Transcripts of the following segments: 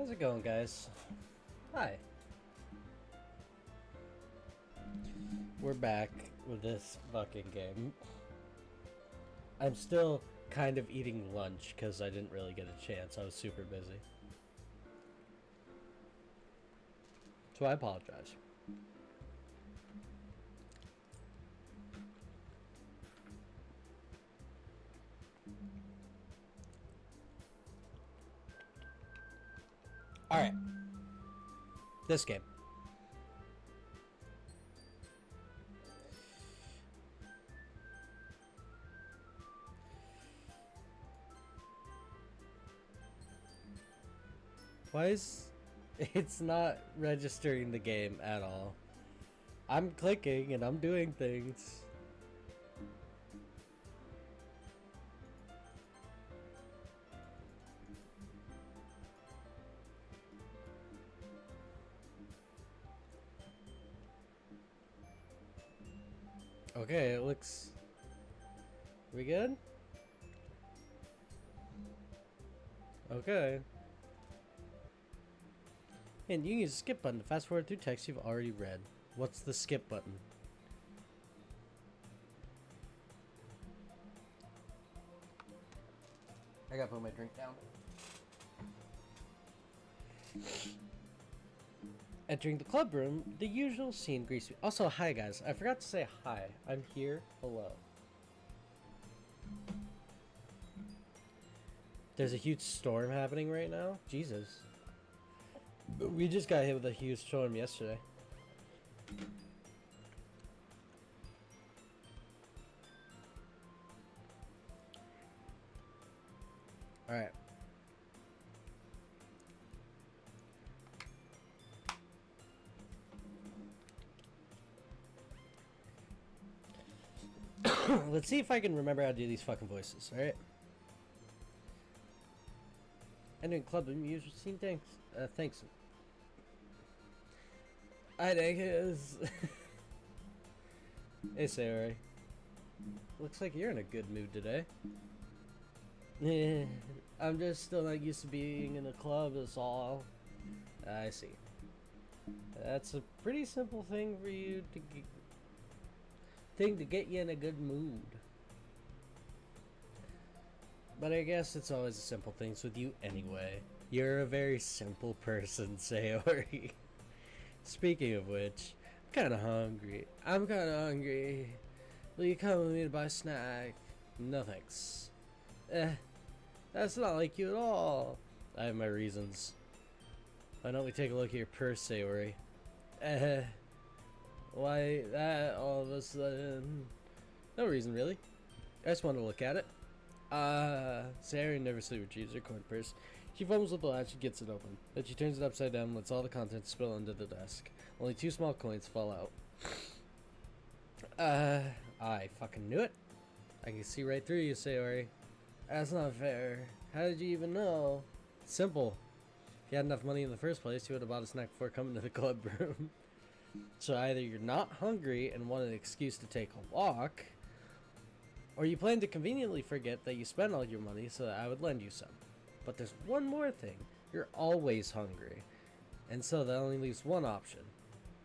How's it going, guys? Hi. We're back with this fucking game. I'm still kind of eating lunch because I didn't really get a chance. I was super busy. So I apologize. Alright. This game. Why is... It's not registering the game at all. I'm clicking and I'm doing things. Okay, it looks... We good? Okay. And you can use the skip button to fast forward through text you've already read. What's the skip button? I gotta put my drink down. Entering the club room, the usual scene greets you. Also, hi guys. I forgot to say hi. I'm here. Hello. There's a huge storm happening right now. Jesus. We just got hit with a huge storm yesterday. Alright. Let's see if I can remember how to do these fucking voices, alright? Entering club room, usual scene, thanks. Thanks. Hi, Niggas. Hey, Sayori. Looks like you're in a good mood today. Yeah, I'm just still not used to being in a club, that's all. I see. That's a pretty simple thing for you to get you in a good mood. But I guess it's always the simple things with you anyway. You're a very simple person, Sayori. Speaking of which, I'm kinda hungry. Will you come with me to buy a snack? No thanks. That's not like you at all. I have my reasons. Why don't we take a look at your purse, Sayori? Why that all of a sudden? No reason, really. I just want to look at it. Sayori nervously retrieves her coin purse. She fumbles with the latch and gets it open. Then she turns it upside down and lets all the contents spill onto the desk. Only 2 small coins fall out. I fucking knew it. I can see right through you, Sayori. That's not fair. How did you even know? Simple. If you had enough money in the first place, you would have bought a snack before coming to the club room. So either you're not hungry and want an excuse to take a walk, or you plan to conveniently forget that you spent all your money so that I would lend you some. But there's one more thing. You're always hungry. And so that only leaves one option.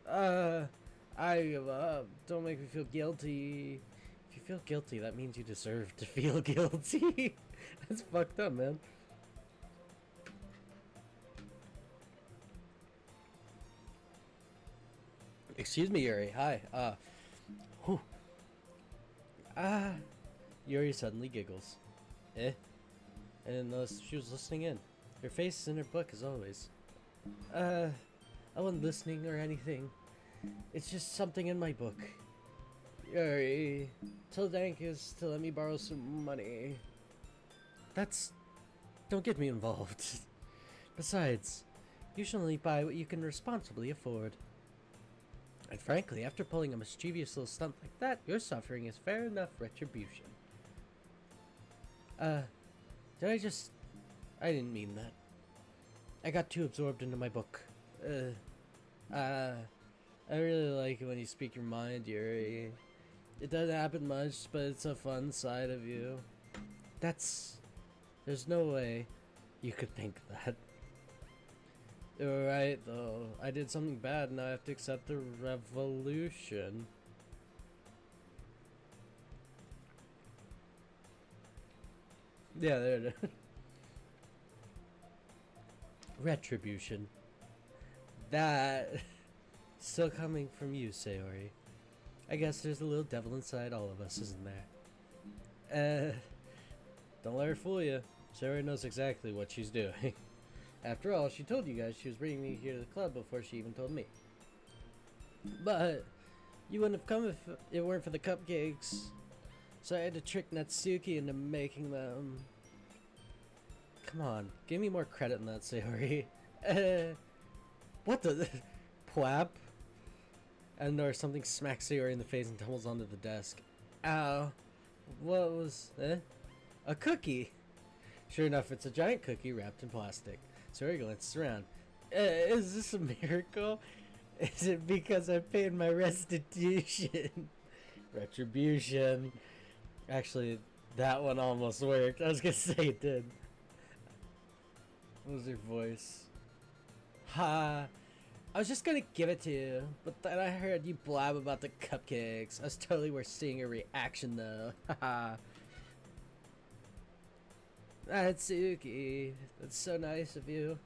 I give up. Don't make me feel guilty. If you feel guilty, that means you deserve to feel guilty. That's fucked up, man. Excuse me, Yuri. Hi. Whew. Yuri suddenly giggles. And she was listening in. Her face is in her book as always. I wasn't listening or anything. It's just something in my book. Yuri, tell Dankus to let me borrow some money. Don't get me involved. Besides, you should only buy what you can responsibly afford. And frankly, after pulling a mischievous little stunt like that, your suffering is fair enough retribution. I didn't mean that. I got too absorbed into my book. I really like it when you speak your mind, Yuri. It doesn't happen much, but it's a fun side of you. There's no way you could think that. You're right, though. I did something bad and I have to accept the revolution. Yeah, there it is. Retribution. That still coming from you, Sayori. I guess there's a little devil inside all of us, isn't there? Don't let her fool you. Sayori knows exactly what she's doing. After all, she told you guys she was bringing me here to the club before she even told me. But you wouldn't have come if it weren't for the cupcakes. So I had to trick Natsuki into making them. Come on, give me more credit than that, Sayori. What the? Pwap? And or something smacks Sayori in the face and tumbles onto the desk. Ow. What was... A cookie! Sure enough, it's a giant cookie wrapped in plastic. Sayori glances around. Is this a miracle? Is it because I paid my restitution? Retribution. Actually, that one almost worked. I was gonna say it did. What was your voice? Ha! I was just gonna give it to you, but then I heard you blab about the cupcakes. I was totally worth seeing your reaction though. Haha. Natsuki, that's so nice of you.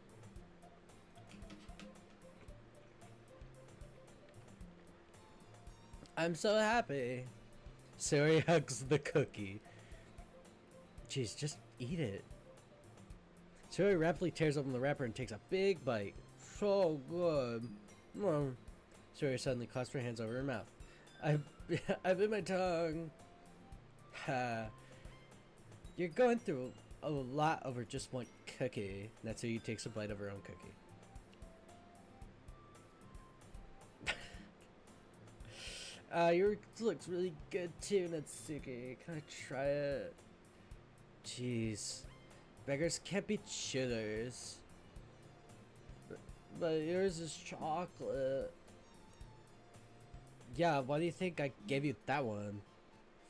I'm so happy. Sayori hugs the cookie. Jeez, just eat it. Sayori rapidly tears open the wrapper and takes a big bite. So good. Sayori suddenly clasped her hands over her mouth. I bit my tongue. Ha. You're going through a lot over just one cookie. Natsuki takes a bite of her own cookie. Yours looks really good too, Natsuki. Can I try it? Jeez. Beggars can't be choosers. But yours is chocolate. Yeah, why do you think I gave you that one?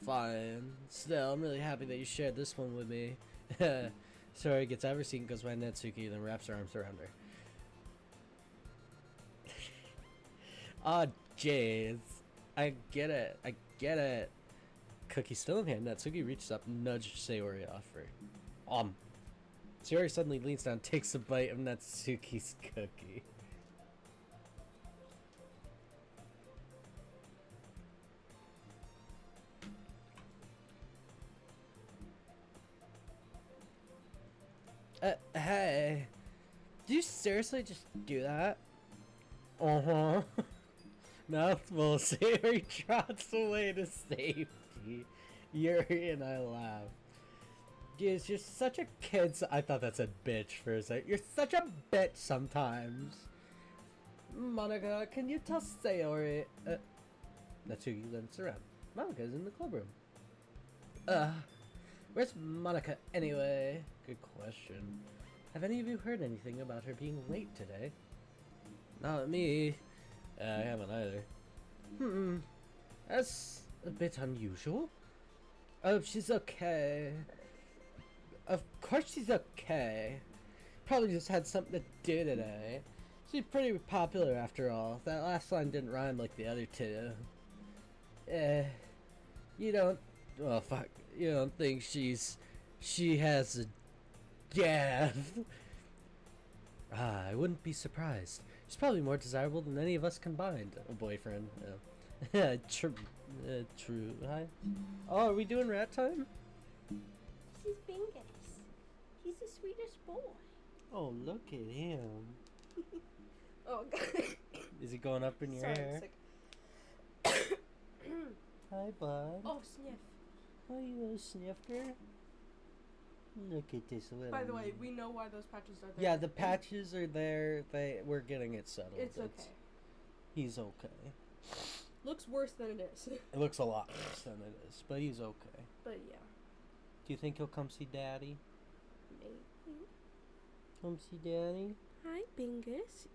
Fine. Still, I'm really happy that you shared this one with me. Sorry, gets out of her seat and goes by Natsuki, then wraps her arms around her. Aw, jeez. I get it. I get it. Cookie still in hand, Natsuki reaches up and nudges Sayori off her. Sayori suddenly leans down and takes a bite of Natsuki's cookie. Hey. Do you seriously just do that? Uh-huh. Mouthful, Sayori trots away to safety. Yuri and I laugh. Yes, you're such a kid. I thought that said bitch for a second. You're such a bitch sometimes. Monica, can you tell Sayori? Natsuki lends around. Monica's in the club room. Where's Monica anyway? Good question. Have any of you heard anything about her being late today? Not me. I haven't either. That's a bit unusual. Oh, she's okay. Of course she's okay. Probably just had something to do today. She's pretty popular after all. That last line didn't rhyme like the other two. You don't... Oh, fuck. You don't think she has a death? I wouldn't be surprised. She's probably more desirable than any of us combined. A boyfriend. Yeah. True. Hi. Oh, are we doing rat time? This is Bingus. He's the sweetest boy. Oh, look at him. Oh, God. Is he going up in your hair? I'm sick. Hi, bud. Oh, sniff. Oh, you little sniffer. Look at this little... By the way, we know why those patches are there. Yeah, the patches are there. We're getting it settled. It's okay. He's okay. Looks worse than it is. It looks a lot worse than it is, but he's okay. But yeah. Do you think he'll come see Daddy? Maybe. Come see Daddy? Hi, Bingus.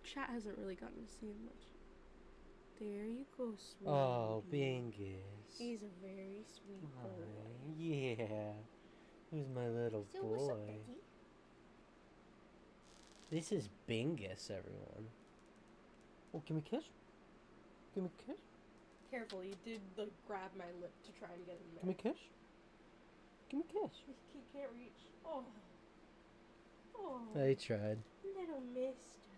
Chat hasn't really gotten to see him much. There you go, sweetie. Oh, Bingus. He's a very sweet boy. Yeah. Who's my little So boy? what's up, Betty? This is Bingus, everyone. Oh, give me a kiss. Give me a kiss. Careful, he did like grab my lip to try and get in there. Give me a kiss. Give me a kiss. He can't reach. Oh. Oh. I tried. Little mister.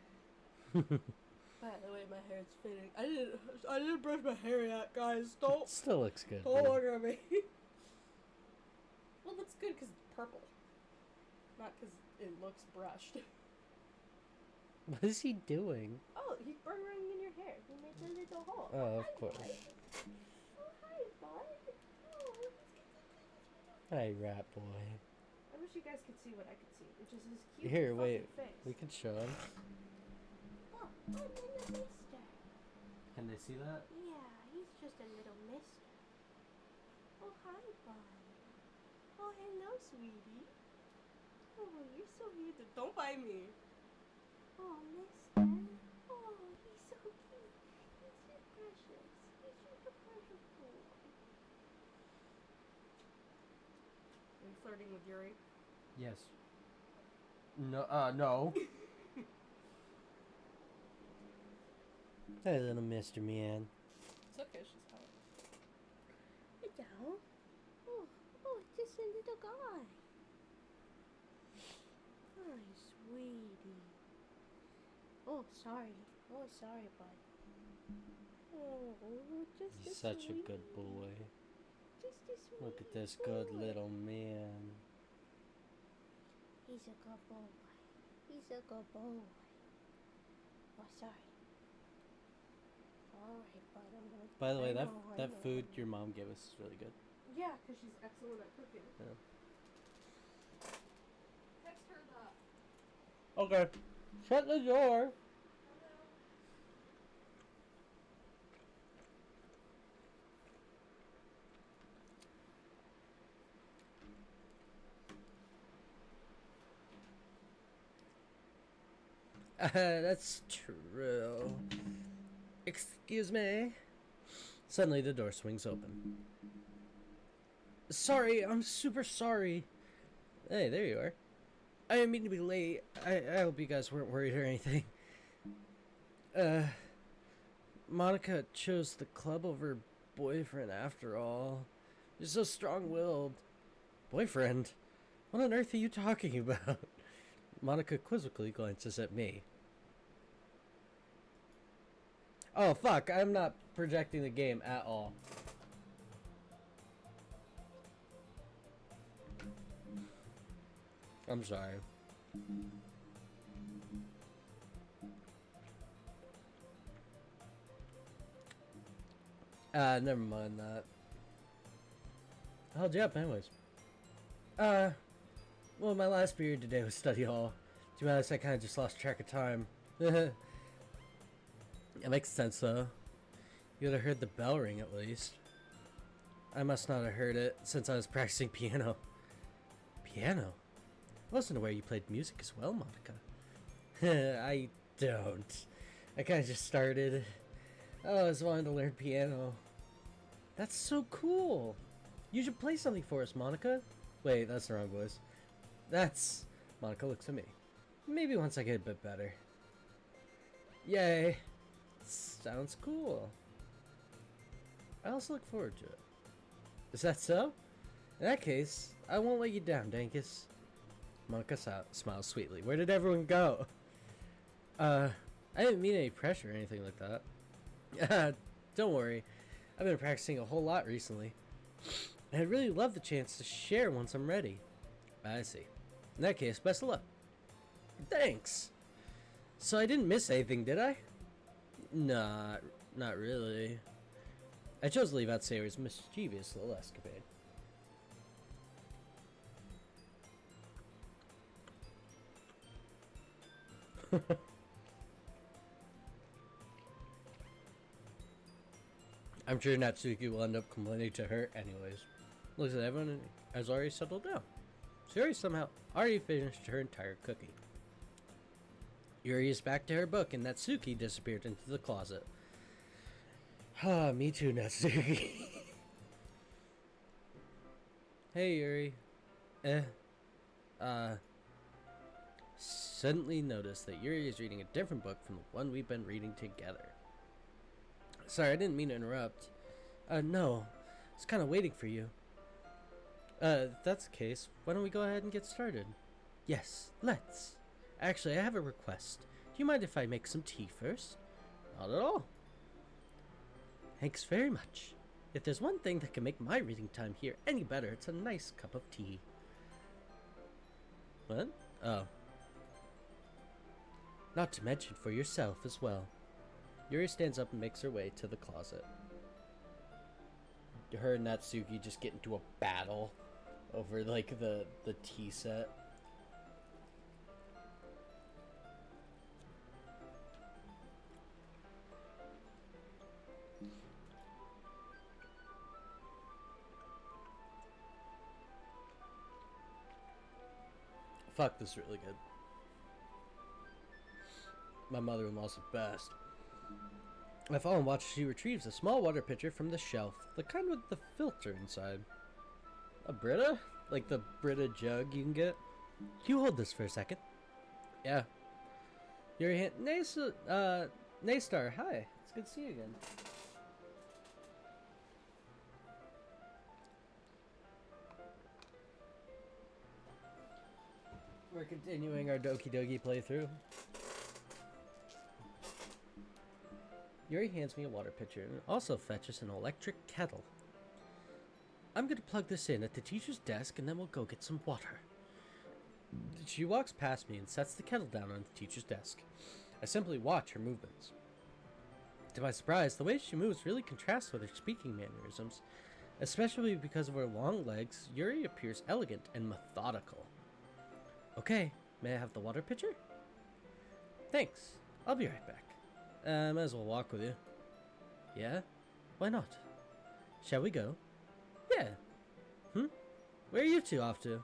By the way, my hair's fitting. I didn't brush my hair yet, guys. Don't. It still looks good. Don't look at me. Well, that's good because it's purple. Not because it looks brushed. What is he doing? Oh, he's burrowing in your hair. He made a little hole. Oh, of Hi, course. bud. Oh, hi, bud. Oh, Hey, rat boy. I wish you guys could see what I could see, which is his cute Here, fucking wait. face. We can show him. Oh, I'm a little mister. Can they see that? Yeah, he's just a little mister. Oh, hi, bud. Oh, hello, sweetie. Oh, you're so cute. Don't bite me. Oh, mister. Oh, he's so cute. He's so precious. He's just a precious boy. Are you flirting with Yuri? Yes. No, no. Hey, little Mr. Man. It's okay, she's fine. Hello. Oh, it's just a little guy. Hi, sweetie. Oh, sorry, bud. Oh, just He's a such a sweetie. good boy. Just a sweet Look at this good boy. little man. He's a good boy. He's a good boy. Oh, sorry. Alright, bud, I'm gonna... By the way, I that know. food your mom gave us is really good. Yeah, because she's excellent at cooking. Yeah. Text her that. Okay. Shut the door. That's true. Excuse me. Suddenly the door swings open. Sorry, I'm super sorry. Hey, there you are. I didn't mean to be late. I hope you guys weren't worried or anything. Monica chose the club over boyfriend after all. You're so strong-willed. Boyfriend? What on earth are you talking about? Monica quizzically glances at me. Oh, fuck. I'm not projecting the game at all. I'm sorry. Never mind that. How'd you up, anyways? Well, my last period today was study hall. To be honest, I kind of just lost track of time. It makes sense, though. You would have heard the bell ring, at least. I must not have heard it, since I was practicing piano. Piano? I wasn't aware you played music as well, Monica. I don't. I kind of just started. I always wanted to learn piano. That's so cool. You should play something for us, Monica. Wait, that's the wrong voice. That's... Monica looks at me. Maybe once I get a bit better. Yay. Sounds cool. I also look forward to it. Is that so? In that case, I won't let you down, Dankus. Monica smiles sweetly. Where did everyone go? I didn't mean any pressure or anything like that. Don't worry. I've been practicing a whole lot recently. And I'd really love the chance to share once I'm ready. I see. In that case, best of luck. Thanks! So I didn't miss anything, did I? Not really. I chose to leave out Sayori's mischievous little escapade. I'm sure Natsuki will end up complaining to her anyways. Looks like everyone has already settled down. Sayori somehow already finished her entire cookie. Yuri is back to her book and Natsuki disappeared into the closet. Ah, me too, Natsuki. Hey, Yuri. suddenly noticed that Yuri is reading a different book from the one we've been reading together. Sorry, I didn't mean to interrupt. No. I was kind of waiting for you. If that's the case, why don't we go ahead and get started? Yes, let's. Actually, I have a request. Do you mind if I make some tea first? Not at all. Thanks very much. If there's one thing that can make my reading time here any better, it's a nice cup of tea. What? Oh. Not to mention for yourself as well. Yuri stands up and makes her way to the closet. Her and Natsuki just get into a battle over like the tea set. Fuck, this is really good. My mother-in-law's the best. I follow and watch as she retrieves a small water pitcher from the shelf, the kind with the filter inside. A Brita? Like the Brita jug you can get? You hold this for a second. Yeah. Your hand. Naystar, hi. It's good to see you again. We're continuing our Doki Doki playthrough. Yuri hands me a water pitcher and also fetches an electric kettle. I'm gonna plug this in at the teacher's desk and then we'll go get some water. She walks past me and sets the kettle down on the teacher's desk. I simply watch her movements. To my surprise, the way she moves really contrasts with her speaking mannerisms. Especially because of her long legs, Yuri appears elegant and methodical. Okay, may I have the water pitcher? Thanks, I'll be right back. Might as well walk with you. Yeah? Why not? Shall we go? Yeah. Where are you two off to?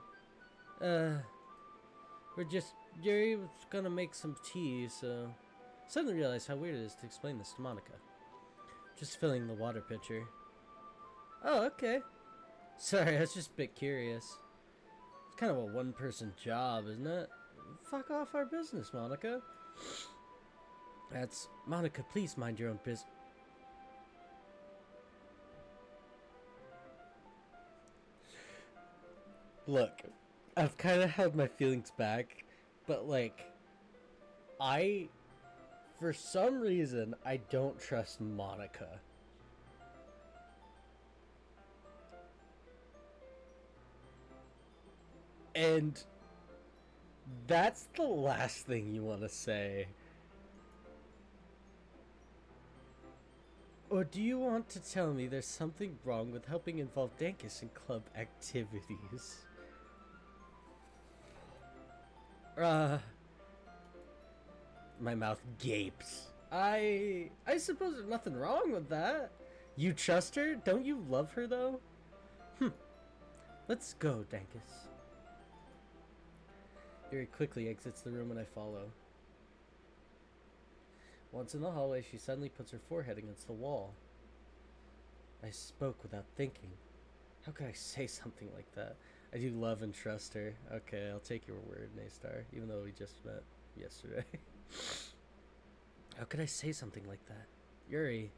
Yuri was gonna make some tea, so... Suddenly realized how weird it is to explain this to Monica. Just filling the water pitcher. Oh, okay. Sorry, I was just a bit curious. It's kind of a one-person job, isn't it? Fuck off our business, Monica. That's... Monica, please mind your own business. Look, I've kind of held my feelings back, but like, for some reason, I don't trust Monica. And that's the last thing you want to say. Or do you want to tell me there's something wrong with helping involve Dankus in club activities? My mouth gapes. I suppose there's nothing wrong with that. You trust her? Don't you love her, though? Let's go, Dankus. Yuri quickly exits the room and I follow. Once in the hallway, she suddenly puts her forehead against the wall. I spoke without thinking. How could I say something like that? I do love and trust her. Okay, I'll take your word, Naystar, even though we just met yesterday. How could I say something like that? Yuri,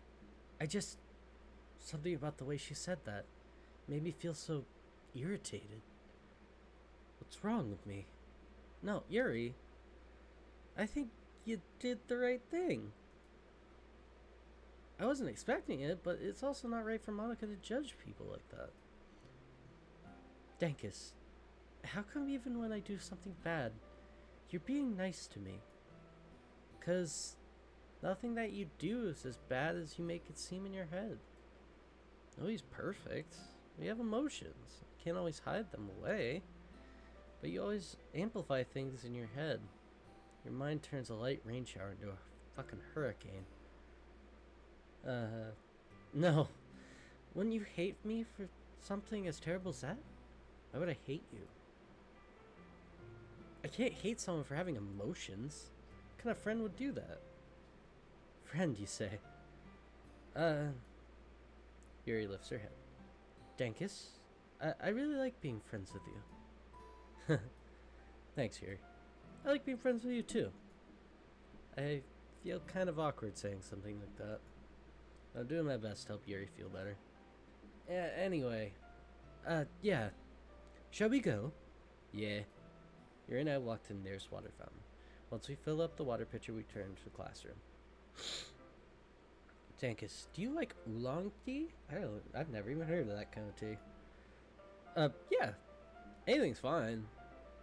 something about the way she said that made me feel so irritated. What's wrong with me? No, Yuri, I think you did the right thing. I wasn't expecting it, but it's also not right for Monica to judge people like that. Dankus, how come even when I do something bad, you're being nice to me? 'Cause nothing that you do is as bad as you make it seem in your head. Nobody's perfect. We have emotions. Can't always hide them away. But you always amplify things in your head. Your mind turns a light rain shower into a fucking hurricane. No. Wouldn't you hate me for something as terrible as that? Why would I hate you? I can't hate someone for having emotions. What kind of friend would do that? Friend, you say? Yuri lifts her head. Dankus, I really like being friends with you. Thanks, Yuri. I like being friends with you too. I feel kind of awkward saying something like that. I'm doing my best to help Yuri feel better. Anyway, yeah. Shall we go? Yeah. Yuri and I walked to the nearest water fountain. Once we fill up the water pitcher, we turn to the classroom. Tankus, do you like oolong tea? I've never even heard of that kind of tea. Yeah. Anything's fine.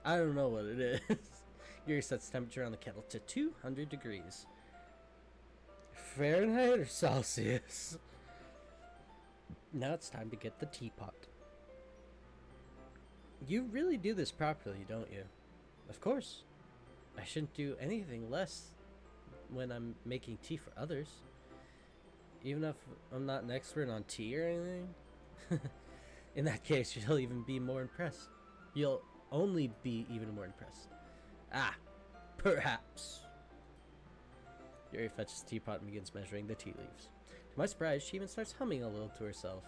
I don't know what it is. Yuri sets temperature on the kettle to 200 degrees. Fahrenheit or Celsius? Now it's time to get the teapot. You really do this properly, don't you? Of course. I shouldn't do anything less when I'm making tea for others. Even if I'm not an expert on tea or anything. In that case, you'll even be more impressed. You'll only be even more impressed. Ah, perhaps. Yuri fetches the teapot and begins measuring the tea leaves. To my surprise, she even starts humming a little to herself.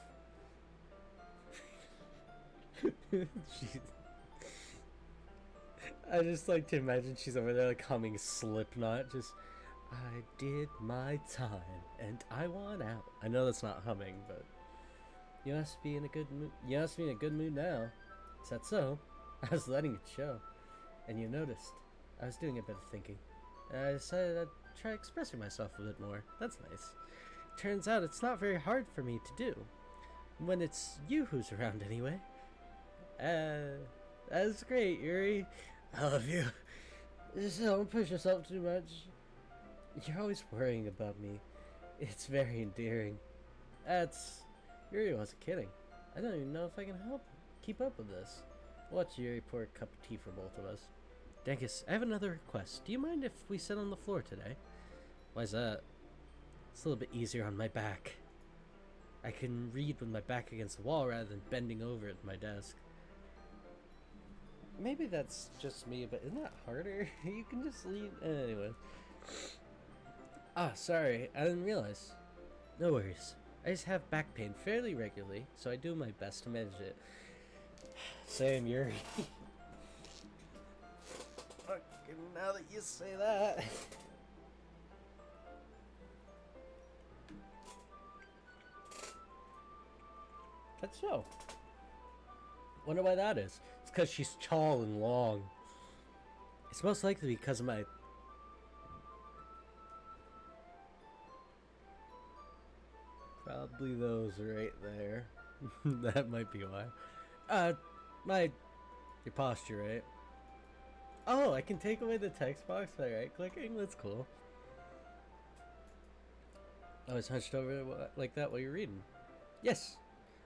I just like to imagine she's over there like humming Slipknot, just I did my time and I want out. I know that's not humming, but you must be in a good mood. You must be in a good mood now. Is that so? I was letting it show, and you noticed. I was doing a bit of thinking. I decided I'd try expressing myself a bit more. That's nice. Turns out it's not very hard for me to do. When it's you who's around anyway. That's great, Yuri. I love you. Just don't push yourself too much. You're always worrying about me. It's very endearing. Yuri wasn't kidding. I don't even know if I can keep up with this. Watch Yuri pour a cup of tea for both of us. Dankus, I have another request. Do you mind if we sit on the floor today? Why's that? It's a little bit easier on my back. I can read with my back against the wall rather than bending over at my desk. Maybe that's just me, but isn't that harder? You can just lean. Anyway. Ah, sorry. I didn't realize. No worries. I just have back pain fairly regularly, so I do my best to manage it. Same, Yuri. Fucking now that you say that. That's so. Wonder why that is. It's because she's tall and long. It's most likely because of my... Probably those right there. That might be why. Your posture, right? Oh, I can take away the text box by right-clicking? That's cool. I was hunched over like that while you're reading. Yes,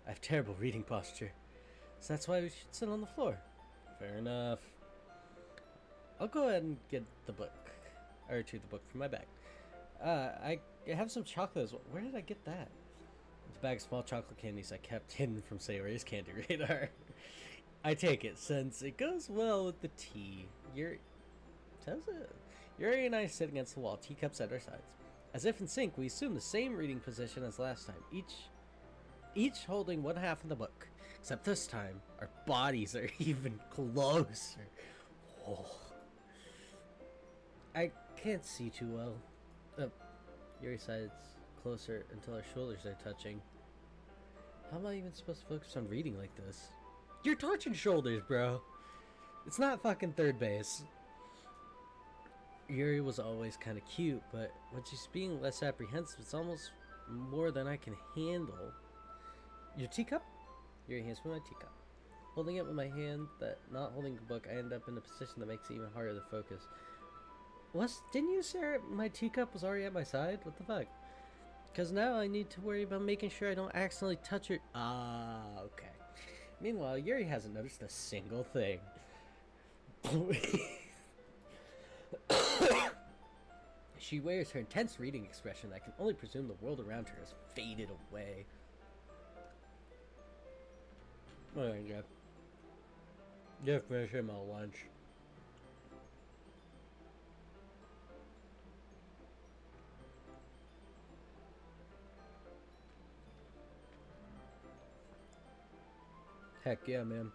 I have terrible reading posture. So that's why we should sit on the floor. Fair enough. I'll go ahead and get the book. Or retrieve the book from my bag. I have some chocolate as well. Where did I get that? It's a bag of small chocolate candies I kept hidden from Sayori's candy radar. I take it since it goes well with the tea. Yuri and I sit against the wall, teacups at our sides. As if in sync, we assume the same reading position as last time, each holding one half of the book. Except this time, our bodies are even closer. Oh. I can't see too well. Yuri sides closer until our shoulders are touching. How am I even supposed to focus on reading like this? You're touching shoulders, bro. It's not fucking third base. Yuri was always kind of cute, but when she's being less apprehensive, it's almost more than I can handle. Your teacup? Yuri hands me my teacup. Holding it with my hand, not holding the book, I end up in a position that makes it even harder to focus. Didn't you say my teacup was already at my side? What the fuck? Because now I need to worry about making sure I don't accidentally touch her. Ah, okay. Meanwhile, Yuri hasn't noticed a single thing. She wears her intense reading expression. I can only presume the world around her has faded away. Alright, Jeff. Just finishing my lunch. Heck yeah, man.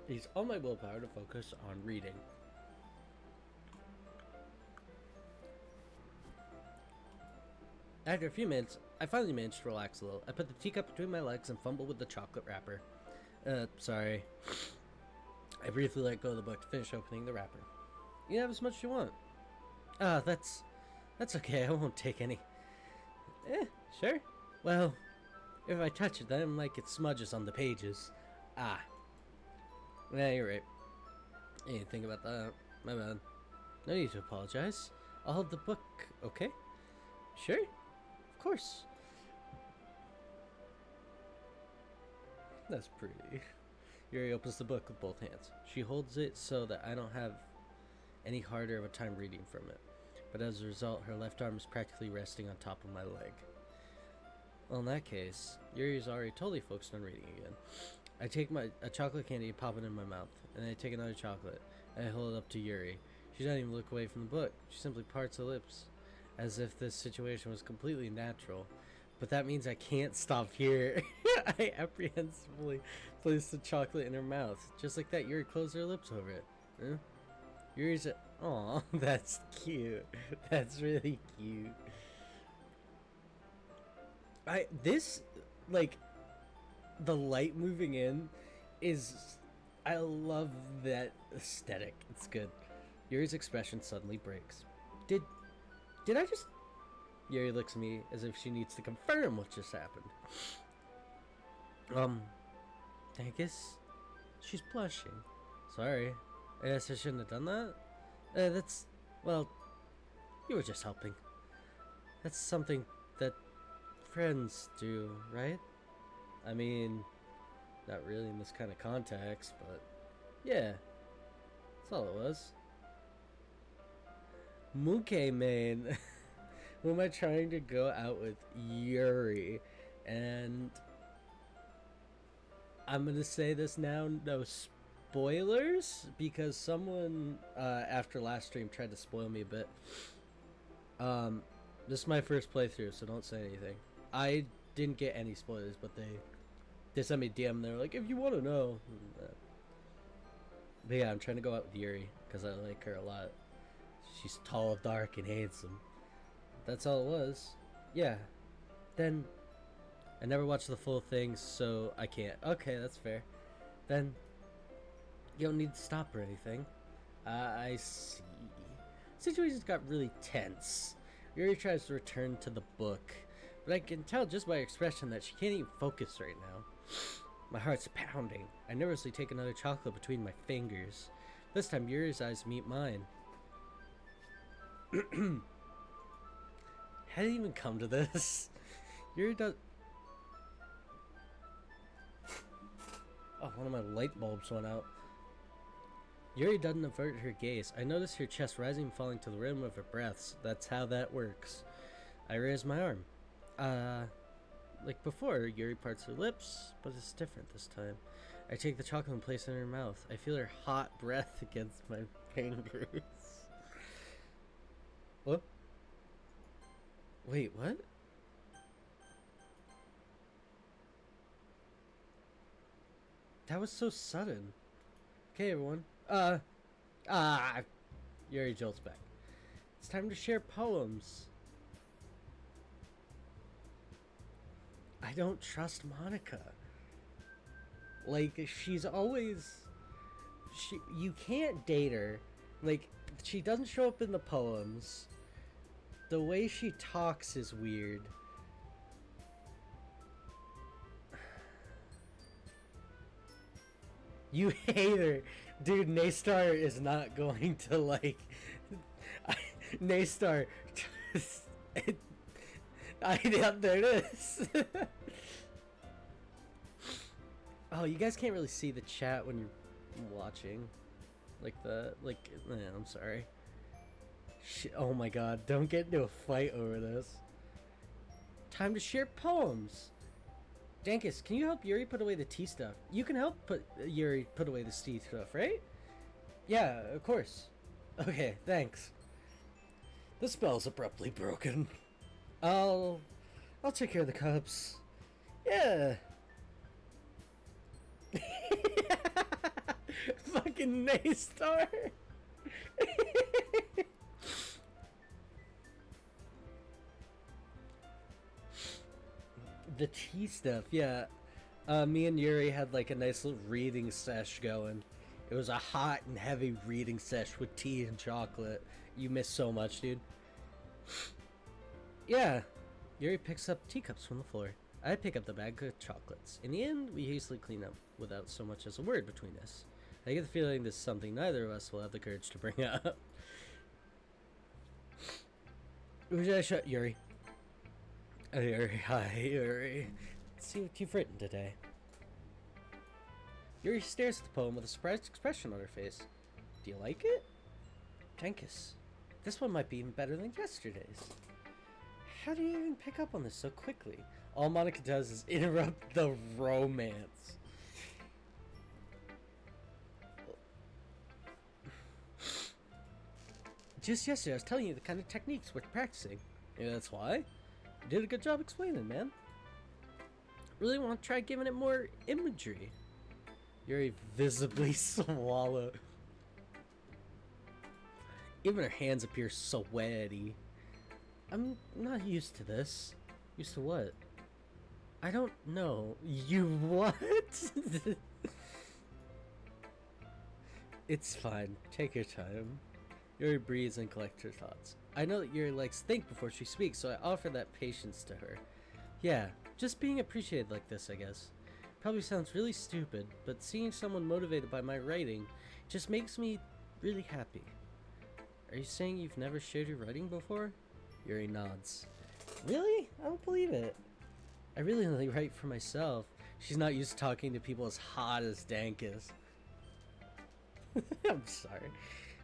Use all my willpower to focus on reading. After a few minutes, I finally managed to relax a little. I put the teacup between my legs and fumbled with the chocolate wrapper. Sorry. I briefly let go of the book to finish opening the wrapper. You can have as much as you want. That's okay. I won't take any. Sure. Well, if I touch it, then I might get smudges on the pages. Yeah, you're right. I didn't think about that. My bad. No need to apologize. I'll hold the book, okay? Sure. Of course. That's pretty. Yuri opens the book with both hands. She holds it so that I don't have any harder of a time reading from it. But as a result, her left arm is practically resting on top of my leg. Well, in that case, Yuri's already totally focused on reading again. I take a chocolate candy and pop it in my mouth, and then I take another chocolate, and I hold it up to Yuri. She doesn't even look away from the book. She simply parts her lips, as if this situation was completely natural. But that means I can't stop here. I apprehensively place the chocolate in her mouth. Just like that, Yuri closed her lips over it. Huh? Yuri's aw, that's cute. That's really cute. The light moving in is, I love that aesthetic. It's good. Yuri's expression suddenly breaks. Did I just... Yuri looks at me as if she needs to confirm what just happened. I guess she's blushing. Sorry. I guess I shouldn't have done that. Well, you were just helping. That's something that friends do, right? I mean, not really in this kind of context, but yeah, that's all it was. Muke, man. Who am I trying to go out with? Yuri. And I'm gonna say this now, no spoilers, because someone after last stream tried to spoil me a bit. This is my first playthrough, so don't say anything. I didn't get any spoilers, but they sent me a DM and they were like, if you want to know. But yeah, I'm trying to go out with Yuri because I like her a lot. She's tall, dark, and handsome. That's all it was. Yeah. Then I never watched the full thing, so I can't. Okay, that's fair. Then you don't need to stop or anything. I see. Situations got really tense. Yuri tries to return to the book, but I can tell just by her expression that she can't even focus right now. My heart's pounding. I nervously take another chocolate between my fingers. This time Yuri's eyes meet mine. How did it even come to this? Yuri does... Oh, one of my light bulbs went out. Yuri doesn't avert her gaze. I notice her chest rising and falling to the rhythm of her breaths. That's how that works. I raise my arm. Like before, Yuri parts her lips, but it's different this time. I take the chocolate and place it in her mouth. I feel her hot breath against my fingers. What? Wait, what? That was so sudden. Okay, everyone. Yuri jolts back. It's time to share poems. I don't trust Monica. Like, she's always... You can't date her. Like, she doesn't show up in the poems. The way she talks is weird. You hate her. Dude, Naystar is not going to, like... Naystar... yeah, there it is. Oh, you guys can't really see the chat when you're watching. I'm sorry. Oh my god, don't get into a fight over this. Time to share poems. Dankus, can you help Yuri put away the tea stuff? You can help Yuri put away the tea stuff, right? Yeah, of course. Okay, thanks. The spell's abruptly broken. I'll take care of the cups. Yeah. Fucking Naystar. The tea stuff, yeah. Me and Yuri had like a nice little reading sesh going. It was a hot and heavy reading sesh with tea and chocolate. You missed so much, dude. Yeah. Yuri picks up teacups from the floor. I pick up the bag of chocolates. In the end, we hastily clean up without so much as a word between us. I get the feeling this is something neither of us will have the courage to bring up. Who should I shut, Yuri? Oh, Yuri, hi, Yuri. Let's see what you've written today. Yuri stares at the poem with a surprised expression on her face. Do you like it? Jenkins, this one might be even better than yesterday's. How do you even pick up on this so quickly? All Monica does is interrupt the romance. Just yesterday, I was telling you the kind of techniques we're practicing. Yeah, that's why. You did a good job explaining, man. Really want to try giving it more imagery. Yuri visibly swallow. Even her hands appear sweaty. I'm not used to this. Used to what? I don't know. You what? It's fine. Take your time. Yuri breathes and collects her thoughts. I know that Yuri likes to think before she speaks, so I offer that patience to her. Yeah, just being appreciated like this, I guess. Probably sounds really stupid, but seeing someone motivated by my writing just makes me really happy. Are you saying you've never shared your writing before? Yuri nods. Really? I don't believe it. I really only write for myself. She's not used to talking to people as hot as Dank is. I'm sorry.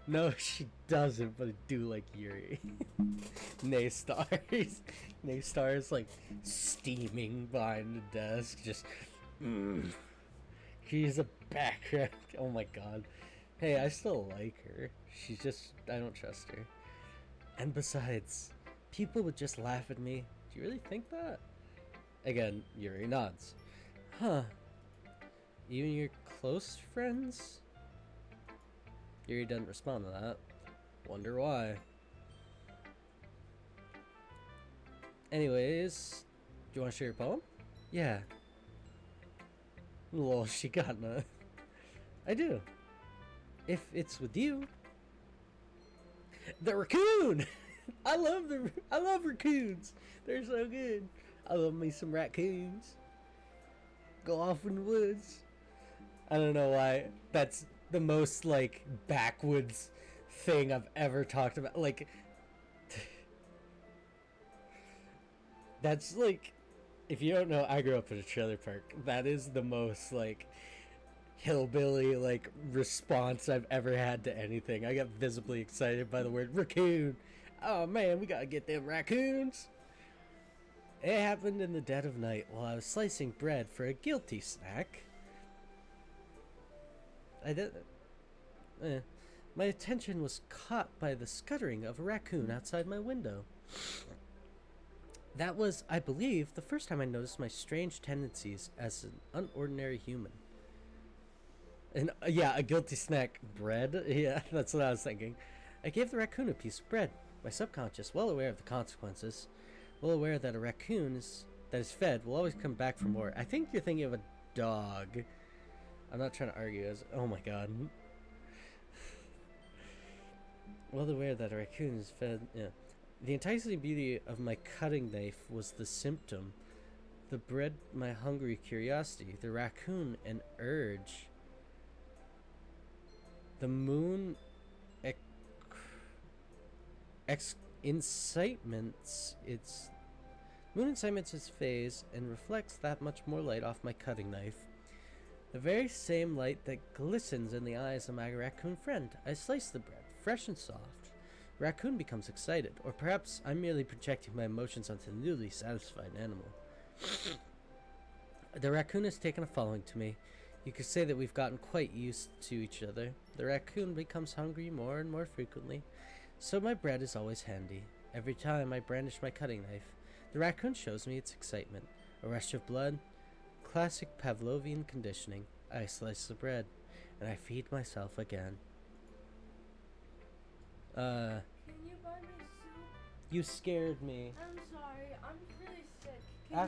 No, she doesn't, but I do like Yuri. Naystar. Naystar is like steaming behind the desk, just She's a background. Oh my god. Hey, I still like her. She's just, I don't trust her. And besides, people would just laugh at me. Do you really think that? Again, Yuri nods. Huh. Even your close friends? Yuri doesn't respond to that. Wonder why. Anyways, do you want to share your poem? Yeah. Lol, she got none. I do. If it's with you. The raccoon! I love raccoons. They're so good. I love me some raccoons. Go off in the woods. I don't know why. That's the most, like, backwoods thing I've ever talked about. Like, that's like, if you don't know, I grew up in a trailer park. That is the most, like, hillbilly, like, response I've ever had to anything. I got visibly excited by the word raccoon. Oh man, we gotta get them raccoons. It happened in the dead of night while I was slicing bread for a guilty snack. My attention was caught by the scuttering of a raccoon outside my window. That was, I believe, the first time I noticed my strange tendencies as an unordinary human. And yeah, a guilty snack, bread. Yeah, that's what I was thinking. I gave the raccoon a piece of bread. My subconscious, well aware of the consequences, well aware that a raccoon that is fed will always come back for more. I think you're thinking of a dog. I'm not trying to argue. Oh my god. Well aware that a raccoon is fed. Yeah. The enticing beauty of my cutting knife was the symptom. The bread, my hungry curiosity. The raccoon, an urge. The moon incitements its phase and reflects that much more light off my cutting knife. The very same light that glistens in the eyes of my raccoon friend. I slice the bread, fresh and soft. Raccoon becomes excited, or perhaps I'm merely projecting my emotions onto the newly satisfied animal. The raccoon has taken a following to me. You could say that we've gotten quite used to each other. The raccoon becomes hungry more and more frequently, so my bread is always handy. Every time I brandish my cutting knife, the raccoon shows me its excitement. A rush of blood, classic Pavlovian conditioning. I slice the bread. and I feed myself again. Can you buy me soup? You scared me. I'm sorry. I'm really sick. Can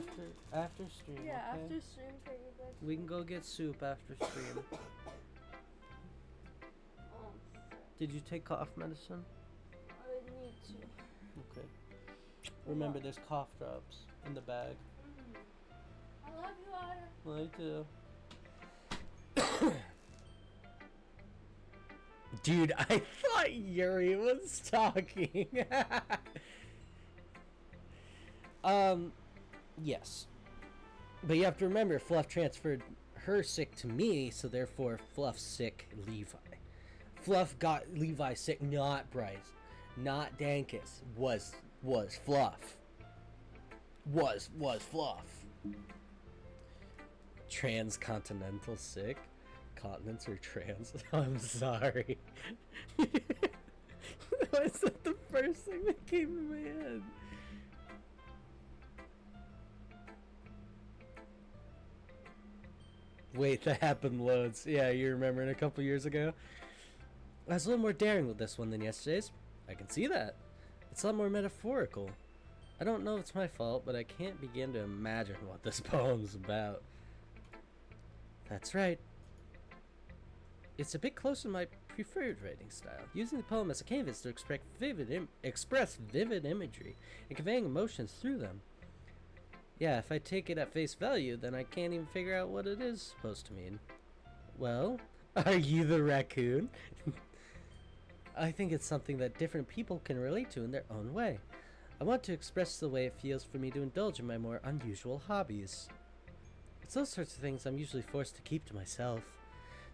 After stream, yeah, okay? after stream, can you buy We can go get soup after stream. Oh, I'm sick. Did you take cough medicine? I need to. Okay. Remember, there's cough drops in the bag. I love you, Otter. I do. Dude, I thought Yuri was talking. Yes. But you have to remember, Fluff transferred her sick to me, so therefore Fluff sick Levi. Fluff got Levi sick, not Bryce. Not Dankus. Was Fluff. Was Fluff. Transcontinental sick? Continents are trans? I'm sorry. Was that the first thing that came in my head? Wait, that happened loads. Yeah, you remember a couple years ago? I was a little more daring with this one than yesterday's. I can see that. It's a lot more metaphorical. I don't know if it's my fault, but I can't begin to imagine what this poem's about. That's right. It's a bit closer to my preferred writing style, using the poem as a canvas to express vivid imagery and conveying emotions through them. Yeah, if I take it at face value, then I can't even figure out what it is supposed to mean. Well, are you the raccoon? I think it's something that different people can relate to in their own way. I want to express the way it feels for me to indulge in my more unusual hobbies. It's those sorts of things I'm usually forced to keep to myself,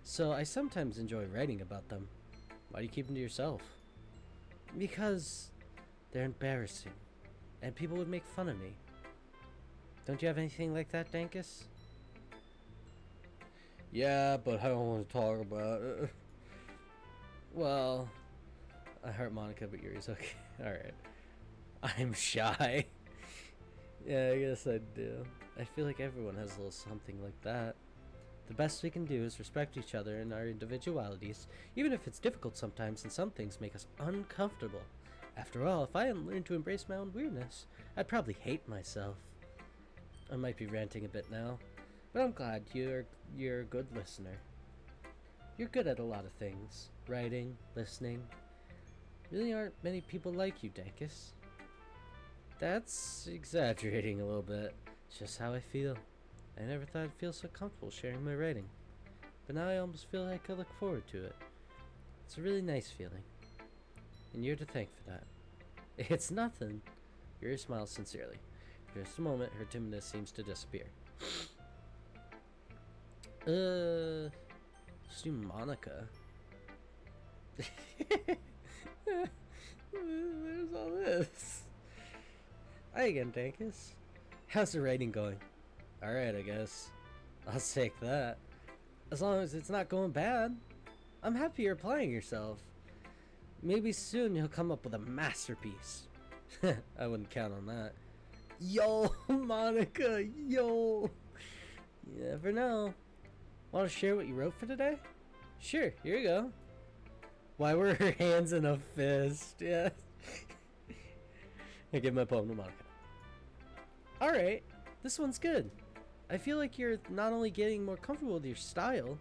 so I sometimes enjoy writing about them. Why do you keep them to yourself? Because they're embarrassing, and people would make fun of me. Don't you have anything like that, Dankus? Yeah, but I don't want to talk about it. Well, I hurt Monica, but Yuri's okay. Alright. I'm shy. Yeah, I guess I do. I feel like everyone has a little something like that. The best we can do is respect each other and our individualities, even if it's difficult sometimes and some things make us uncomfortable. After all, if I hadn't learned to embrace my own weirdness, I'd probably hate myself. I might be ranting a bit now, but I'm glad you're a good listener. You're good at a lot of things. Writing, listening. Really aren't many people like you, Dankus. That's exaggerating a little bit. It's just how I feel. I never thought I'd feel so comfortable sharing my writing. But now I almost feel like I look forward to it. It's a really nice feeling. And you're to thank for that. It's nothing. Yuri smiles sincerely. For just a moment, her timidness seems to disappear. Let's do Monica. There's all this. Hi again, Dankus. How's the writing going? Alright, I guess. I'll take that. As long as it's not going bad. I'm happy you're applying yourself. Maybe soon you'll come up with a masterpiece. I wouldn't count on that. Yo, Monica, yo. You never know. Want to share what you wrote for today? Sure, here you go. Why were her hands in a fist? Yeah. I give my poem to Monica. Alright, this one's good. I feel like you're not only getting more comfortable with your style,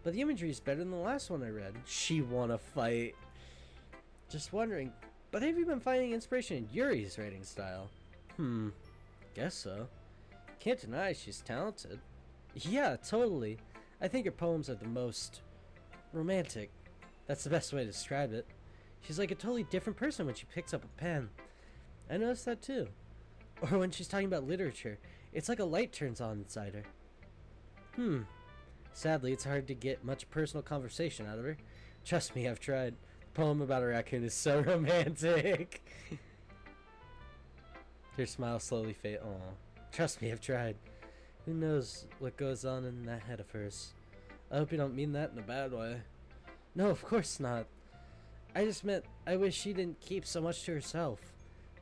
but the imagery is better than the last one I read. She wanna fight. Just wondering, but have you been finding inspiration in Yuri's writing style? Guess so. Can't deny she's talented. Yeah, totally. I think her poems are the most romantic. That's the best way to describe it. She's like a totally different person when she picks up a pen. I noticed that too. Or when she's talking about literature, it's like a light turns on inside her. Sadly, it's hard to get much personal conversation out of her. Trust me, I've tried. The poem about a raccoon is so romantic. Her smile slowly fades. Aw. Trust me, I've tried. Who knows what goes on in that head of hers? I hope you don't mean that in a bad way. No, of course not. I just meant I wish she didn't keep so much to herself.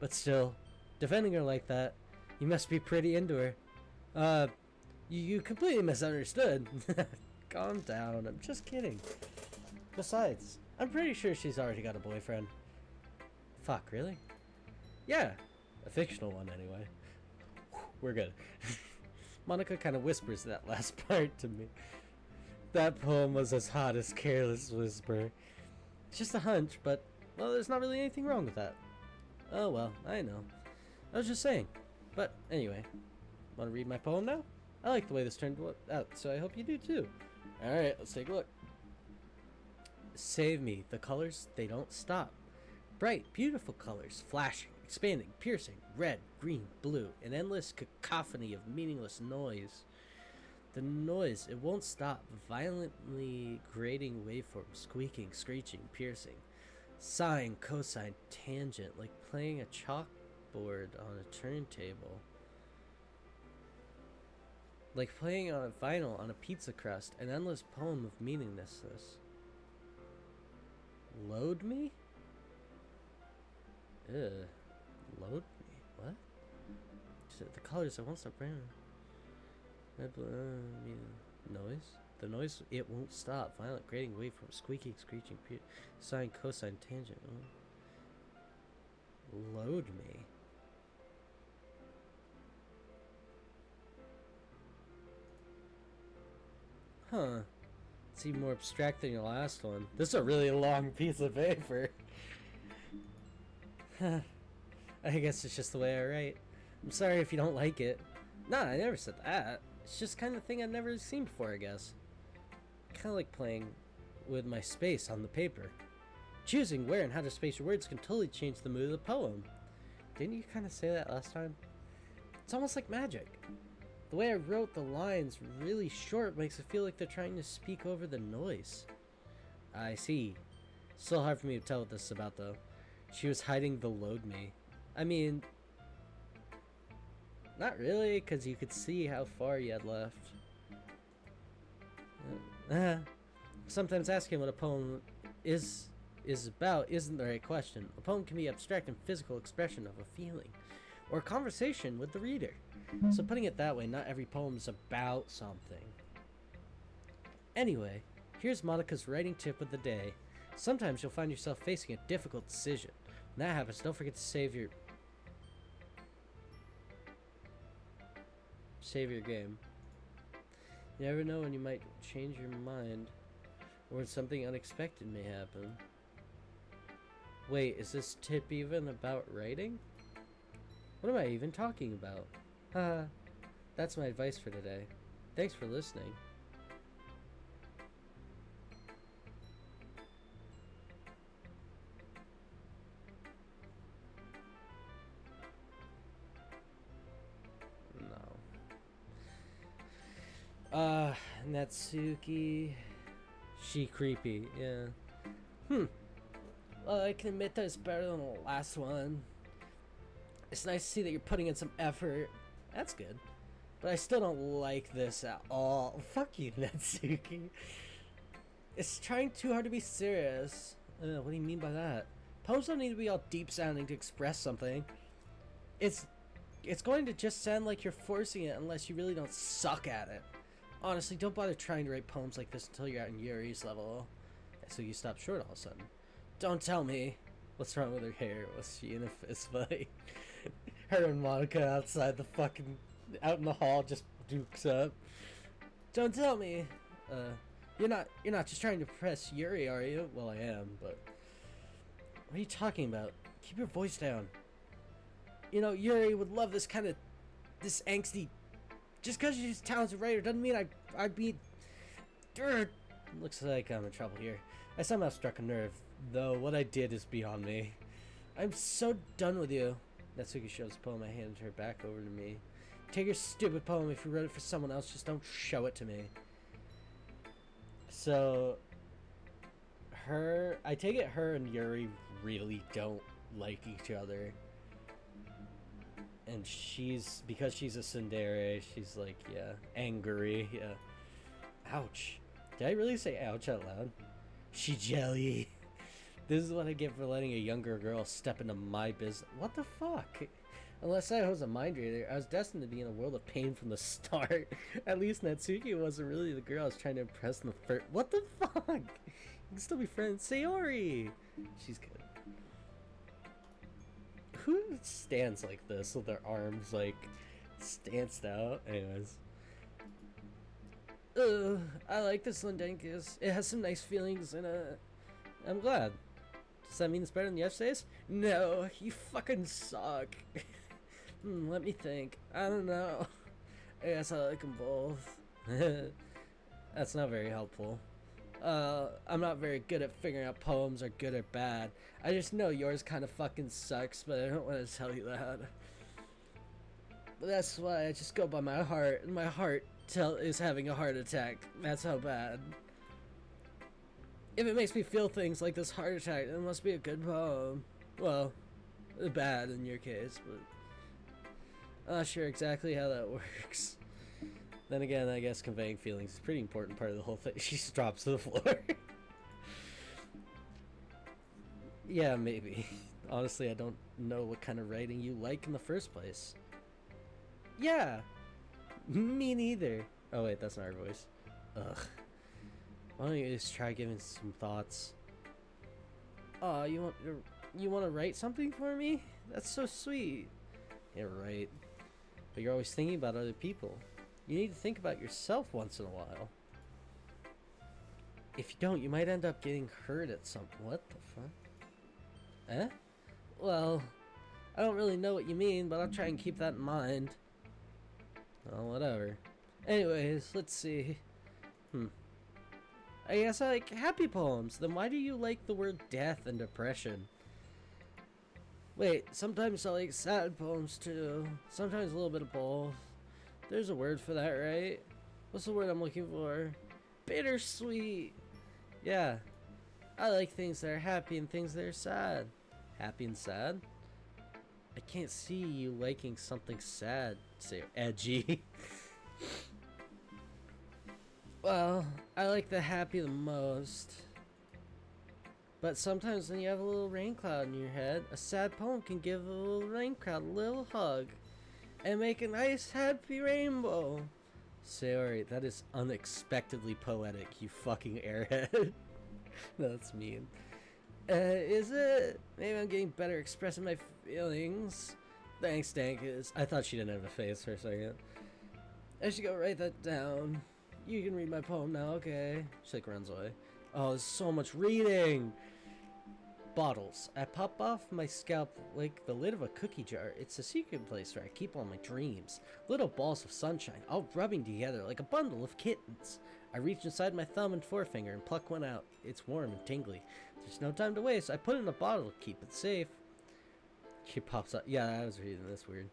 But still, defending her like that, you must be pretty into her. You completely misunderstood. calm down. I'm just kidding. Besides, I'm pretty sure she's already got a boyfriend. Fuck, really? Yeah, a fictional one anyway. We're good. Monica kind of whispers that last part to me. That poem was as hot as Careless Whisper. It's just a hunch, but, well, there's not really anything wrong with that. Oh well, I know. I was just saying. But, anyway. Want to read my poem now? I like the way this turned out, so I hope you do too. Alright, let's take a look. Save me. The colors, they don't stop. Bright, beautiful colors, flashing, expanding, piercing, red, green, blue, an endless cacophony of meaningless noise. The noise, it won't stop, violently grating waveforms, squeaking, screeching, piercing, sine, cosine, tangent, like playing a chalkboard on a turntable. Like playing on a vinyl on a pizza crust, an endless poem of meaninglessness. Load me? Ugh. Load me? What? The colors, I won't stop raining. Red, blue, noise? The noise, it won't stop. Violent grating waveform, squeaking, screeching, sine, cosine, tangent. Load me. Huh. It's even more abstract than your last one. This is a really long piece of paper. I guess it's just the way I write. I'm sorry if you don't like it. Nah, I never said that. It's just kind of thing I've never seen before, I guess. Kind of like playing with my space on the paper. Choosing where and how to space your words can totally change the mood of the poem. Didn't you kind of say that last time? It's almost like magic. The way I wrote the lines really short makes it feel like they're trying to speak over the noise. I see. Still hard for me to tell what this is about, though. She was hiding the load me. I mean, not really, because you could see how far you had left. Sometimes asking what a poem is about isn't the right question. A poem can be abstract and physical expression of a feeling, or a conversation with the reader. So putting it that way, not every poem is about something. Anyway, here's Monica's writing tip of the day. Sometimes you'll find yourself facing a difficult decision. When that happens, don't forget to save your game. You never know when you might change your mind, or when something unexpected may happen. Wait, is this tip even about writing? What am I even talking about? Haha, that's my advice for today. Thanks for listening. Natsuki. She creepy, yeah. Well, I can admit that it's better than the last one. It's nice to see that you're putting in some effort. That's good. But I still don't like this at all. Fuck you, Natsuki. It's trying too hard to be serious. What do you mean by that? Poems don't need to be all deep sounding to express something. It's going to just sound like you're forcing it unless you really don't suck at it. Honestly, don't bother trying to write poems like this until you're at Yuri's level. So you stop short all of a sudden. Don't tell me. What's wrong with her hair? Was she in a fist fight? Her and Monica outside the fucking... out in the hall just dukes up. Don't tell me. You're not just trying to impress Yuri, are you? Well, I am, but... What are you talking about? Keep your voice down. You know, Yuri would love this kind of... this angsty... Just because she's a talented writer doesn't mean I'd be... Looks like I'm in trouble here. I somehow struck a nerve, though what I did is beyond me. I'm so done with you. Natsuki shows the poem I handed her back over to me. Take your stupid poem. If you wrote it for someone else, just don't show it to me. So... I take it her and Yuri really don't like each other. And because she's a tsundere, she's like, yeah, angry, yeah. Ouch. Did I really say ouch out loud? She jelly. This is what I get for letting a younger girl step into my business. What the fuck? Unless I was a mind reader, I was destined to be in a world of pain from the start. At least Natsuki wasn't really the girl I was trying to impress in the first. What the fuck? You can still be friends. Sayori! She's good. Who stands like this with their arms like stanced out? Anyways. I like this Lindenkus. It has some nice feelings and I'm glad. Does that mean it's better than yesterday's? No, you fucking suck. Let me think. I don't know. I guess I like them both. That's not very helpful. I'm not very good at figuring out poems are good or bad. I just know yours kind of fucking sucks, but I don't want to tell you that. But that's why I just go by my heart, and my heart is having a heart attack. That's how bad. If it makes me feel things like this heart attack, then it must be a good poem. Well, bad in your case, but I'm not sure exactly how that works. Then again, I guess conveying feelings is a pretty important part of the whole thing. She just drops to the floor. Yeah, maybe. Honestly, I don't know what kind of writing you like in the first place. Yeah, me neither. Oh wait, that's not her voice. Ugh. Why don't you just try giving some thoughts? Oh, you want to write something for me? That's so sweet. Yeah, right. But you're always thinking about other people. You need to think about yourself once in a while. If you don't, you might end up getting hurt at some. What the fuck? Eh? Well, I don't really know what you mean, but I'll try and keep that in mind. Oh, whatever. Anyways, let's see. I guess I like happy poems. Then why do you like the word death and depression? Wait, sometimes I like sad poems too. Sometimes a little bit of both. There's a word for that, right? What's the word I'm looking for? Bittersweet. Yeah. I like things that are happy and things that are sad. Happy and sad? I can't see you liking something sad. Say edgy. Well, I like the happy the most. But sometimes when you have a little rain cloud in your head, a sad poem can give a little rain cloud a little hug and make a nice happy rainbow. Sayori, that is unexpectedly poetic, you fucking airhead. No, that's mean. Is it? Maybe I'm getting better expressing my feelings. Thanks, Dankus. I thought she didn't have a face for a second. I should go write that down. You can read my poem now, okay? She like runs away. Oh, there's so much reading! Bottles. I pop off my scalp like the lid of a cookie jar. It's a secret place where I keep all my dreams. Little balls of sunshine, all rubbing together like a bundle of kittens. I reach inside my thumb and forefinger and pluck one out. It's warm and tingly. There's no time to waste. I put it in a bottle to keep it safe. She pops up. Yeah, I was reading this weird.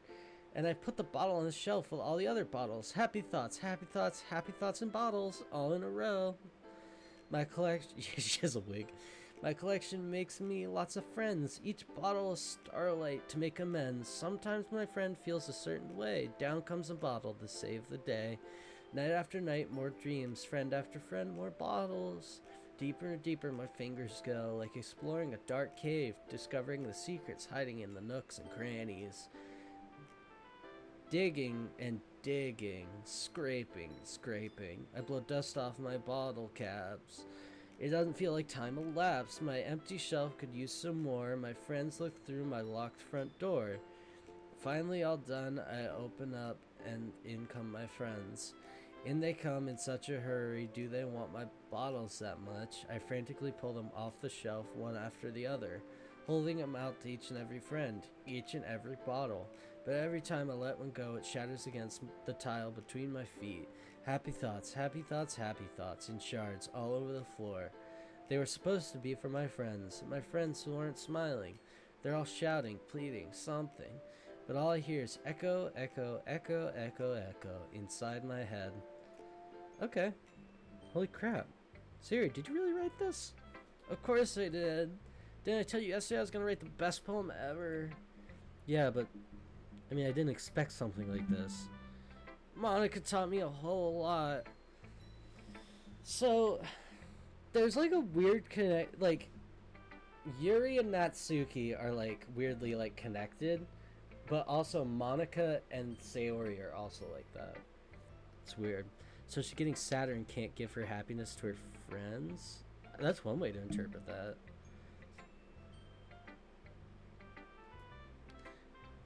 And I put the bottle on the shelf with all the other bottles. Happy thoughts, happy thoughts, happy thoughts in bottles, all in a row. My collection, she has a wig. My collection makes me lots of friends. Each bottle is starlight to make amends. Sometimes my friend feels a certain way. Down comes a bottle to save the day. Night after night, more dreams. Friend after friend, more bottles. Deeper and deeper my fingers go, like exploring a dark cave, discovering the secrets hiding in the nooks and crannies. Digging and digging, scraping, scraping. I blow dust off my bottle caps. It doesn't feel like time elapsed. My empty shelf could use some more. My friends look through my locked front door. Finally all done, I open up and in come my friends. In they come in such a hurry. Do they want my bottles that much? I frantically pull them off the shelf one after the other, holding them out to each and every friend, each and every bottle. But every time I let one go, it shatters against the tile between my feet. Happy thoughts, happy thoughts, happy thoughts, in shards all over the floor. They were supposed to be for my friends who aren't smiling. They're all shouting, pleading, something. But all I hear is echo, echo, echo, echo, echo inside my head. Okay. Holy crap. Siri, did you really write this? Of course I did. Didn't I tell you yesterday I was going to write the best poem ever? Yeah, but I mean, I didn't expect something like this. Monica taught me a whole lot. So, there's like a weird connect, like, Yuri and Natsuki are like weirdly like connected, but also Monica and Sayori are also like that. It's weird. So she's getting sadder and can't give her happiness to her friends? That's one way to interpret that.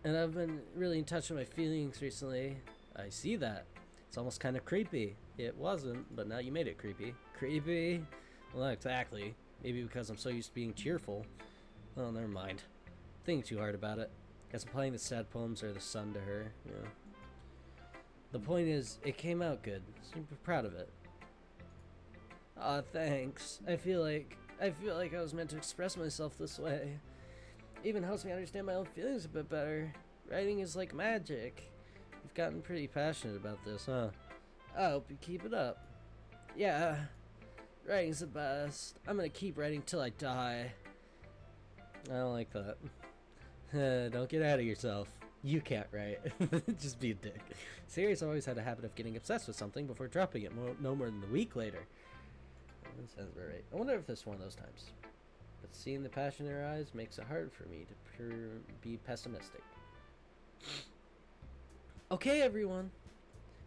And I've been really in touch with my feelings recently. I see that. It's almost kind of creepy. It wasn't, but now you made it creepy. Creepy? Well, not exactly. Maybe because I'm so used to being cheerful. Oh, never mind. Thinking too hard about it. Guess I'm playing the sad poems or the sun to her. Yeah. The point is, it came out good. So I'm proud of it. Aw, thanks. I feel like I was meant to express myself this way. Even helps me understand my own feelings a bit better. Writing is like magic. You've gotten pretty passionate about this, huh? I hope you keep it up. Yeah, writing's the best. I'm gonna keep writing till I die. I don't like that. Don't get out of yourself. You can't write. Just be a dick. Sirius always had a habit of getting obsessed with something before dropping it no more than a week later. That sounds about right. I wonder if this is one of those times. But seeing the passion in her eyes makes it hard for me to be pessimistic. Okay, everyone.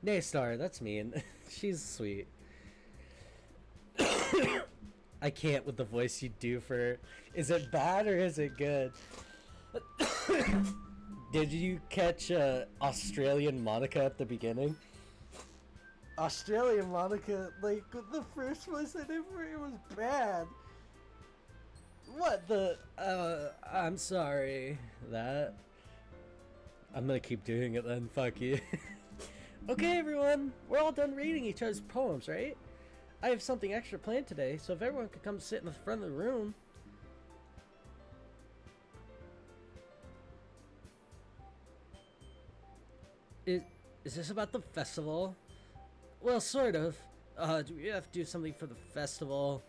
Naystar, that's mean. She's sweet. I can't with the voice you do for her. Is it bad or is it good? Did you catch Australian Monica at the beginning? Australian Monica, like, the first voice I did for her was bad. What the? I'm sorry. That. I'm gonna keep doing it then, fuck you. Okay, everyone, we're all done reading each other's poems, right? I have something extra planned today, so if everyone could come sit in the front of the room. Is this about the festival? Well, sort of. Do we have to do something for the festival?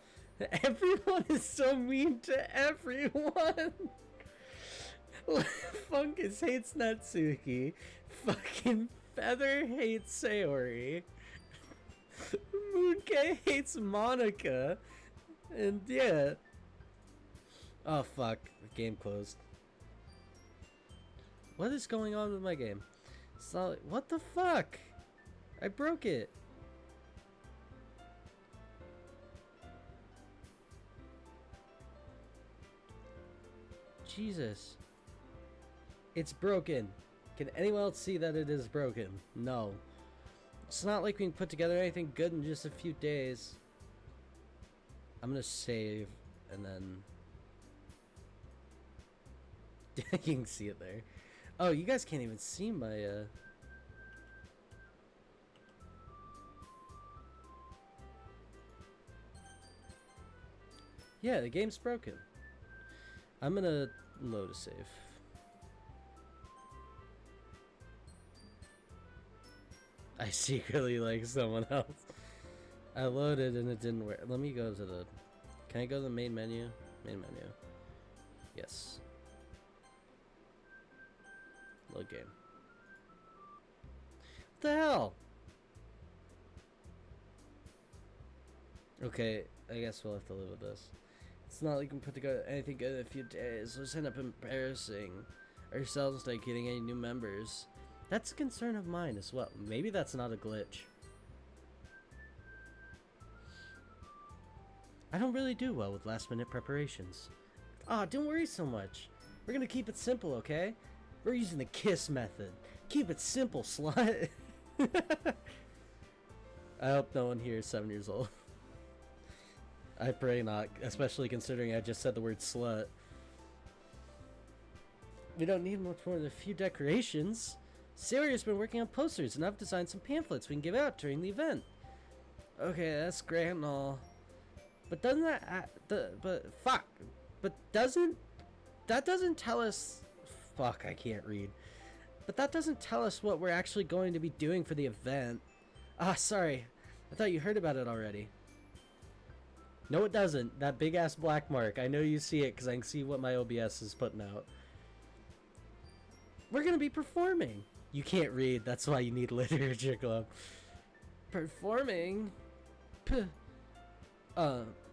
Everyone is so mean to everyone. Fungus hates Natsuki. Fucking Feather hates Sayori. Mooncake hates Monica. And yeah. Oh fuck. The game closed. What is going on with my game? What the fuck? I broke it. Jesus. It's broken. Can anyone else see that it is broken? No. It's not like we can put together anything good in just a few days. I'm gonna save and then you can see it there. Oh, you guys can't even see my yeah, the game's broken. I'm gonna load a save. I secretly like someone else. I loaded and it didn't work. Let me go to the... Can I go to the main menu? Main menu. Yes. Load game. What the hell? Okay, I guess we'll have to live with this. It's not like we can put together anything good in a few days. We'll just end up embarrassing ourselves instead of getting any new members. That's a concern of mine as well. Maybe that's not a glitch. I don't really do well with last minute preparations. Ah, don't worry so much. We're gonna keep it simple, okay? We're using the KISS method. Keep it simple, slut. I hope no one here is 7 years old. I pray not, especially considering I just said the word slut. We don't need much more than a few decorations. Saria's been working on posters, and I've designed some pamphlets we can give out during the event. Okay, that's great and all. But doesn't that... That doesn't tell us... Fuck, I can't read. But that doesn't tell us what we're actually going to be doing for the event. Ah, sorry. I thought you heard about it already. No, it doesn't. That big-ass black mark. I know you see it because I can see what my OBS is putting out. We're going to be performing. You can't read. That's why you need Literature Club. Performing?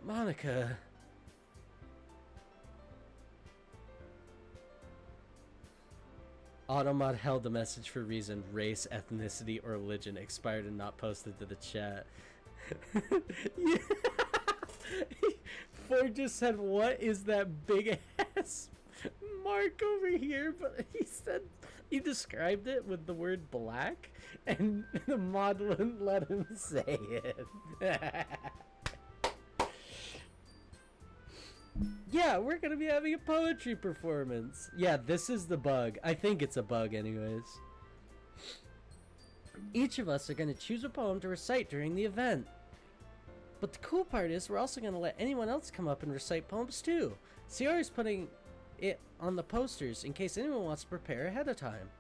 Monica. Automod held the message for reason, race, ethnicity, or religion expired and not posted to the chat. Yeah. Ford just said, what is that big ass mark over here? But he said, he described it with the word black, and the mod wouldn't let him say it. Yeah, we're gonna be having a poetry performance. Yeah, this is the bug. I think it's a bug anyways. Each of us are gonna choose a poem to recite during the event. But the cool part is we're also gonna let anyone else come up and recite poems too. Sayori's putting it on the posters in case anyone wants to prepare ahead of time.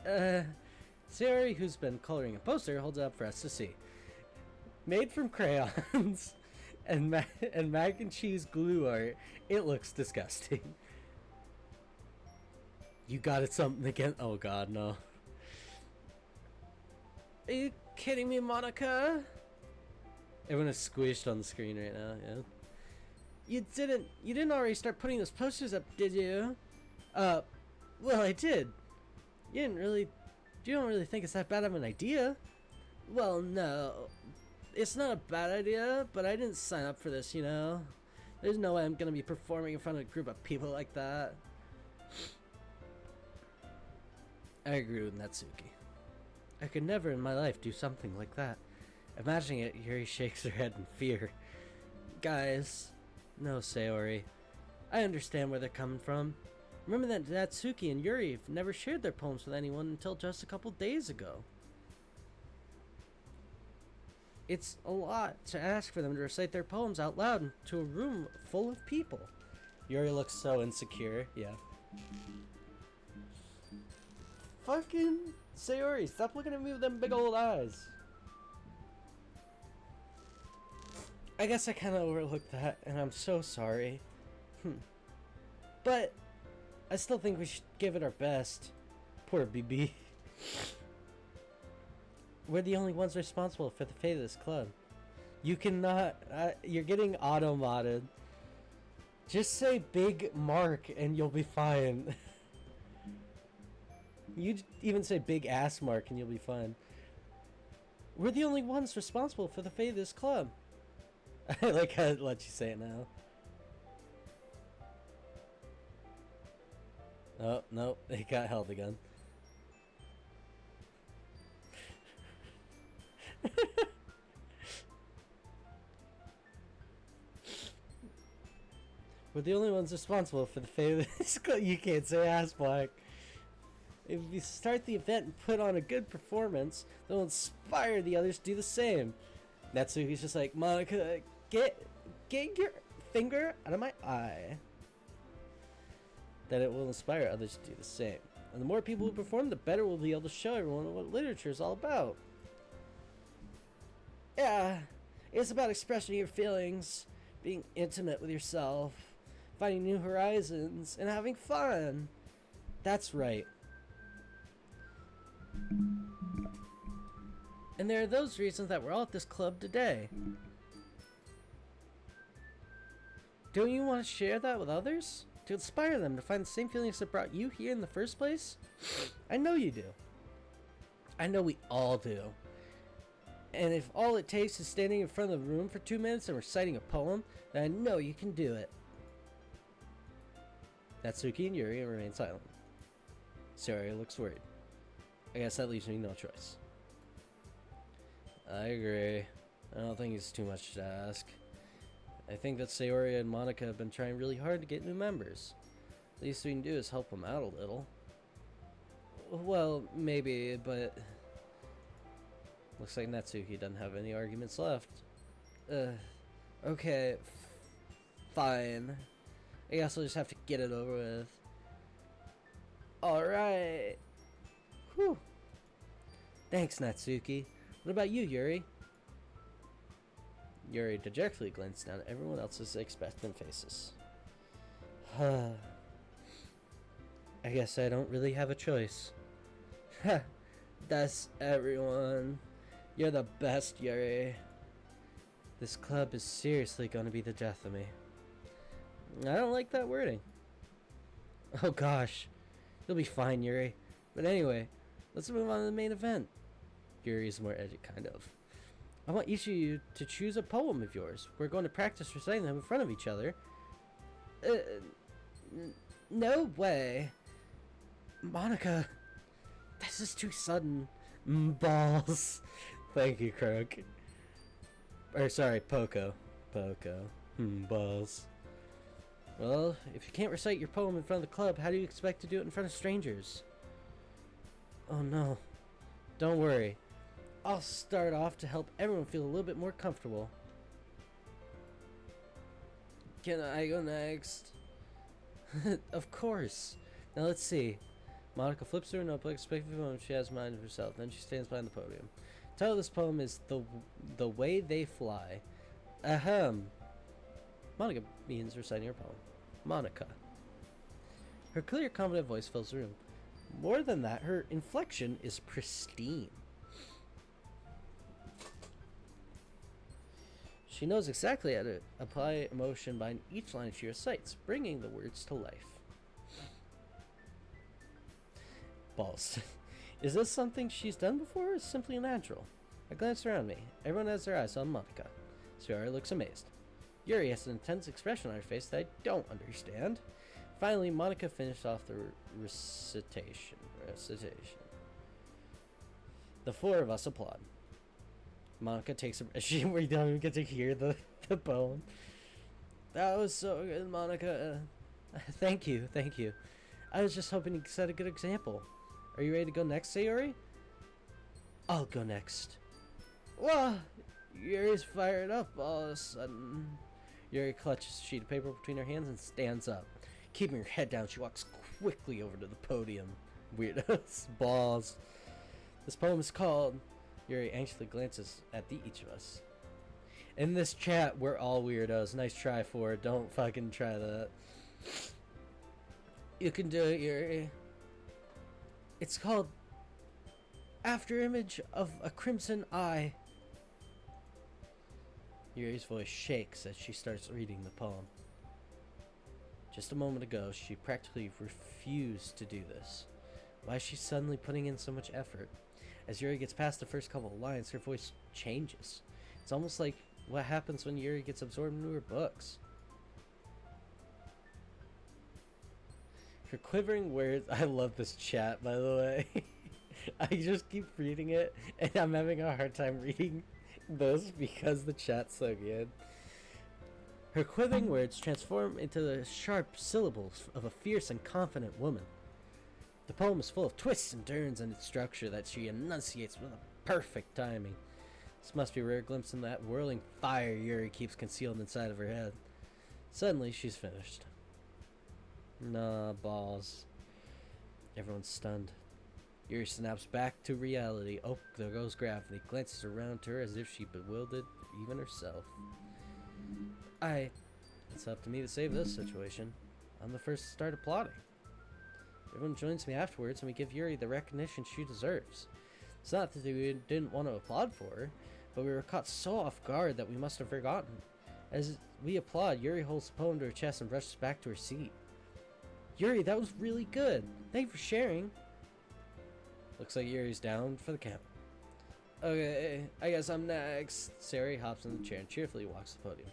Sayori, who's been coloring a poster, holds it up for us to see. Made from crayons and mac and cheese glue art, it looks disgusting. You got it something again? Oh god, no. Are you kidding me, Monica? Everyone is squished on the screen right now, yeah. You didn't already start putting those posters up, did you? Well, I did. You don't really think it's that bad of an idea? Well, no. It's not a bad idea, but I didn't sign up for this, you know? There's no way I'm gonna be performing in front of a group of people like that. I agree with Natsuki. I could never in my life do something like that. Imagining it, Yuri shakes her head in fear. Guys, no, Sayori. I understand where they're coming from. Remember that Natsuki and Yuri have never shared their poems with anyone until just a couple days ago. It's a lot to ask for them to recite their poems out loud to a room full of people. Yuri looks so insecure, yeah. Fucking Sayori, stop looking at me with them big old eyes. I guess I kind of overlooked that, and I'm so sorry. But I still think we should give it our best. Poor BB. We're the only ones responsible for the fate of this club. You cannot... you're getting auto-modded. Just say Big Mark and you'll be fine. You even say Big Ass Mark and you'll be fine. We're the only ones responsible for the fate of this club. I like how it lets you say it now. Oh, no, it got held again. We're the only ones responsible for the fate of this club. You can't say ass black. If you start the event and put on a good performance, they'll inspire the others to do the same. Natsuki's just like, Monica, get your finger out of my eye. That it will inspire others to do the same. And the more people who perform, the better we'll be able to show everyone what literature is all about. Yeah, it's about expressing your feelings, being intimate with yourself, finding new horizons, and having fun. That's right. And there are those reasons that we're all at this club today. Don't you want to share that with others? To inspire them to find the same feelings that brought you here in the first place? I know you do. I know we all do. And if all it takes is standing in front of the room for 2 minutes and reciting a poem, then I know you can do it. Natsuki and Yuri remain silent. Sayori looks worried. I guess that leaves me no choice. I agree. I don't think it's too much to ask. I think that Sayori and Monica have been trying really hard to get new members. The least we can do is help them out a little. Well, maybe, but... Looks like Natsuki doesn't have any arguments left. Okay. Fine. I guess I'll just have to get it over with. Alright. Whew. Thanks, Natsuki. What about you, Yuri? Yuri dejectedly glanced down at everyone else's expectant faces. I guess I don't really have a choice. Ha! That's everyone. You're the best, Yuri. This club is seriously going to be the death of me. I don't like that wording. Oh gosh. You'll be fine, Yuri. But anyway, let's move on to the main event. Yuri's more edgy, kind of. I want each of you to choose a poem of yours. We're going to practice reciting them in front of each other. No way. Monica, this is too sudden. Balls. Thank you, Croak. Or sorry, Poco. Balls. Well, if you can't recite your poem in front of the club, how do you expect to do it in front of strangers? Oh no. Don't worry. I'll start off to help everyone feel a little bit more comfortable. Can I go next? Of course. Now let's see. Monica flips through a notebook, expecting the poem she has in mind of herself. Then she stands behind the podium. The title of this poem is The Way They Fly. Ahem. Monica begins reciting her poem. Monica. Her clear, confident voice fills the room. More than that, her inflection is pristine. She knows exactly how to apply emotion behind each line she recites, bringing the words to life. Balls. Is this something she's done before or simply natural? I glance around me. Everyone has their eyes on Monica. Sayori looks amazed. Yuri has an intense expression on her face that I don't understand. Finally, Monica finished off the recitation. The four of us applaud. Monica takes a... We don't even get to hear the poem. That was so good, Monica. Thank you. I was just hoping to set a good example. Are you ready to go next, Sayori? I'll go next. Whoa! Yuri's fired up all of a sudden. Yuri clutches a sheet of paper between her hands and stands up. Keeping her head down, she walks quickly over to the podium. Weirdos. Balls. This poem is called... Yuri anxiously glances at each of us. In this chat, we're all weirdos. Nice try, Ford. Don't fucking try that. You can do it, Yuri. It's called After Image of a Crimson Eye. Yuri's voice shakes as she starts reading the poem. Just a moment ago, she practically refused to do this. Why is she suddenly putting in so much effort? As Yuri gets past the first couple of lines, her voice changes. It's almost like what happens when Yuri gets absorbed into her books. Her quivering words... I love this chat, by the way. I just keep reading it, and I'm having a hard time reading those because the chat's so good. Her quivering words transform into the sharp syllables of a fierce and confident woman. The poem is full of twists and turns in its structure that she enunciates with a perfect timing. This must be a rare glimpse in that whirling fire Yuri keeps concealed inside of her head. Suddenly, she's finished. Nah, balls. Everyone's stunned. Yuri snaps back to reality. Oh, there goes gravity. Glances around her as if she bewildered even herself. It's up to me to save this situation. I'm the first to start applauding. Everyone joins me afterwards and we give Yuri the recognition she deserves. It's not that we didn't want to applaud for her, but we were caught so off guard that we must have forgotten. As we applaud, Yuri holds the poem to her chest and rushes back to her seat. Yuri, that was really good. Thank you for sharing. Looks like Yuri's down for the count. Okay, I guess I'm next. Sayori hops in the chair and cheerfully walks to the podium.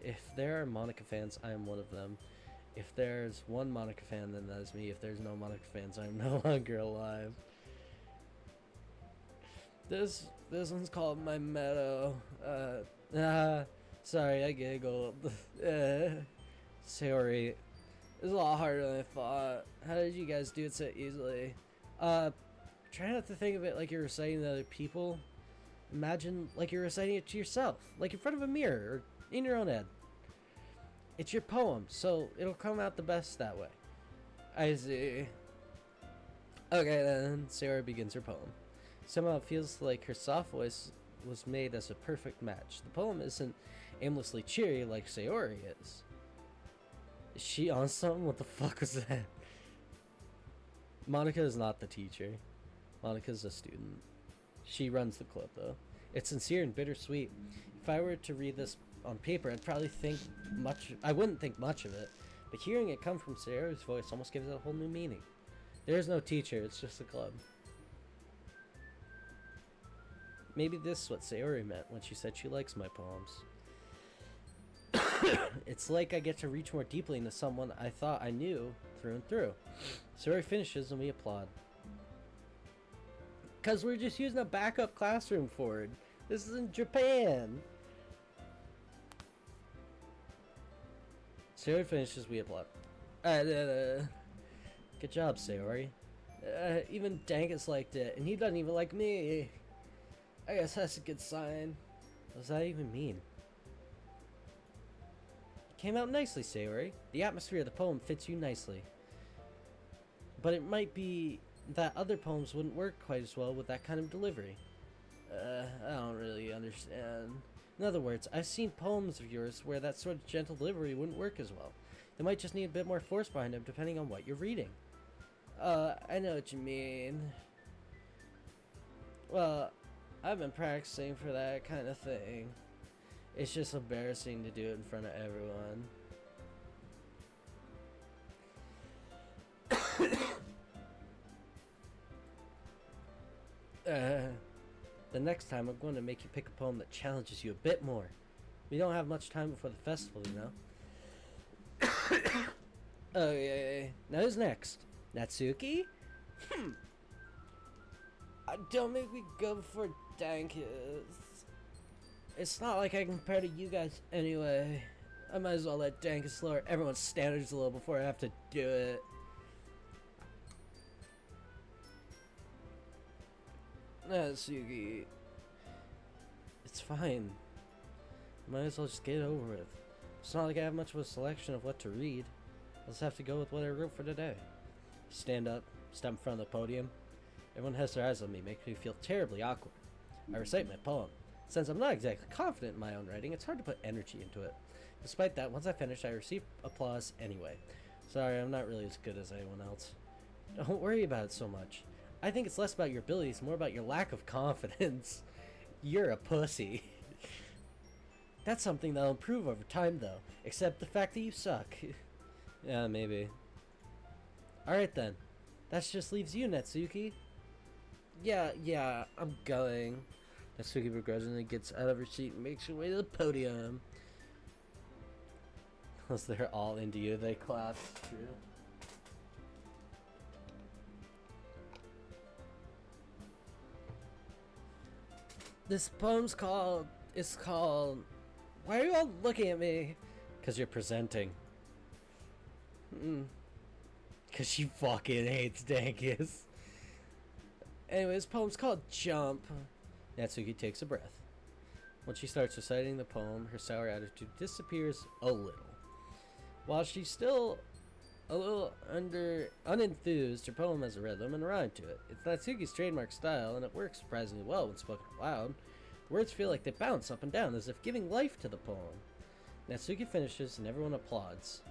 If there are Monica fans, I am one of them. If there's one Monica fan, then that is me. If there's no Monica fans, I'm no longer alive. This one's called My Meadow. Sorry, I giggled. Sayori, it was a lot harder than I thought. How did you guys do it so easily? Try not to think of it like you're reciting to other people. Imagine like you're reciting it to yourself, like in front of a mirror or in your own head. It's your poem, so it'll come out the best that way. I see. Okay then, Sayori begins her poem. Somehow it feels like her soft voice was made as a perfect match. The poem isn't aimlessly cheery like Sayori is. Is she on something? What the fuck was that? Monica is not the teacher. Monica's a student. She runs the club though. It's sincere and bittersweet. If I were to read this on paper, I wouldn't think much of it, but hearing it come from Sayori's voice almost gives it a whole new meaning. There is no teacher, it's just a club. Maybe this is what Sayori meant when she said she likes my poems. It's like I get to reach more deeply into someone I thought I knew through and through. Sayori finishes and we applaud. Because we're just using a backup classroom for it. This is in Japan. Sayori finishes, we applaud. Good job, Sayori. Even Dankus liked it, and he doesn't even like me. I guess that's a good sign. What does that even mean? It came out nicely, Sayori. The atmosphere of the poem fits you nicely. But it might be that other poems wouldn't work quite as well with that kind of delivery. I don't really understand. In other words, I've seen poems of yours where that sort of gentle delivery wouldn't work as well. They might just need a bit more force behind them depending on what you're reading. I know what you mean. Well, I've been practicing for that kind of thing. It's just embarrassing to do it in front of everyone. The next time I'm going to make you pick a poem that challenges you a bit more. We don't have much time before the festival, you know. Okay, now who's next? Natsuki? Don't make me go for Dankus. It's not like I can compare to you guys anyway. I might as well let Dankus lower everyone's standards a little before I have to do it. Natsuki. It's fine. Might as well just get it over with. It's not like I have much of a selection of what to read. I'll just have to go with what I wrote for today. Stand up, step in front of the podium. Everyone has their eyes on me, makes me feel terribly awkward. I recite my poem. Since I'm not exactly confident in my own writing, it's hard to put energy into it. Despite that, once I finish, I receive applause anyway. Sorry, I'm not really as good as anyone else. Don't worry about it so much. I think it's less about your abilities, more about your lack of confidence. You're a pussy. That's something that'll improve over time, though. Except the fact that you suck. Yeah, maybe. Alright then. That just leaves you, Natsuki. Yeah, I'm going. Natsuki begrudgingly gets out of her seat and makes her way to the podium. Unless they're all into you, they clap. True. This poem's called... Why are you all looking at me? Because you're presenting. Because she fucking hates Dankus. Anyway, this poem's called Jump. Natsuki takes a breath. When she starts reciting the poem, her sour attitude disappears a little. While she's still a little unenthused, her poem has a rhythm and a rhyme to it. It's Natsuki's trademark style, and it works surprisingly well when spoken aloud. The words feel like they bounce up and down, as if giving life to the poem. Natsuki finishes, and everyone applauds.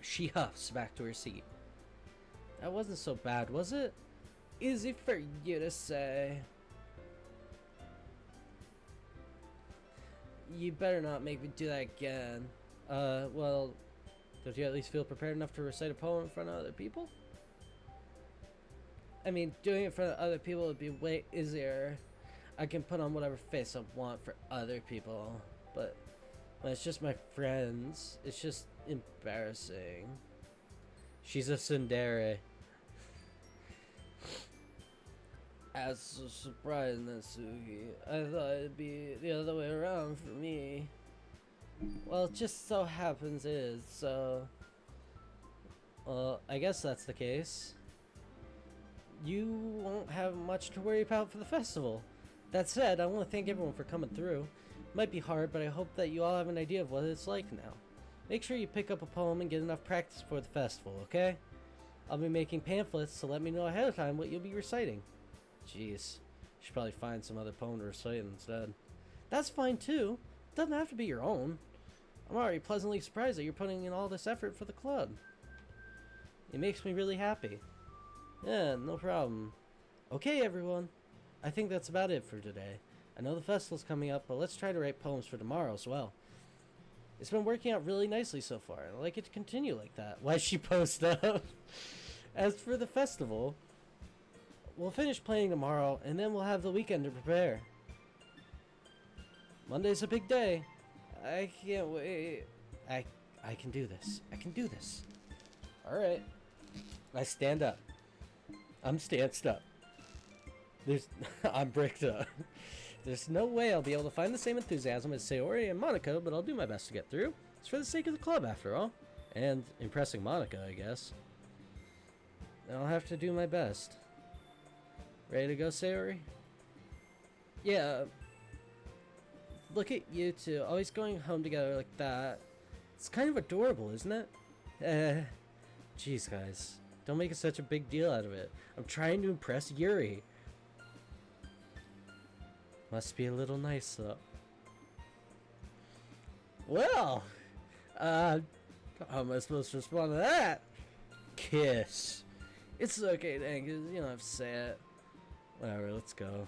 She huffs back to her seat. That wasn't so bad, was it? Easy for you to say. You better not make me do that again. Well, don't you at least feel prepared enough to recite a poem in front of other people? I mean, doing it in front of other people would be way easier. I can put on whatever face I want for other people, but when it's just my friends, it's just embarrassing. She's a tsundere. As a surprise, Natsuki, I thought it'd be the other way around for me. Well, it just so happens it is, so... Well, I guess that's the case. You won't have much to worry about for the festival. That said, I want to thank everyone for coming through. It might be hard, but I hope that you all have an idea of what it's like now. Make sure you pick up a poem and get enough practice for the festival, okay? I'll be making pamphlets, so let me know ahead of time what you'll be reciting. Jeez, should probably find some other poem to recite instead. That's fine too. It doesn't have to be your own. I'm already pleasantly surprised that you're putting in all this effort for the club. It makes me really happy. Yeah, no problem. Okay, everyone. I think that's about it for today. I know the festival's coming up, but let's try to write poems for tomorrow as well. It's been working out really nicely so far, and I'd like it to continue like that. Why she post up? As for the festival, we'll finish playing tomorrow, and then we'll have the weekend to prepare. Monday's a big day. I can't wait. I can do this. I can do this. Alright. I stand up. I'm stanced up. I'm bricked up. There's no way I'll be able to find the same enthusiasm as Sayori and Monaco, but I'll do my best to get through. It's for the sake of the club, after all. And impressing Monaco, I guess. I'll have to do my best. Ready to go, Sayori? Yeah. Look at you two, always going home together like that. It's kind of adorable, isn't it? Jeez, guys. Don't make it such a big deal out of it. I'm trying to impress Yuri. Must be a little nice, though. Well, how am I supposed to respond to that? Kiss. It's okay, dang, you don't have to say it. Whatever, let's go.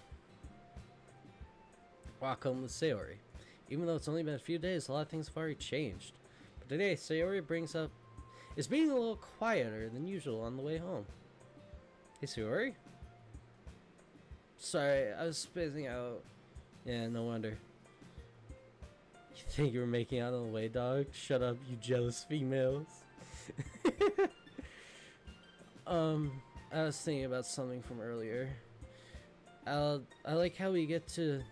Walk home with Sayori. Even though it's only been a few days, a lot of things have already changed. But today, Sayori is being a little quieter than usual on the way home. Hey, Sayori? Sorry, I was spacing out. Yeah, no wonder. You think you were making out on the way, dog? Shut up, you jealous females. I was thinking about something from earlier. I like how we get to...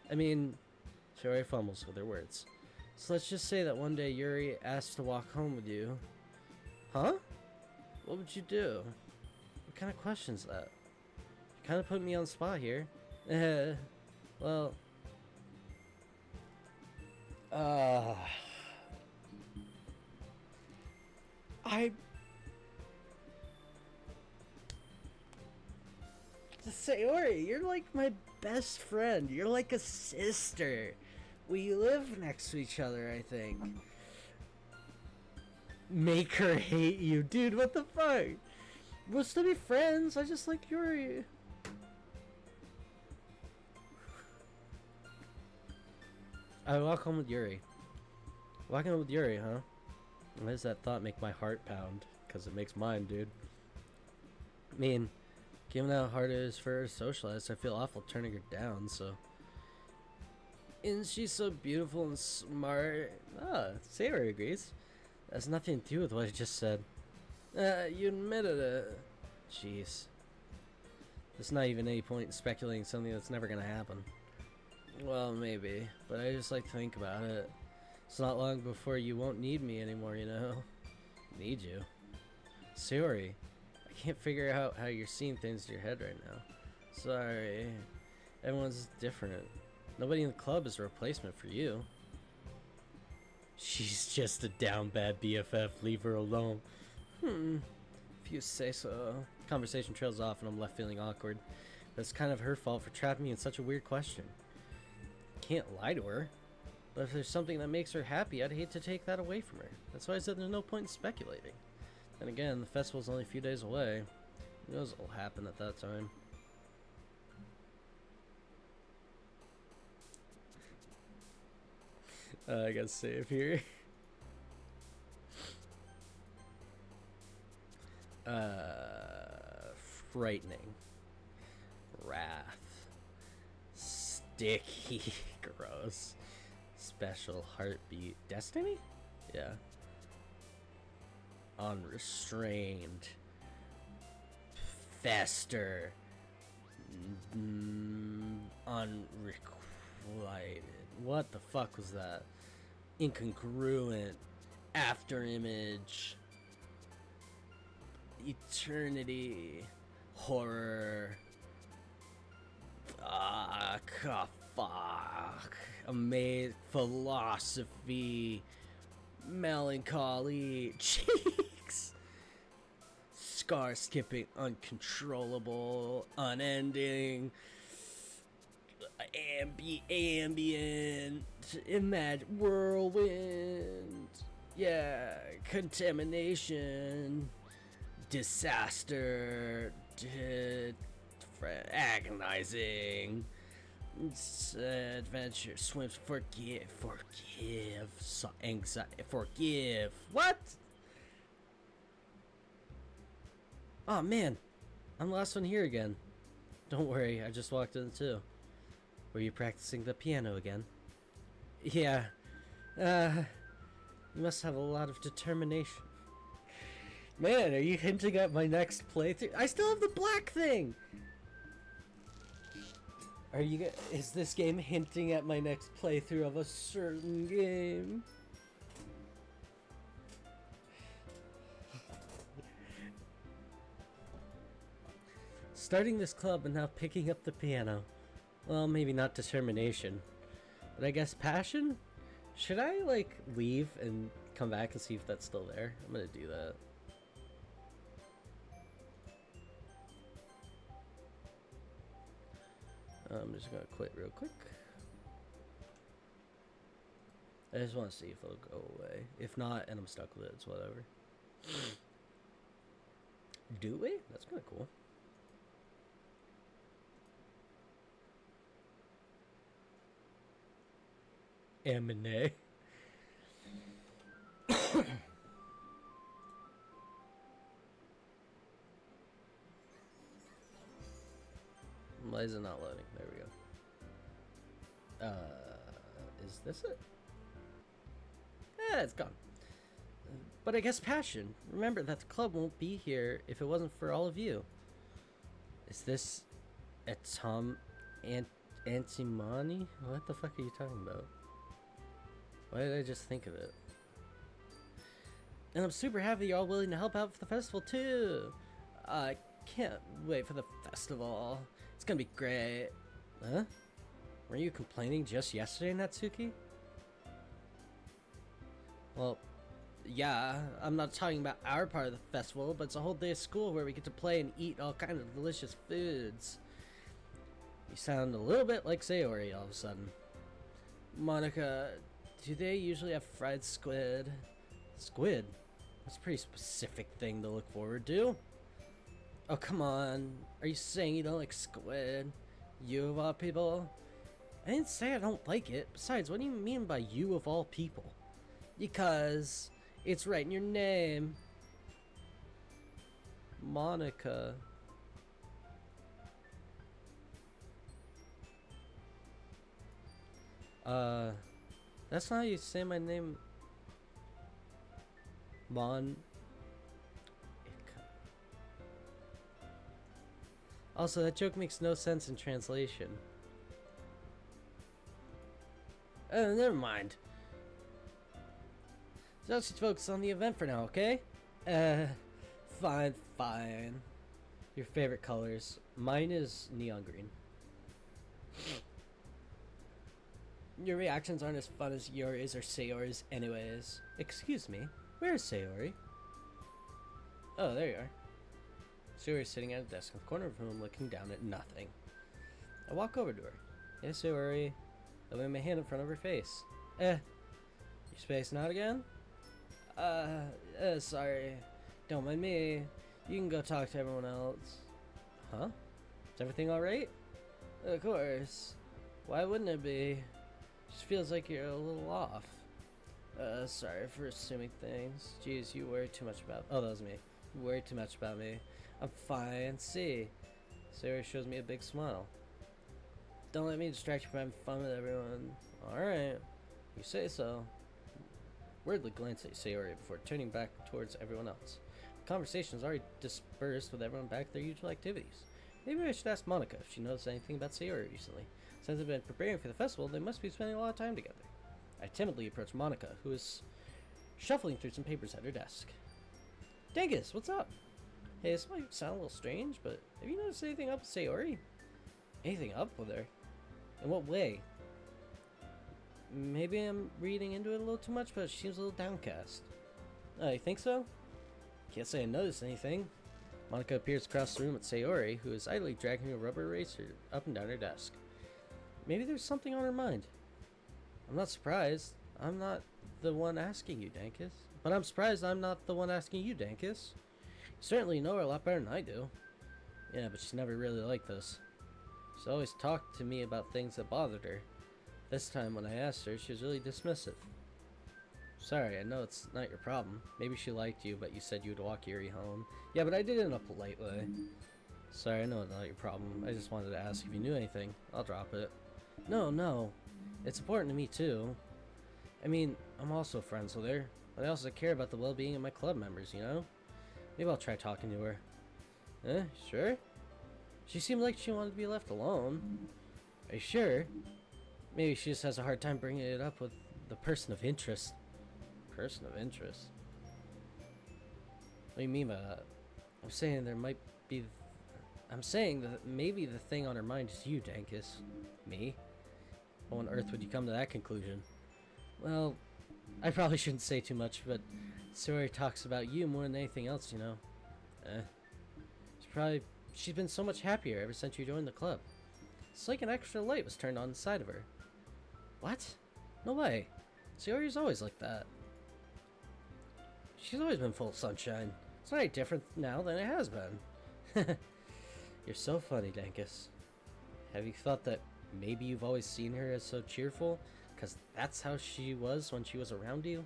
Sayori fumbles with her words. So let's just say that one day Yuri asked to walk home with you. Huh? What would you do? What kind of question's that? You kind of put me on the spot here. Well... Sayori, you're like my best friend. You're like a sister. We live next to each other, I think. Make her hate you. Dude, what the fuck? We'll still be friends. I just like Yuri. I walk home with Yuri. Walking home with Yuri, huh? Why does that thought make my heart pound? Because it makes mine, dude. Given how hard it is for her to socialize, I feel awful turning her down, so... Isn't she so beautiful and smart? Sayori agrees. That has nothing to do with what I just said. You admitted it. Jeez. There's not even any point in speculating something that's never gonna happen. Well, maybe, but I just like to think about it. It's not long before you won't need me anymore, you know? Need you? Sayori, I can't figure out how you're seeing things in your head right now. Sorry. Everyone's different. Nobody in the club is a replacement for you. She's just a down bad BFF. Leave her alone. If you say so. Conversation trails off and I'm left feeling awkward. But it's kind of her fault for trapping me in such a weird question. Can't lie to her. But if there's something that makes her happy, I'd hate to take that away from her. That's why I said there's no point in speculating. And again, the festival's only a few days away. Who knows what will happen at that time. I gotta save here. Frightening. Wrath. Sticky. Gross. Special heartbeat. Destiny? Yeah. Unrestrained. Fester. Unrequited. What the fuck was that? Incongruent. After image. Eternity. Horror. Fuck. Amazing. Philosophy. Melancholy. Cheeks. Scar skipping. Uncontrollable. Unending. Ambient. Imagine. Whirlwind. Yeah. Contamination. Disaster. Agonizing. Adventure, swims, forgive, anxiety, forgive. What? Oh man, I'm the last one here again. Don't worry, I just walked in too. Were you practicing the piano again? Yeah. You must have a lot of determination. Man, are you hinting at my next playthrough? I still have the black thing! Is this game hinting at my next playthrough of a certain game? Starting this club and now picking up the piano. Well, maybe not determination, but I guess passion? Should I, like, leave and come back and see if that's still there? I'm gonna do that. I'm just gonna quit real quick. I just want to see if it'll go away. If not, and I'm stuck with it, it's whatever. Do we? That's kind of cool. M&A. Why is it not loading? There we go. Is this it? Yeah, it's gone. But I guess passion. Remember that the club won't be here if it wasn't for all of you. Is this a Tom Antimony? What the fuck are you talking about? Why did I just think of it? And I'm super happy you're all willing to help out for the festival too. I can't wait for the festival. It's gonna be great. Huh? Were you complaining just yesterday, Natsuki? Well, yeah, I'm not talking about our part of the festival, but it's a whole day of school where we get to play and eat all kinds of delicious foods. You sound a little bit like Sayori all of a sudden. Monica, do they usually have fried squid? Squid? That's a pretty specific thing to look forward to. Oh, come on. Are you saying you don't like squid? You of all people? I didn't say I don't like it. Besides, what do you mean by you of all people? Because it's right in your name. Monica. That's not how you say my name. Also, that joke makes no sense in translation. Oh, never mind. So let's just focus on the event for now, okay? Fine. Your favorite colors. Mine is neon green. Your reactions aren't as fun as yours or Sayori's anyways. Excuse me, where's Sayori? Oh, there you are. Sayori's sitting at a desk in the corner of the room looking down at nothing. I walk over to her. Hey, Sayori. I lay my hand in front of her face. You spacing out again? Sorry. Don't mind me. You can go talk to everyone else. Huh? Is everything alright? Of course. Why wouldn't it be? Just feels like you're a little off. Sorry for assuming things. Jeez, you worry too much about— oh, that was me. You worry too much about me. I'm fine. See. Sarah shows me a big smile. Don't let me distract you from having fun with everyone. Alright. You say so. Weirdly glance at Sayori before turning back towards everyone else. The conversation is already dispersed with everyone back to their usual activities. Maybe I should ask Monica if she knows anything about Sayori recently. Since they've been preparing for the festival, they must be spending a lot of time together. I timidly approach Monica, who is shuffling through some papers at her desk. Dangus, what's up? Hey, this might sound a little strange, but have you noticed anything up with Sayori? Anything up with her? In what way? Maybe I'm reading into it a little too much, but she seems a little downcast. You think so? Can't say I noticed anything. Monica appears across the room at Sayori, who is idly dragging a rubber eraser up and down her desk. Maybe there's something on her mind. I'm not surprised. I'm not the one asking you, Dankus. But I'm surprised I'm not the one asking you, Dankus. You certainly know her a lot better than I do. Yeah, but she's never really like this. She's always talked to me about things that bothered her. This time when I asked her, she was really dismissive. Sorry, I know it's not your problem. Maybe she liked you, but you said you would walk Yuri home. Yeah, but I did it in a polite way. Sorry, I know it's not your problem. I just wanted to ask if you knew anything. I'll drop it. No. It's important to me, too. I mean, I'm also friends with her, but I also care about the well-being of my club members, you know? Maybe I'll try talking to her. Sure? She seemed like she wanted to be left alone. Are you sure? Maybe she just has a hard time bringing it up with the person of interest. Person of interest? What do you mean by that? I'm saying that maybe the thing on her mind is you, Dankus. Me? How on earth would you come to that conclusion? Well, I probably shouldn't say too much, but Saori talks about you more than anything else, you know. She's been so much happier ever since you joined the club. It's like an extra light was turned on inside of her. What? No way. Saori's always like that. She's always been full of sunshine. It's not any different now than it has been. You're so funny, Dankus. Have you thought that maybe you've always seen her as so cheerful? Because that's how she was when she was around you?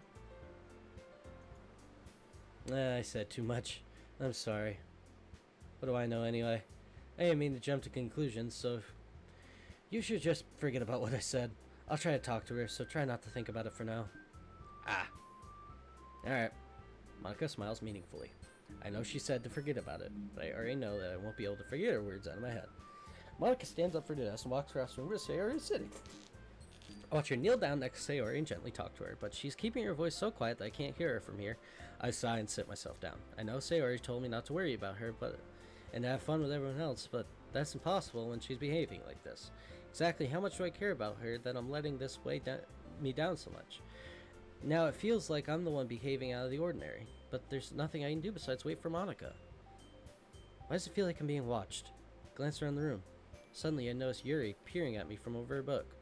I said too much. I'm sorry. What do I know anyway? I didn't mean to jump to conclusions, so you should just forget about what I said. I'll try to talk to her, so try not to think about it for now. Alright. Monica smiles meaningfully. I know she said to forget about it, but I already know that I won't be able to forget her words out of my head. Monica stands up for the desk and walks across the room where Saori is sitting. I watch her kneel down next to Saori and gently talk to her, but she's keeping her voice so quiet that I can't hear her from here. I sigh and sit myself down. I know Saori told me not to worry about her, and to have fun with everyone else, but that's impossible when she's behaving like this. Exactly how much do I care about her that I'm letting this weigh me down so much? Now it feels like I'm the one behaving out of the ordinary, but there's nothing I can do besides wait for Monica. Why does it feel like I'm being watched? I glance around the room. Suddenly I notice Yuri peering at me from over her book.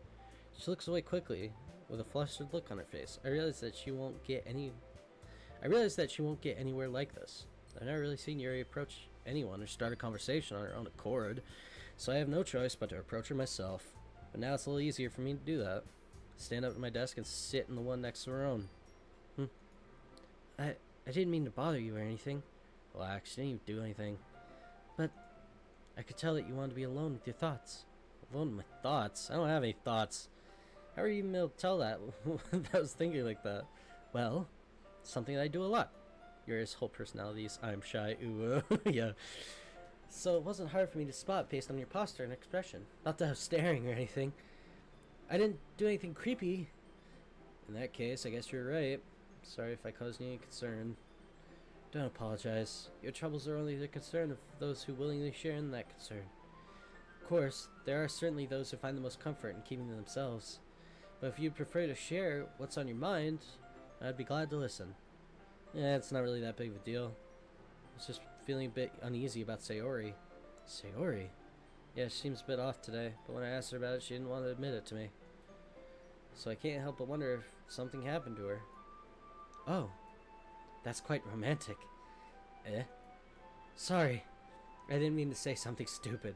She looks away quickly, with a flustered look on her face. I realize that she won't get anywhere like this. I've never really seen Yuri approach anyone or start a conversation on her own accord, so I have no choice but to approach her myself. But now it's a little easier for me to do that. Stand up at my desk and sit in the one next to her own. I didn't mean to bother you or anything. Relax, you didn't even do anything. But I could tell that you wanted to be alone with your thoughts. Alone with my thoughts? I don't have any thoughts. How are you even able to tell that I was thinking like that? Well, something that I do a lot. Yuri's whole personality is I'm shy, ooh, yeah. So it wasn't hard for me to spot based on your posture and expression. Not that I was staring or anything. I didn't do anything creepy. In that case, I guess you're right. Sorry if I caused you any concern. Don't apologize. Your troubles are only the concern of those who willingly share in that concern. Of course, there are certainly those who find the most comfort in keeping to themselves. But if you'd prefer to share what's on your mind, I'd be glad to listen. Yeah, it's not really that big of a deal. I was just feeling a bit uneasy about Saori. Saori? Yeah, she seems a bit off today, but when I asked her about it, she didn't want to admit it to me. So I can't help but wonder if something happened to her. Oh, that's quite romantic. Sorry, I didn't mean to say something stupid.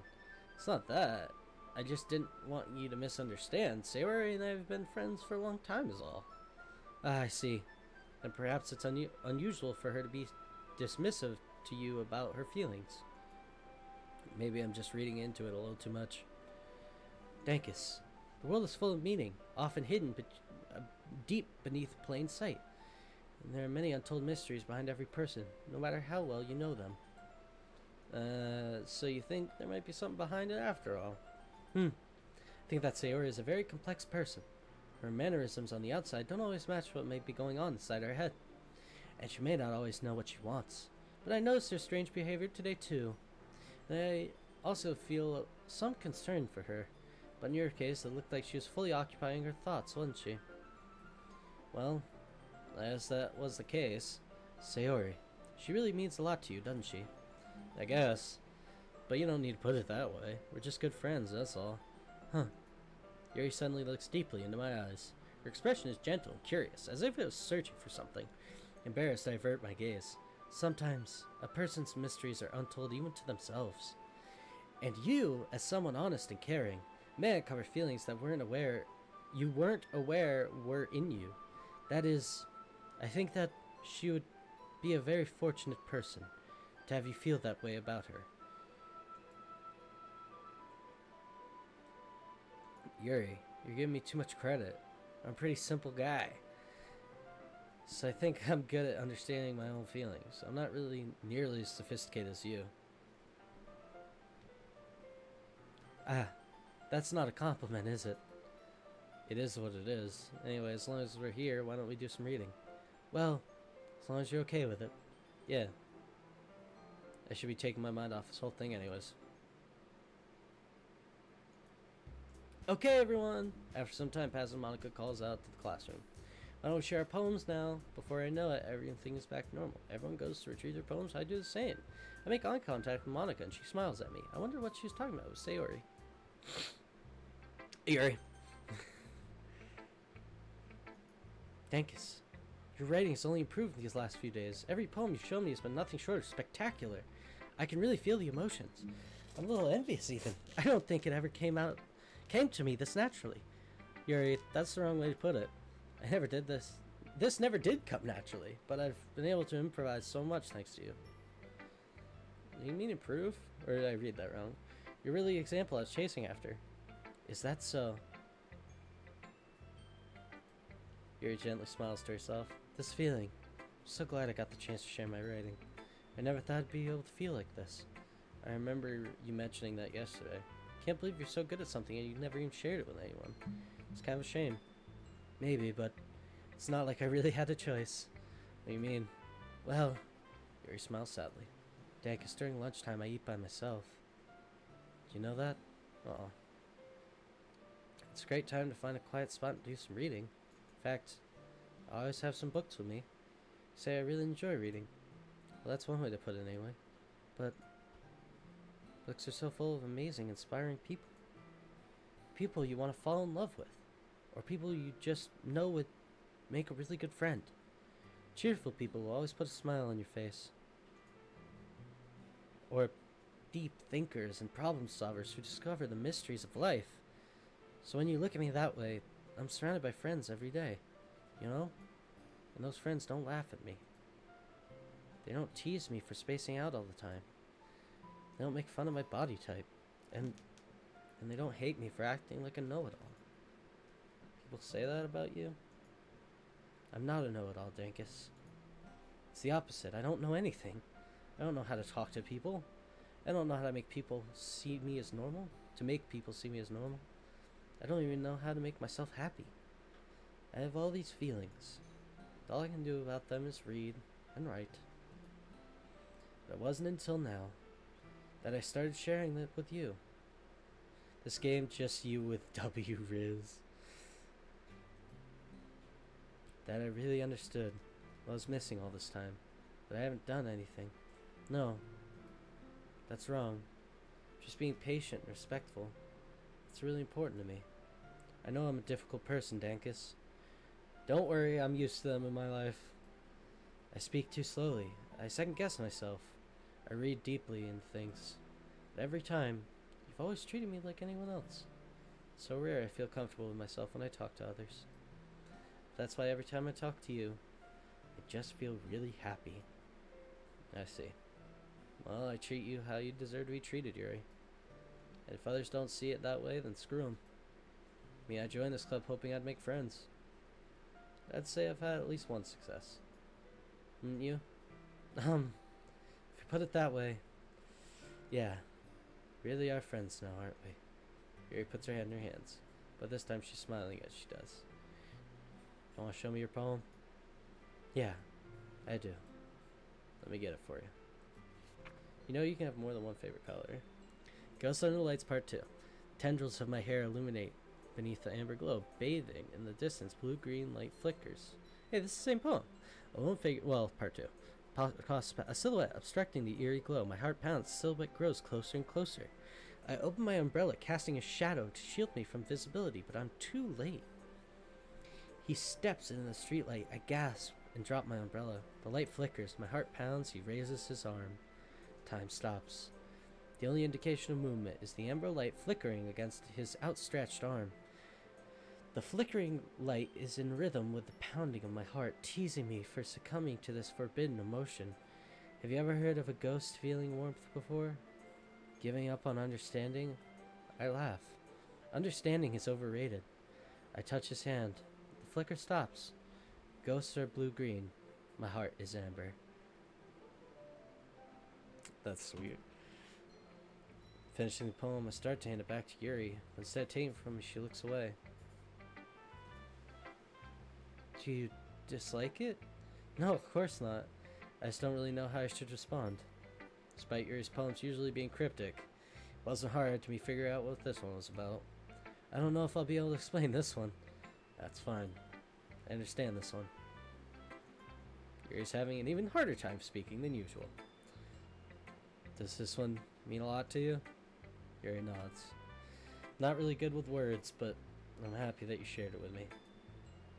It's not that. I just didn't want you to misunderstand. Saori and I have been friends for a long time is all. I see. And perhaps it's unusual for her to be dismissive to you about her feelings. Maybe I'm just reading into it a little too much. Dankus, the world is full of meaning, often hidden deep beneath plain sight. And there are many untold mysteries behind every person, no matter how well you know them. So you think there might be something behind it after all? I think that Saori is a very complex person. Her mannerisms on the outside don't always match what may be going on inside her head. And she may not always know what she wants. But I noticed her strange behavior today too. And I also feel some concern for her. But in your case, it looked like she was fully occupying her thoughts, wasn't she? Well, as that was the case, Saori, she really means a lot to you, doesn't she? I guess. But you don't need to put it that way. We're just good friends, that's all. Yuri suddenly looks deeply into my eyes. Her expression is gentle and curious, as if it was searching for something. Embarrassed, I avert my gaze. Sometimes, a person's mysteries are untold even to themselves. And you, as someone honest and caring, may uncover feelings that you weren't aware were in you. That is, I think that she would be a very fortunate person to have you feel that way about her. Yuri, you're giving me too much credit. I'm a pretty simple guy. So I think I'm good at understanding my own feelings. I'm not really nearly as sophisticated as you. Ah, that's not a compliment, is it? It is what it is. Anyway, as long as we're here, why don't we do some reading? Well, as long as you're okay with it. Yeah. I should be taking my mind off this whole thing anyways. Okay, everyone! After some time passes, Monica calls out to the classroom. Why don't we share our poems now? Before I know it, everything is back to normal. Everyone goes to retrieve their poems. I do the same. I make eye contact with Monica, and she smiles at me. I wonder what she was talking about with Sayori. Yuri. Dankus, your writing has only improved these last few days. Every poem you've shown me has been nothing short of spectacular. I can really feel the emotions. I'm a little envious even. I don't think it ever came to me this naturally. Yuri, that's the wrong way to put it. I never did this. This never did come naturally, but I've been able to improvise so much thanks to you. You mean improve? Or did I read that wrong? You're really the example I was chasing after. Is that so? Yuri gently smiles to herself. This feeling. I'm so glad I got the chance to share my writing. I never thought I'd be able to feel like this. I remember you mentioning that yesterday. Can't believe you're so good at something and you never even shared it with anyone. It's kind of a shame. Maybe, but it's not like I really had a choice. What do you mean? Well, Yuri smiles sadly. Dankus, during lunchtime I eat by myself. Do you know that? Uh-oh. It's a great time to find a quiet spot and do some reading. In fact, I always have some books with me. Say I really enjoy reading. Well, that's one way to put it anyway. But books are so full of amazing, inspiring people. People you want to fall in love with. Or people you just know would make a really good friend. Cheerful people will always put a smile on your face. Or deep thinkers and problem solvers who discover the mysteries of life. So when you look at me that way, I'm surrounded by friends every day, you know? And those friends don't laugh at me. They don't tease me for spacing out all the time. They don't make fun of my body type. And they don't hate me for acting like a know-it-all. People say that about you? I'm not a know-it-all, Dankus. It's the opposite. I don't know anything. I don't know how to talk to people. I don't know how to make people see me as normal. To make people see me as normal. I don't even know how to make myself happy. I have all these feelings. All I can do about them is read and write. But it wasn't until now that I started sharing it with you. This game, just you with W Riz. That I really understood what I was missing all this time. But I haven't done anything. No. That's wrong. Just being patient and respectful. It's really important to me. I know I'm a difficult person, Dankus. Don't worry, I'm used to them in my life. I speak too slowly. I second-guess myself. I read deeply into things. But every time, you've always treated me like anyone else. It's so rare I feel comfortable with myself when I talk to others. That's why every time I talk to you, I just feel really happy. I see. Well, I treat you how you deserve to be treated, Yuri. And if others don't see it that way, then screw them. I mean, I joined this club hoping I'd make friends. I'd say I've had at least one success. Wouldn't you? If you put it that way, yeah. Really are friends now, aren't we? Yuri puts her hand in her hands, but this time she's smiling as she does. You want to show me your poem? Yeah, I do. Let me get it for you. You know you can have more than one favorite color. Ghost Under the Lights Part 2. Tendrils of my hair illuminate beneath the amber glow. Bathing in the distance, blue-green light flickers. Hey, this is the same poem. A lone figure, well, Part 2. A silhouette obstructing the eerie glow. My heart pounds. Silhouette grows closer and closer. I open my umbrella, casting a shadow to shield me from visibility, but I'm too late. He steps into the streetlight. I gasp and drop my umbrella. The light flickers. My heart pounds. He raises his arm. Time stops. The only indication of movement is the amber light flickering against his outstretched arm. The flickering light is in rhythm with the pounding of my heart, teasing me for succumbing to this forbidden emotion. Have you ever heard of a ghost feeling warmth before? Giving up on understanding? I laugh. Understanding is overrated. I touch his hand. The flicker stops. Ghosts are blue-green. My heart is amber. That's sweet. Finishing the poem, I start to hand it back to Yuri. Instead of taking it from me, she looks away. Do you dislike it? No, of course not. I just don't really know how I should respond. Despite Yuri's poems usually being cryptic, it wasn't hard to me figure out what this one was about. I don't know if I'll be able to explain this one. That's fine. I understand this one. Yuri's having an even harder time speaking than usual. Does this one mean a lot to you? Yuri nods. Not really good with words, but I'm happy that you shared it with me.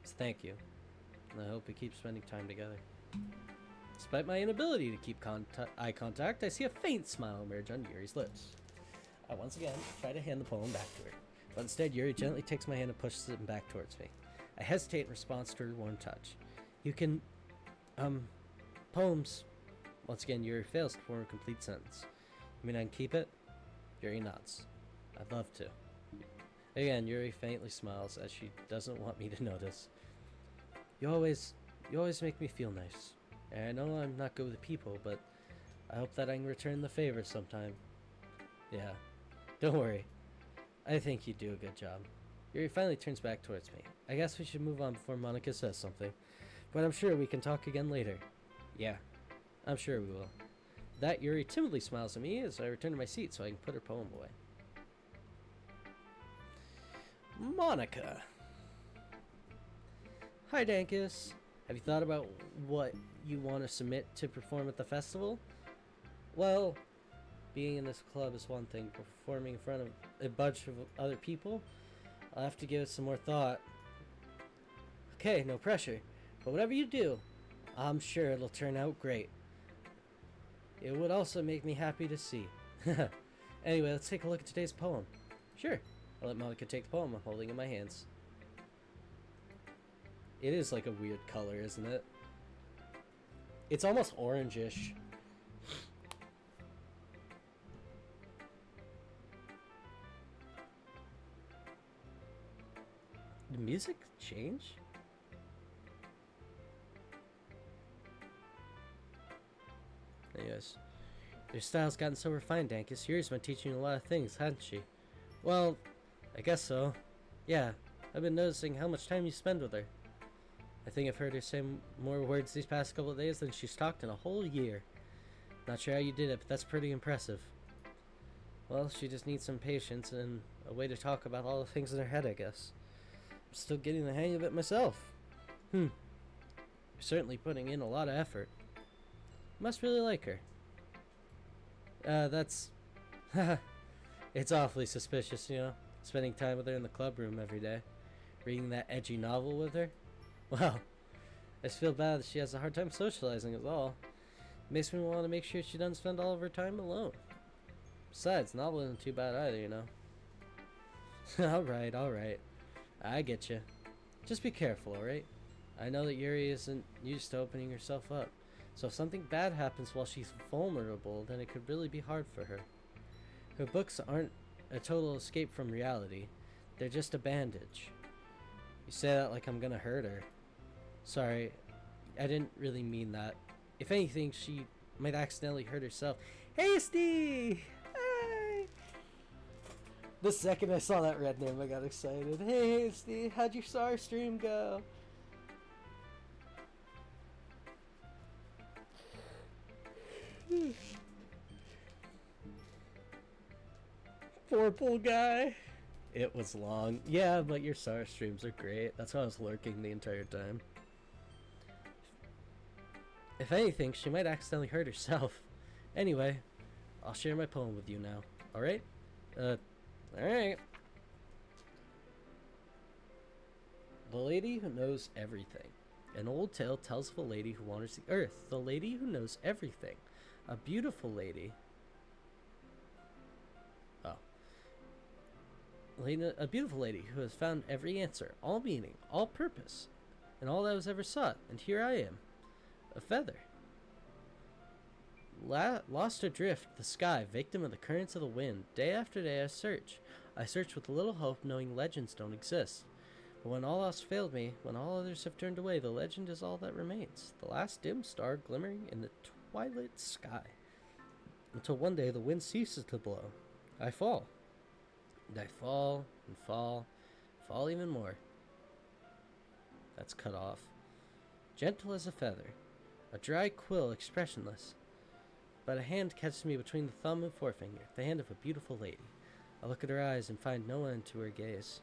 So thank you. And I hope we keep spending time together. Despite my inability to keep eye contact, I see a faint smile emerge on Yuri's lips. I once again try to hand the poem back to her, but instead Yuri gently takes my hand and pushes it back towards me. I hesitate in response to her warm touch. You can, poems. Once again, Yuri fails to form a complete sentence. You mean I can keep it? Yuri nods. I'd love to. Again, Yuri faintly smiles as she doesn't want me to notice. You always make me feel nice. And I know I'm not good with people, but I hope that I can return the favor sometime. Yeah, don't worry. I think you do a good job. Yuri finally turns back towards me. I guess we should move on before Monica says something. But I'm sure we can talk again later. Yeah, I'm sure we will. That Yuri timidly smiles at me as I return to my seat so I can put her poem away. Monica. Hi, Dankus. Have you thought about what you want to submit to perform at the festival? Well, being in this club is one thing, but performing in front of a bunch of other people, I'll have to give it some more thought. Okay, no pressure. But whatever you do, I'm sure it'll turn out great. It would also make me happy to see. Anyway, let's take a look at today's poem. Sure. I'll let Monica take the poem I'm holding in my hands. It is like a weird color, isn't it? It's almost orangish. Did music change? Anyways, your style's gotten so refined, Dankus. Yuri's been teaching you a lot of things, hasn't she? Well, I guess so. Yeah, I've been noticing how much time you spend with her. I think I've heard her say more words these past couple of days than she's talked in a whole year. Not sure how you did it, but that's pretty impressive. Well, she just needs some patience and a way to talk about all the things in her head, I guess. I'm still getting the hang of it myself. You're certainly putting in a lot of effort. Must really like her. That's... It's awfully suspicious, you know? Spending time with her in the club room every day. Reading that edgy novel with her. Well, I just feel bad that she has a hard time socializing is all. Makes me want to make sure she doesn't spend all of her time alone. Besides, novel isn't too bad either, you know? Alright. I get you. Just be careful, alright? I know that Yuri isn't used to opening herself up. So if something bad happens while she's vulnerable, then it could really be hard for her. Her books aren't a total escape from reality. They're just a bandage. You say that like I'm gonna hurt her. Sorry, I didn't really mean that. If anything, she might accidentally hurt herself. Hey, Steve! Hi! The second I saw that red name, I got excited. Hey, Steve, how'd your SAR stream go? Purple guy. It was long. Yeah, but your SAR streams are great. That's why I was lurking the entire time. If anything, she might accidentally hurt herself. Anyway, I'll share my poem with you now. Alright? Alright. The Lady Who Knows Everything. An old tale tells of a lady who wanders the earth. The lady who knows everything. A beautiful lady. a beautiful lady who has found every answer, all meaning, all purpose, and all that was ever sought. And here I am, a feather. Lost adrift the sky, victim of the currents of the wind. Day after day I search. I search with little hope, knowing legends don't exist. But when all else failed me, when all others have turned away, the legend is all that remains. The last dim star glimmering in the twilight sky. Until one day the wind ceases to blow. I fall. And I fall and fall even more. That's cut off. Gentle as a feather. A dry quill, expressionless. But a hand catches me between the thumb and forefinger, the hand of a beautiful lady. I look at her eyes and find no end to her gaze.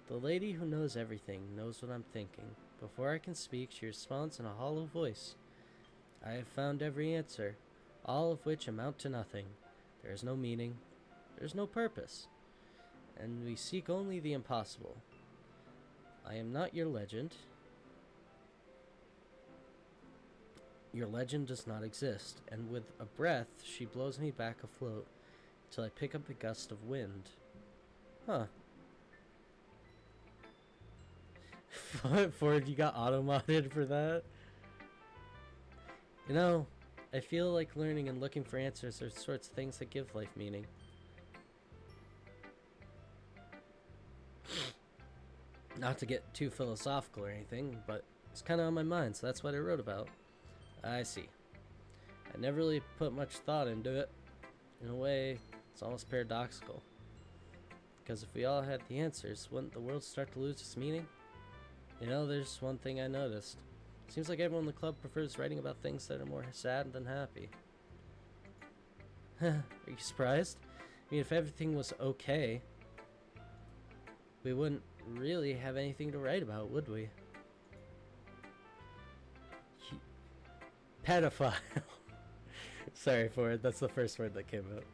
The lady who knows everything knows what I'm thinking. Before I can speak, she responds in a hollow voice. I have found every answer, all of which amount to nothing. There is no meaning, there is no purpose, and we seek only the impossible. I am not your legend. Your legend does not exist, and with a breath, she blows me back afloat, till I pick up a gust of wind. Huh. Ford, you got auto-modded for that? You know, I feel like learning and looking for answers are sorts of things that give life meaning. Not to get too philosophical or anything, but it's kind of on my mind, so that's what I wrote about. I see. I never really put much thought into it. In a way, it's almost paradoxical. Because if we all had the answers, wouldn't the world start to lose its meaning? You know, there's one thing I noticed. Seems like everyone in the club prefers writing about things that are more sad than happy. Are you surprised? I mean, if everything was okay, we wouldn't really have anything to write about, would we? Pedophile. Sorry for it, that's the first word that came out.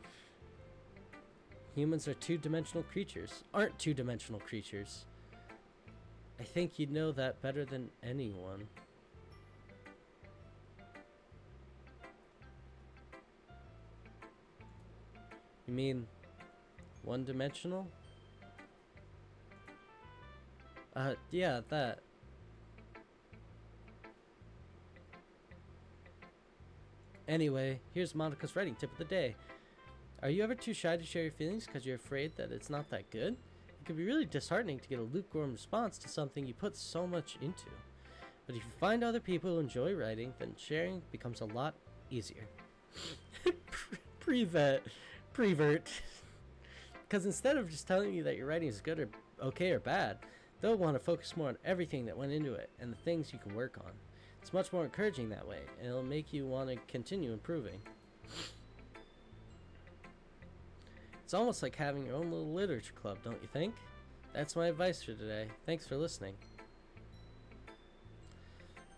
Humans are two-dimensional creatures. Aren't two-dimensional creatures. I think you'd know that better than anyone. You mean one-dimensional? Yeah, that. Anyway, here's Monica's writing tip of the day. Are you ever too shy to share your feelings because you're afraid that it's not that good? It can be really disheartening to get a lukewarm response to something you put so much into. But if you find other people who enjoy writing, then sharing becomes a lot easier. Prevert. Because instead of just telling you that your writing is good or okay or bad, they'll want to focus more on everything that went into it and the things you can work on. It's much more encouraging that way, and it'll make you want to continue improving. It's almost like having your own little literature club, don't you think? That's my advice for today. Thanks for listening.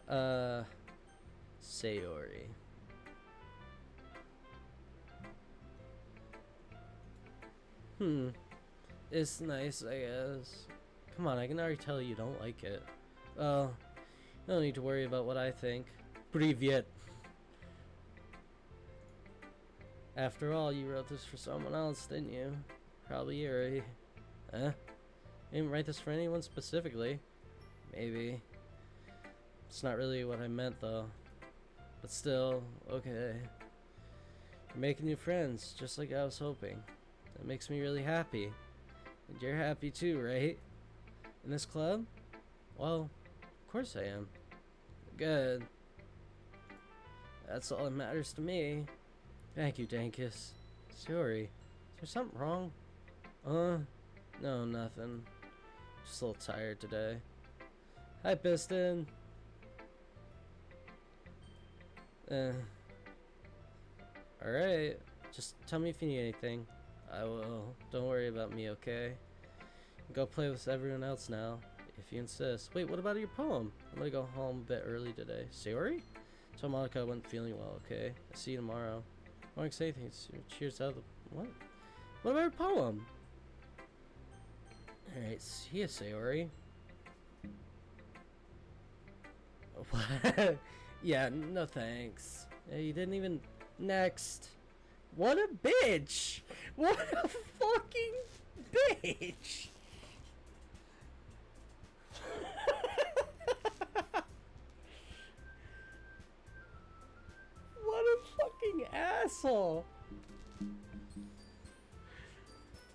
Sayori. It's nice, I guess. Come on, I can already tell you don't like it. Well, you don't need to worry about what I think. Привет. After all, you wrote this for someone else, didn't you? Probably Yuri. Huh? You didn't write this for anyone specifically. Maybe. It's not really what I meant, though. But still, okay. You're making new friends, just like I was hoping. That makes me really happy. And you're happy too, right? In this club? Well, of course I am. Good. That's all that matters to me. Thank you, Dankus. Sorry. Is there something wrong? No, nothing. Just a little tired today. Hi, Piston. Alright. Just tell me if you need anything. I will. Don't worry about me, okay? Go play with everyone else now, if you insist. Wait, what about your poem? I'm gonna go home a bit early today. Sorry? Tell Monica I wasn't feeling well, okay? I'll see you tomorrow. I won't say anything. Cheers out of the... What? What about your poem? Alright, see ya, Sayori. What? Yeah, no thanks. Yeah, you didn't even... Next. What a bitch! What a fucking Bitch! What a fucking asshole!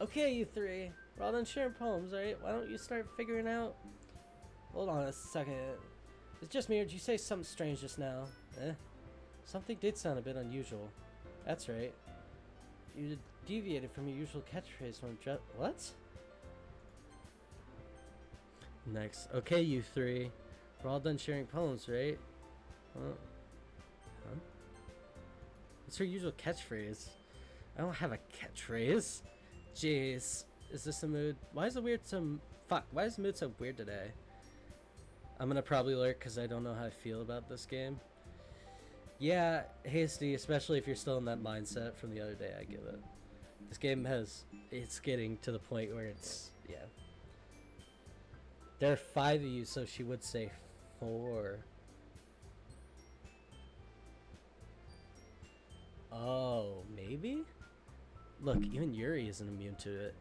Okay, you three. We're all done sharing poems, right? Why don't you start figuring out... Hold on a second. It's just me, or did you say something strange just now? Something did sound a bit unusual. That's right. You deviated from your usual catchphrase from what? Next. Okay, you three. We're all done sharing poems, right? Huh? What's her usual catchphrase? I don't have a catchphrase. Jeez. Is this a mood? Why is the mood so weird today? I'm gonna probably lurk because I don't know how I feel about this game. Yeah, hasty, especially if you're still in that mindset from the other day, I get it. This game it's getting to the point where it's, yeah. There are 5 of you, so she would say 4. Oh, maybe? Look, even Yuri isn't immune to it.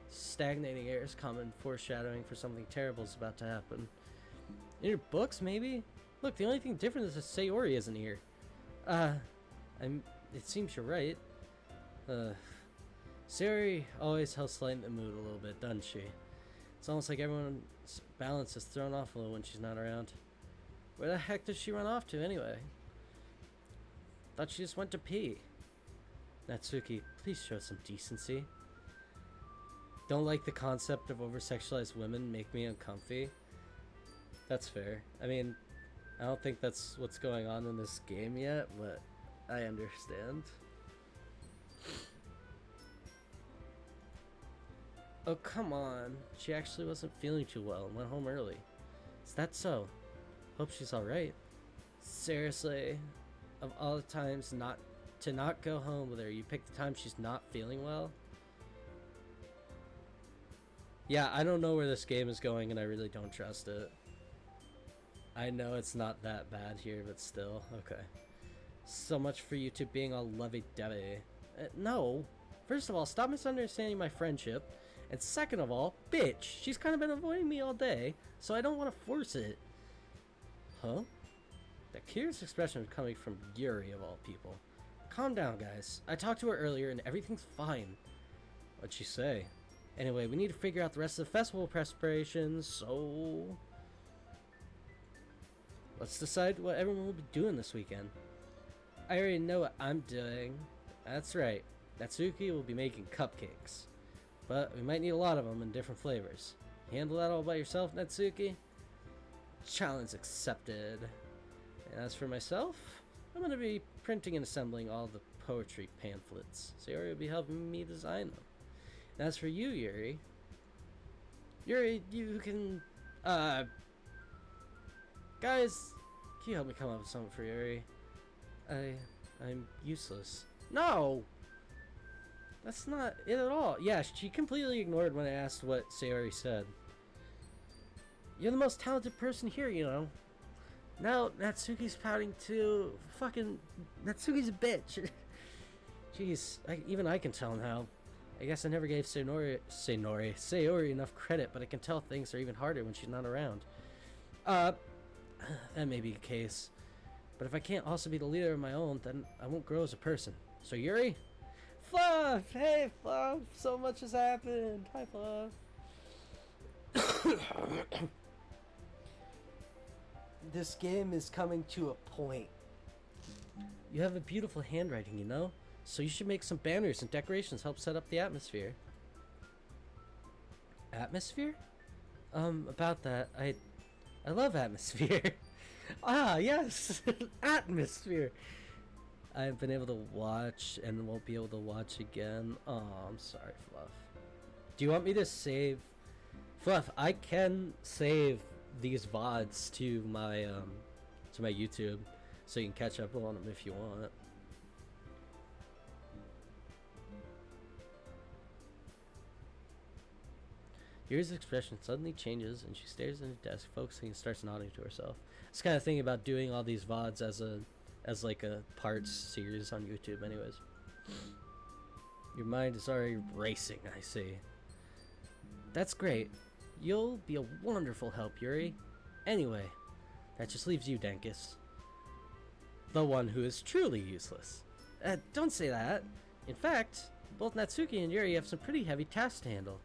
Stagnating air is common foreshadowing for something terrible is about to happen. In your books, maybe? Look, the only thing different is that Sayori isn't here. It seems you're right. Sayori always helps lighten the mood a little bit, doesn't she? It's almost like everyone's balance is thrown off a little when she's not around. Where the heck does she run off to, anyway? Thought she just went to pee. Natsuki, please show some decency. Don't like the concept of over-sexualized women make me uncomfy. That's fair. I mean, I don't think that's what's going on in this game yet, but I understand. Oh, come on. She actually wasn't feeling too well and went home early. Is that so? Hope she's alright. Seriously, of all the times not go home with her, you pick the time she's not feeling well? Yeah, I don't know where this game is going and I really don't trust it. I know it's not that bad here, but still. Okay. So much for you two being all lovey-dovey. No. First of all, stop misunderstanding my friendship. And second of all, bitch, she's kind of been avoiding me all day, so I don't want to force it. Huh? That curious expression coming from Yuri of all people. Calm down, guys. I talked to her earlier and everything's fine. What'd she say? Anyway, we need to figure out the rest of the festival preparations, so... let's decide what everyone will be doing this weekend. I already know what I'm doing. That's right. Natsuki will be making cupcakes. But we might need a lot of them in different flavors. You handle that all by yourself, Natsuki? Challenge accepted. And as for myself, I'm going to be printing and assembling all the poetry pamphlets. Sayori will be helping me design them. And as for you, Yuri, you can, guys, can you help me come up with something for Yuri? I'm useless. No! That's not it at all. Yeah, she completely ignored when I asked what Sayori said. You're the most talented person here, you know. Now, Natsuki's pouting too. Fucking Natsuki's a bitch. Jeez, even I can tell now. I guess I never gave Sayori enough credit, but I can tell things are even harder when she's not around. That may be the case. But if I can't also be the leader of my own, then I won't grow as a person. So Yuri? Fluff! Hey, Fluff! So much has happened. Hi, Fluff. This game is coming to a point. You have a beautiful handwriting, you know? So you should make some banners and decorations, help set up the atmosphere. Atmosphere? About that, I love atmosphere. Ah, yes! Atmosphere! I've been able to watch and won't be able to watch again. Oh, I'm sorry, Fluff. Do you want me to save... Fluff, I can save these VODs to my YouTube, so you can catch up on them if you want. Yuri's expression suddenly changes, and she stares at her desk, focusing and starts nodding to herself. It's kind of thinking about doing all these VODs as like a parts series on YouTube, anyways. Your mind is already racing, I see. That's great. You'll be a wonderful help, Yuri. Anyway, that just leaves you, Denkus. The one who is truly useless. Don't say that. In fact, both Natsuki and Yuri have some pretty heavy tasks to handle.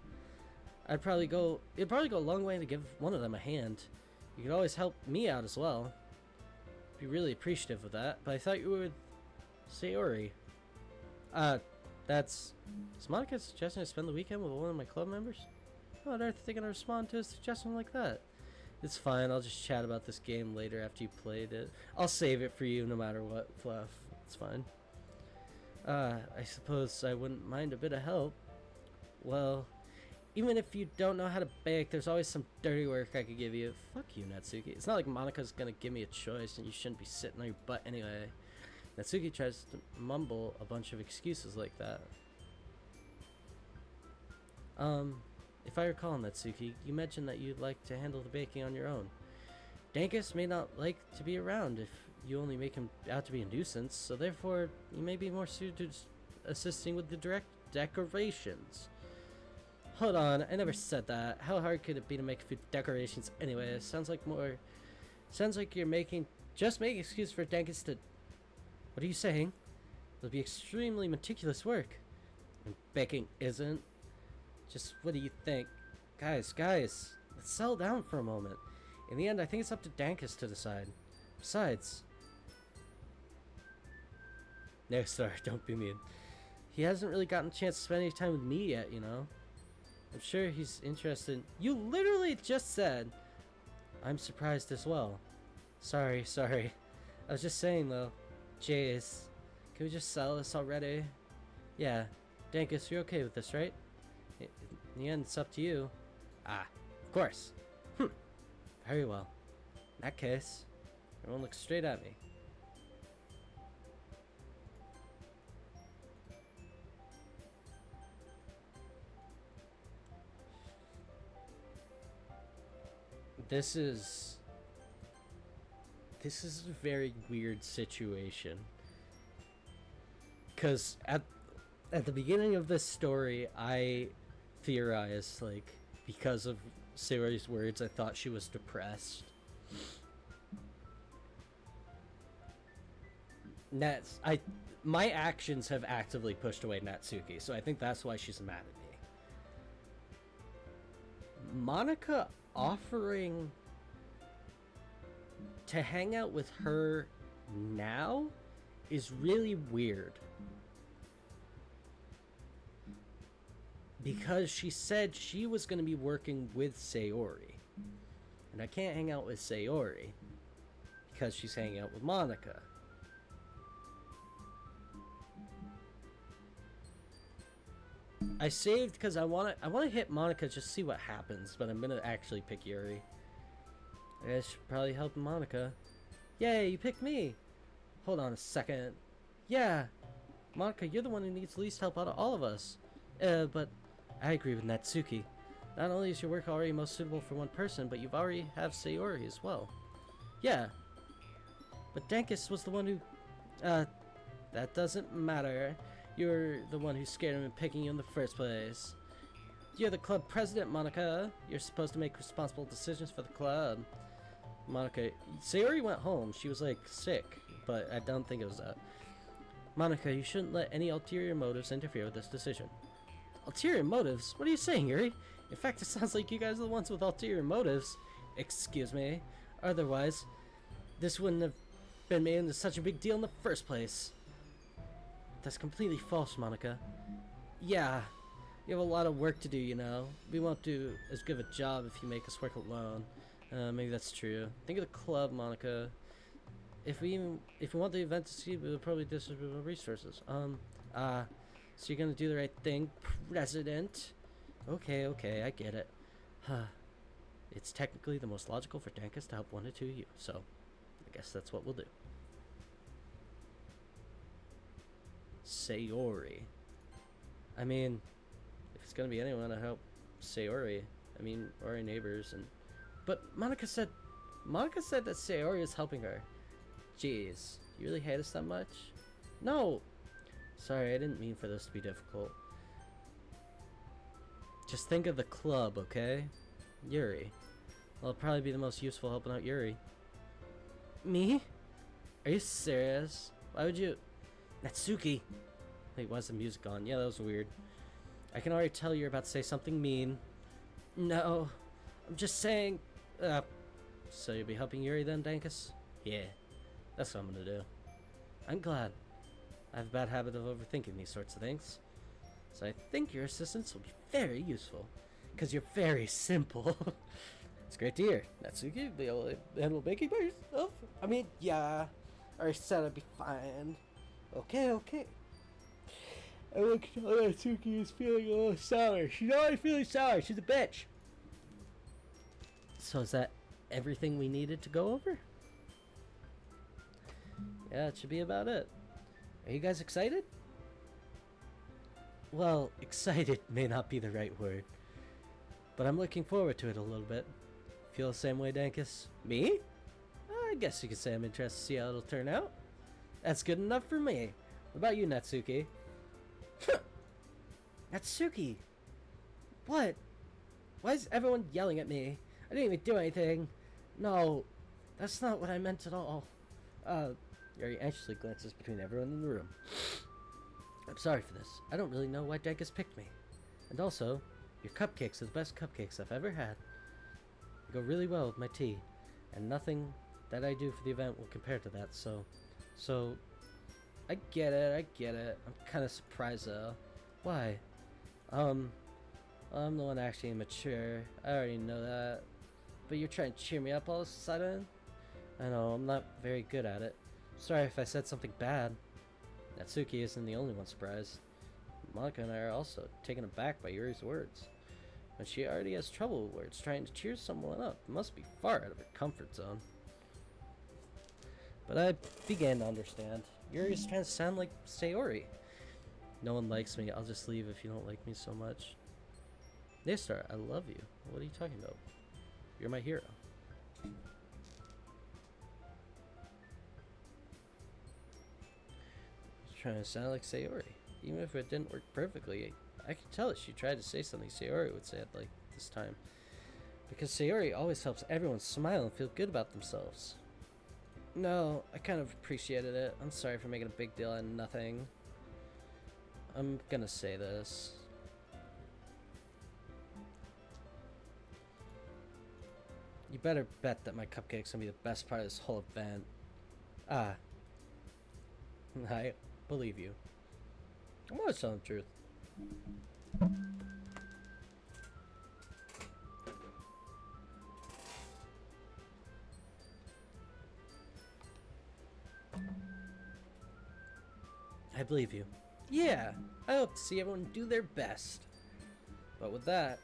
It'd probably go a long way to give one of them a hand. You could always help me out as well. Be really appreciative of that, but I thought you were with Sayori. Is Monica suggesting I spend the weekend with one of my club members? Oh, on earth thinking to respond to a suggestion like that? It's fine, I'll just chat about this game later after you played it. I'll save it for you no matter what, Fluff. It's fine. I suppose I wouldn't mind a bit of help. Well, even if you don't know how to bake, there's always some dirty work I could give you. Fuck you, Natsuki. It's not like Monika's gonna give me a choice and you shouldn't be sitting on your butt anyway. Natsuki tries to mumble a bunch of excuses like that. If I recall, Natsuki, you mentioned that you'd like to handle the baking on your own. Dankus may not like to be around if you only make him out to be a nuisance, so therefore you may be more suited to assisting with the direct decorations. Hold on, I never said that. How hard could it be to make a few decorations anyway? Sounds like you're making excuse for Dankus to... What are you saying? It'll be extremely meticulous work. And baking isn't. Just what do you think? Guys, let's settle down for a moment. In the end, I think it's up to Dankus to decide. Besides... No, sorry, don't be mean. He hasn't really gotten a chance to spend any time with me yet, you know? I'm sure he's interested. You literally just said, I'm surprised as well. Sorry. I was just saying, though. Jeez. Can we just settle this already? Yeah. Dankus, you're okay with this, right? In the end, it's up to you. Ah, of course. Very well. In that case, everyone look straight at me. This is a very weird situation. Because at the beginning of this story, I theorized, like, because of Sayori's words, I thought she was depressed. My actions have actively pushed away Natsuki, so I think that's why she's mad at me. Monica offering to hang out with her now is really weird. Because she said she was going to be working with Sayori. And I can't hang out with Sayori because she's hanging out with Monica. I saved because I want to hit Monica, just see what happens, but I'm going to actually pick Yuri. I should probably help Monica. Yay, you picked me! Hold on a second. Yeah, Monica, you're the one who needs least help out of all of us. But I agree with Natsuki. Not only is your work already most suitable for one person, but you've already have Sayori as well. Yeah, but Dankus was the one who... that doesn't matter. You're the one who scared him in picking you in the first place. You're the club president, Monica. You're supposed to make responsible decisions for the club. Monica, Sayori went home. She was, like, sick, but I don't think it was that. Monica, you shouldn't let any ulterior motives interfere with this decision. Ulterior motives? What are you saying, Yuri? In fact, it sounds like you guys are the ones with ulterior motives. Excuse me. Otherwise, this wouldn't have been made into such a big deal in the first place. That's completely false, Monica. Yeah, you have a lot of work to do, you know. We won't do as good of a job if you make us work alone. Maybe that's true. Think of the club, Monica. If we want the event to succeed, we'll probably distribute resources. So you're gonna do the right thing, President? Okay, I get it. It's technically the most logical for Dankus to help one or two of you, so I guess that's what we'll do. Sayori. I mean, if it's gonna be anyone to help Sayori, I mean, or our neighbors, but Monica said that Sayori is helping her. Jeez, you really hate us that much? No, Sorry, I didn't mean for this to be difficult. Just think of the club, okay? Yuri. Well, it'll probably be the most useful helping out Yuri. Me? Are you serious? Why would you... Natsuki! Wait, why's the music on? Yeah, that was weird. I can already tell you're about to say something mean. No, I'm just saying... so you'll be helping Yuri then, Dankus? Yeah, that's what I'm gonna do. I'm glad. I have a bad habit of overthinking these sorts of things. So I think your assistance will be very useful. Because you're very simple. It's great to hear. Natsuki, you'll be able to handle baking by yourself? I mean, yeah. I already said I'd be fine. Okay. I look at Natsuki is feeling a little sour. She's always feeling sour. She's a bitch. So is that everything we needed to go over? Yeah, it should be about it. Are you guys excited? Well, excited may not be the right word. But I'm looking forward to it a little bit. Feel the same way, Dankus? Me? I guess you could say I'm interested to see how it'll turn out. That's good enough for me. What about you, Natsuki? Natsuki! What? Why is everyone yelling at me? I didn't even do anything. No, that's not what I meant at all. Yuri anxiously glances between everyone in the room. I'm sorry for this. I don't really know why Dankus picked me. And also, your cupcakes are the best cupcakes I've ever had. They go really well with my tea, and nothing that I do for the event will compare to that, so, I get it. I'm kind of surprised though. Why? I'm the one actually immature. I already know that. But you're trying to cheer me up all of a sudden? I know, I'm not very good at it. Sorry if I said something bad. Natsuki isn't the only one surprised. Monica and I are also taken aback by Yuri's words. When she already has trouble with words, trying to cheer someone up must be far out of her comfort zone. But I began to understand. Yuri's trying to sound like Sayori. No one likes me. I'll just leave if you don't like me so much. Naystar, I love you. What are you talking about? You're my hero. Trying to sound like Sayori. Even if it didn't work perfectly, I could tell that she tried to say something Sayori would say at like this time. Because Sayori always helps everyone smile and feel good about themselves. No, I kind of appreciated it. I'm sorry for making a big deal out of nothing. I'm gonna say this. You better bet that my cupcake's gonna be the best part of this whole event. Ah. I believe you. I'm always telling the truth. I believe you. Yeah, I hope to see everyone do their best. But with that,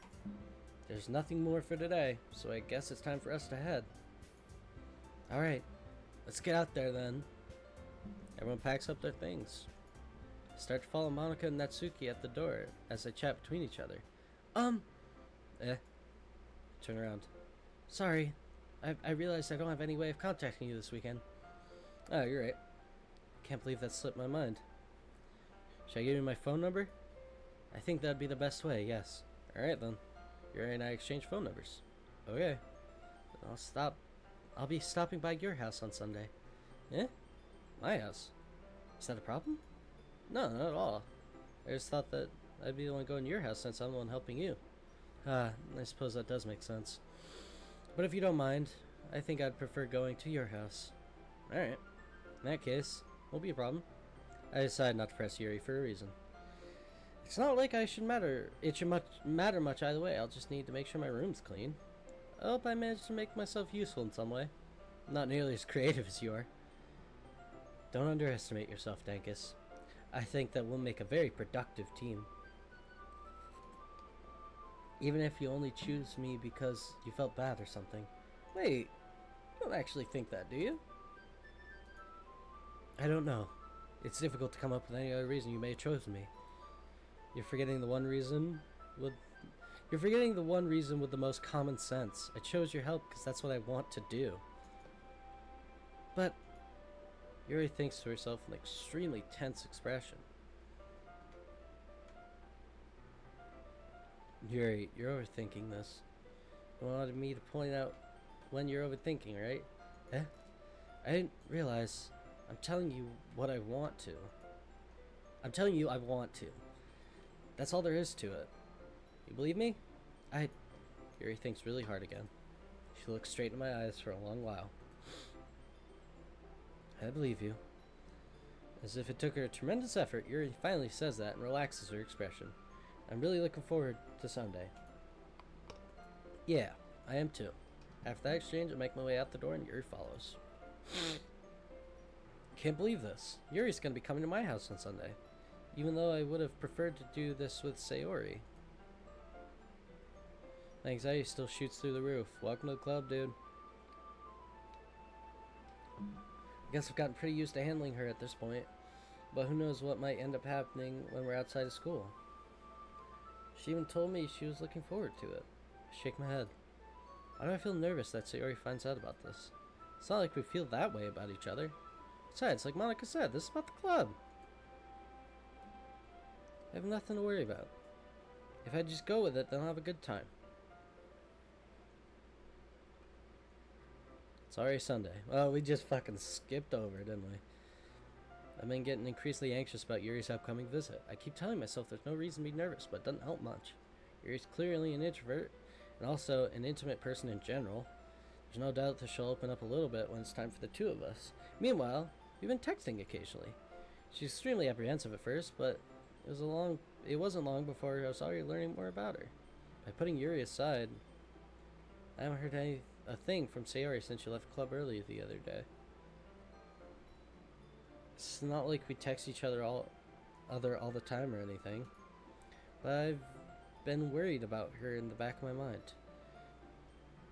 there's nothing more for today, so I guess it's time for us to head. Alright, let's get out there then. Everyone packs up their things. Start to follow Monica and Natsuki at the door as they chat between each other. Turn around. Sorry, I realized I don't have any way of contacting you this weekend. Oh, you're right. Can't believe that slipped my mind. Should I give you my phone number? I think that'd be the best way, yes. Alright then. Yuri and I exchange phone numbers. Okay. I'll be stopping by your house on Sunday. Eh? My house? Is that a problem? No, not at all. I just thought that I'd be the one going to your house since I'm the one helping you. I suppose that does make sense. But if you don't mind, I think I'd prefer going to your house. Alright. In that case, won't be a problem. I decided not to press Yuri for a reason. It's not like it should matter much either way. I'll just need to make sure my room's clean. I hope I managed to make myself useful in some way. Not nearly as creative as you are. Don't underestimate yourself, Dankus. I think that we'll make a very productive team. Even if you only choose me because you felt bad or something. Wait, you don't actually think that, do you? I don't know. It's difficult to come up with any other reason you may have chosen me. You're forgetting the one reason with the most common sense. I chose your help because that's what I want to do. But Yuri thinks to herself with an extremely tense expression. You're overthinking this. You wanted me to point out when you're overthinking, right? Eh? I didn't realize. I'm telling you what I want to. I'm telling you I want to. That's all there is to it. You believe me? Yuri thinks really hard again. She looks straight in my eyes for a long while. I believe you. As if it took her a tremendous effort, Yuri finally says that and relaxes her expression. I'm really looking forward to Sunday. Yeah, I am too. After that exchange, I make my way out the door and Yuri follows. Can't believe this. Yuri's gonna be coming to my house on Sunday. Even though I would have preferred to do this with Sayori. My anxiety still shoots through the roof. Welcome to the club, dude. I guess I've gotten pretty used to handling her at this point. But who knows what might end up happening when we're outside of school. She even told me she was looking forward to it. I shake my head. Why do I feel nervous that Sayori finds out about this? It's not like we feel that way about each other. Besides, like Monica said, this is about the club. I have nothing to worry about. If I just go with it, then I'll have a good time. It's already Sunday. Well, we just fucking skipped over, didn't we? I've been getting increasingly anxious about Yuri's upcoming visit. I keep telling myself there's no reason to be nervous, but it doesn't help much. Yuri's clearly an introvert, and also an intimate person in general. There's no doubt that she'll open up a little bit when it's time for the two of us. Meanwhile, we've been texting occasionally. She's extremely apprehensive at first, but it wasn't long before I was already learning more about her. By putting Yuri aside, I haven't heard a thing from Sayori since she left the club early the other day. It's not like we text each other all the time or anything, but I've been worried about her in the back of my mind.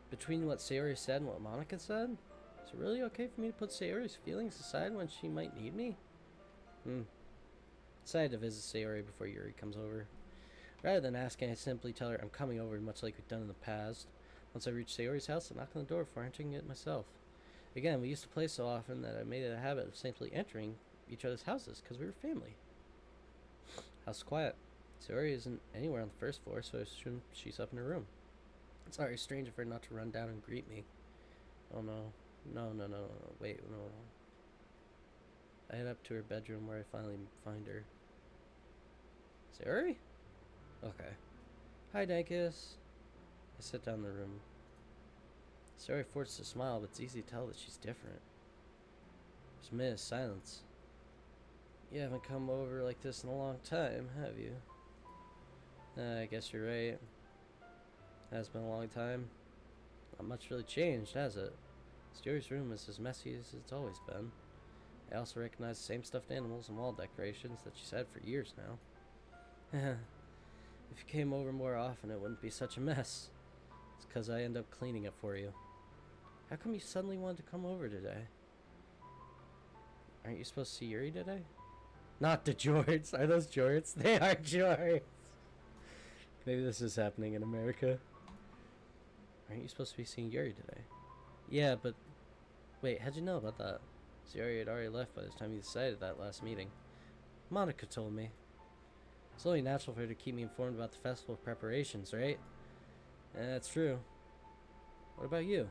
Between what Sayori said and what Monica said, is it really okay for me to put Sayori's feelings aside when she might need me? Decided to visit Sayori before Yuri comes over. Rather than asking, I simply tell her I'm coming over, much like we've done in the past. Once I reach Sayori's house, I knock on the door before entering it myself. Again, we used to play so often that I made it a habit of simply entering each other's houses because we were family. House is quiet. Sayori isn't anywhere on the first floor, so I assume she's up in her room. It's already strange of her not to run down and greet me. Oh no. No. Wait, no. I head up to her bedroom where I finally find her. Sayori? Okay. Hi, Dankus. I sit down in the room. Sayori forces a smile, but it's easy to tell that she's different. There's a minute of silence. You haven't come over like this in a long time, have you? I guess you're right. It has been a long time. Not much really changed, has it? Sayori's room is as messy as it's always been. I also recognize the same stuffed animals and wall decorations that she's had for years now. If you came over more often, it wouldn't be such a mess. It's because I end up cleaning it for you. How come you suddenly wanted to come over today? Aren't you supposed to see Yuri today? Not the jorts. Are those jorts? They are jorts. Maybe this is happening in America. Aren't you supposed to be seeing Yuri today? Yeah, but... Wait, how'd you know about that? Sayori had already left by the time you decided that last meeting. Monica told me. It's only natural for her to keep me informed about the festival preparations, right? That's true. What about you?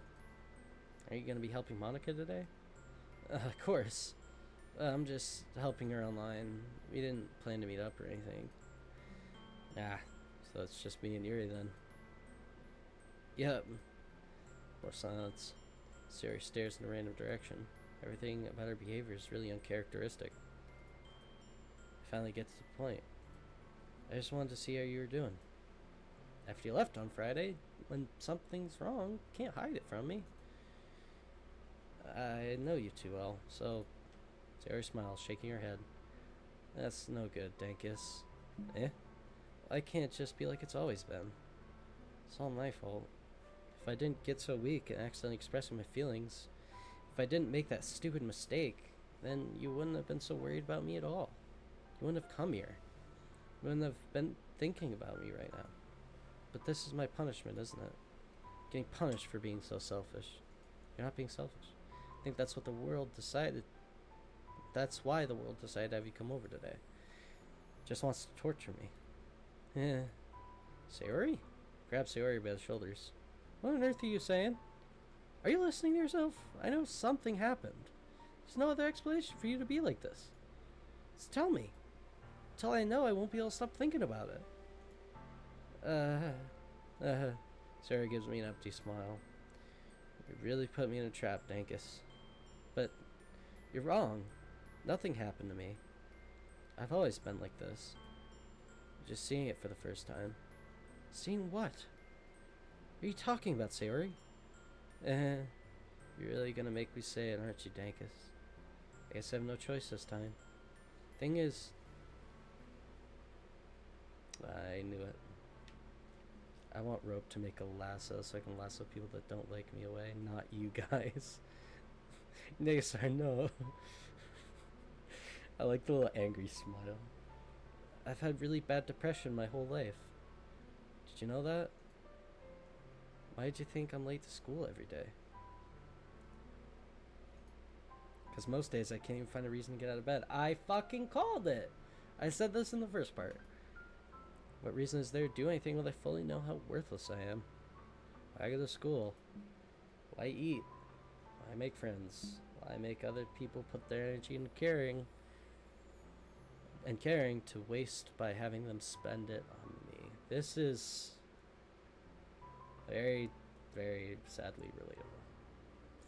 Are you going to be helping Monica today? Of course. I'm just helping her online. We didn't plan to meet up or anything. So it's just me and Yuri then. Yep. More silence. Sayori stares in a random direction. Everything about her behavior is really uncharacteristic. I finally get to the point. I just wanted to see how you were doing. After you left on Friday, when something's wrong, you can't hide it from me. I know you too well, so... Sayori smiles, shaking her head. That's no good, Dankus. I can't just be like it's always been. It's all my fault. If I didn't get so weak and accidentally expressing my feelings, if I didn't make that stupid mistake, then you wouldn't have been so worried about me at all. You wouldn't have come here. You wouldn't have been thinking about me right now. But this is my punishment, isn't it? Getting punished for being so selfish. You're not being selfish. I think that's what the world decided. That's why the world decided to have you come over today. Just wants to torture me. Sayori? Grab Sayori by the shoulders. What on earth are you saying? Are you listening to yourself? I know something happened. There's no other explanation for you to be like this. Just tell me. Until I know, I won't be able to stop thinking about it. Sayori gives me an empty smile. You really put me in a trap, Dankus. But you're wrong. Nothing happened to me. I've always been like this. Just seeing it for the first time. Seeing what? What are you talking about, Sayori? You're really gonna make me say it, aren't you, Dankus? I guess I have no choice this time. Thing is... I knew it. I want rope to make a lasso so I can lasso people that don't like me away, not you guys. Negasar, no. I like the little angry smile. I've had really bad depression my whole life. Did you know that? Why did you think I'm late to school every day? Because most days I can't even find a reason to get out of bed. I fucking called it! I said this in the first part. What reason is there to do anything when I fully know how worthless I am? Why go to school? Why eat? Why make friends? Why make other people put their energy into caring to waste by having them spend it on me? This is very, very sadly relatable.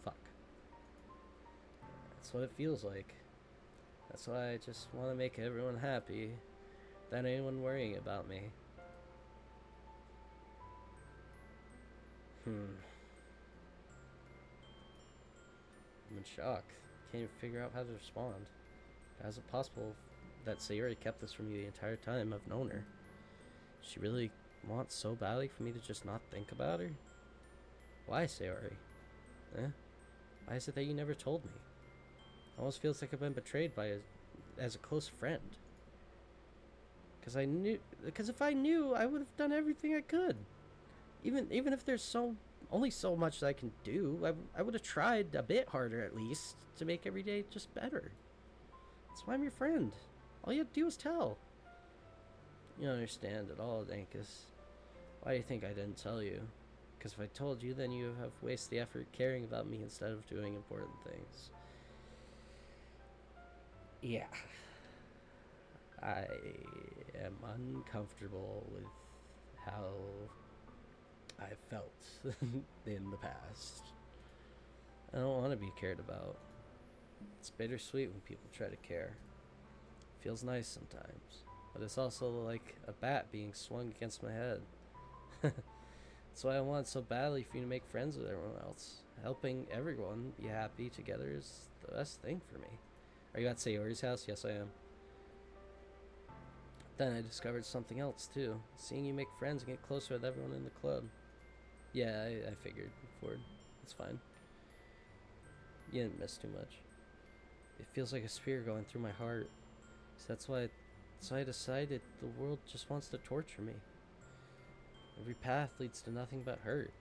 Fuck. That's what it feels like. That's why I just want to make everyone happy without anyone worrying about me. I'm in shock. Can't even figure out how to respond. How is it possible that Sayori kept this from me the entire time I've known her? She really wants so badly for me to just not think about her? Why, Sayori? Why is it that you never told me? It almost feels like I've been betrayed as a close friend. Because if I knew, I would have done everything I could. Even if there's only so much that I can do, I would have tried a bit harder at least to make every day just better. That's why I'm your friend. All you have to do is tell. You don't understand at all, Dankus. Why do you think I didn't tell you? Because if I told you, then you have wasted the effort caring about me instead of doing important things. Yeah. I am uncomfortable with how I felt in the past. I don't want to be cared about. It's bittersweet when people try to care. It feels nice sometimes, but it's also like a bat being swung against my head. That's why I want so badly for you to make friends with everyone else. Helping everyone be happy together is the best thing for me. Are you at Sayori's house? Yes, I am. Then I discovered something else too. Seeing you make friends and get closer with everyone in the club. Yeah, I figured, Ford. It's fine. You didn't miss too much. It feels like a spear going through my heart. So that's why I decided the world just wants to torture me. Every path leads to nothing but hurt.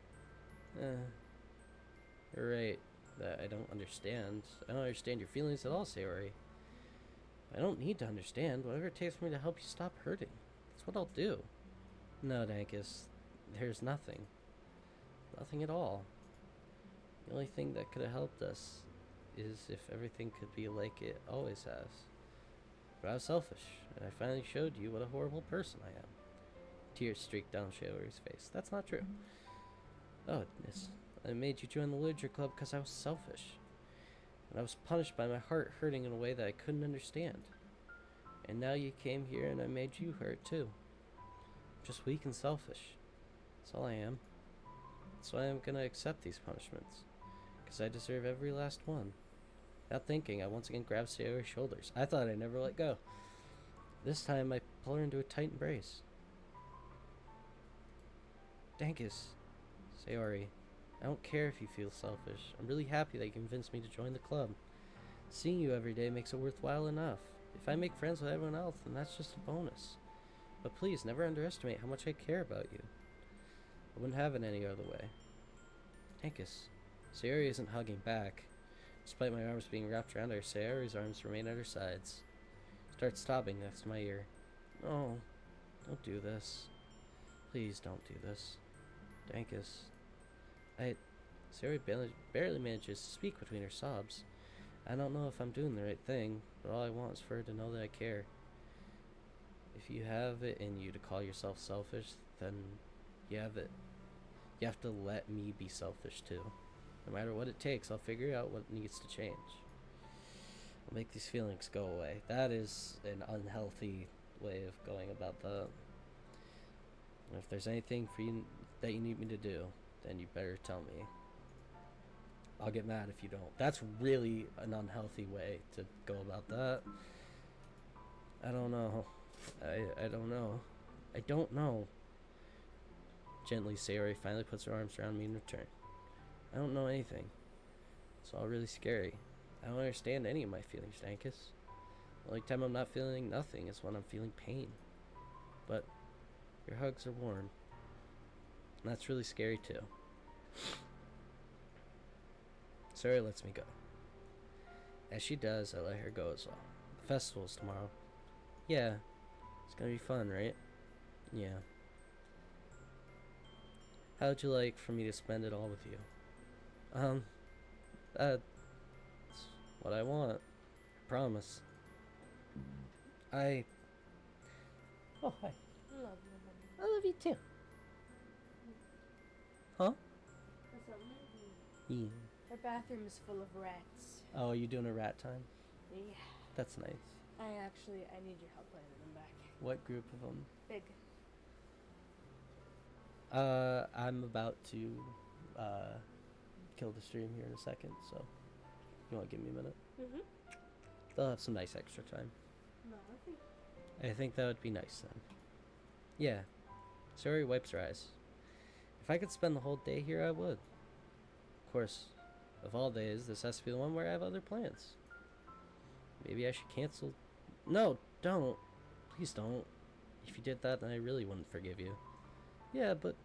You're right that I don't understand. I don't understand your feelings at all, Sayori. I don't need to understand. Whatever it takes for me to help you stop hurting. That's what I'll do. No, Dankus. There's nothing. Nothing at all. The only thing that could have helped us is if everything could be like it always has. But I was selfish, and I finally showed you what a horrible person I am. Tears streaked down Sayori's face. That's not true. Oh, I made you join the literature club because I was selfish. And I was punished by my heart hurting in a way that I couldn't understand. And now you came here and I made you hurt too. I'm just weak and selfish. That's all I am. That's why I'm gonna accept these punishments. Because I deserve every last one. Without thinking, I once again grabbed Sayori's shoulders. I thought I'd never let go. This time I pull her into a tight embrace. Dankus, Sayori, I don't care if you feel selfish. I'm really happy that you convinced me to join the club. Seeing you every day makes it worthwhile enough. If I make friends with everyone else, then that's just a bonus. But please, never underestimate how much I care about you. I wouldn't have it any other way. Dankus, Sayori isn't hugging back. Despite my arms being wrapped around her, Sayori's arms remain at her sides. Starts sobbing next to my ear. No, don't do this. Please don't do this. Dankus. Sarah barely manages to speak between her sobs. I don't know if I'm doing the right thing, but all I want is for her to know that I care. If you have it in you to call yourself selfish, then you have it. You have to let me be selfish too. No matter what it takes, I'll figure out what needs to change. I'll make these feelings go away. That is an unhealthy way of going about that. If there's anything for you that you need me to do, then you better tell me. I'll get mad if you don't. That's really an unhealthy way to go about that. I don't know. I don't know. I don't know. Gently, Sayori finally puts her arms around me in return. I don't know anything. It's all really scary. I don't understand any of my feelings, Dankus. The only time I'm not feeling nothing is when I'm feeling pain. But your hugs are warm. And that's really scary too. Sayori lets me go. As she does, I let her go as well. The festival's tomorrow. Yeah. It's gonna be fun, right? Yeah. How would you like for me to spend it all with you? That's what I want. I promise. Oh, hi. Love you, honey. I love you too. Huh? That's not movie. Yeah. Our bathroom is full of rats. Oh, are you doing a rat time? Yeah. That's nice. I need your help planning them back. What group of them? Big. I'm about to kill the stream here in a second, so you want to give me a minute? Mm-hmm. They'll have some nice extra time. No, I think that would be nice then. Yeah. Sayori wipes her eyes. If I could spend the whole day here, I would. Of course, of all days, this has to be the one where I have other plans. Maybe I should cancel. No, don't. Please don't. If you did that, then I really wouldn't forgive you. Yeah, but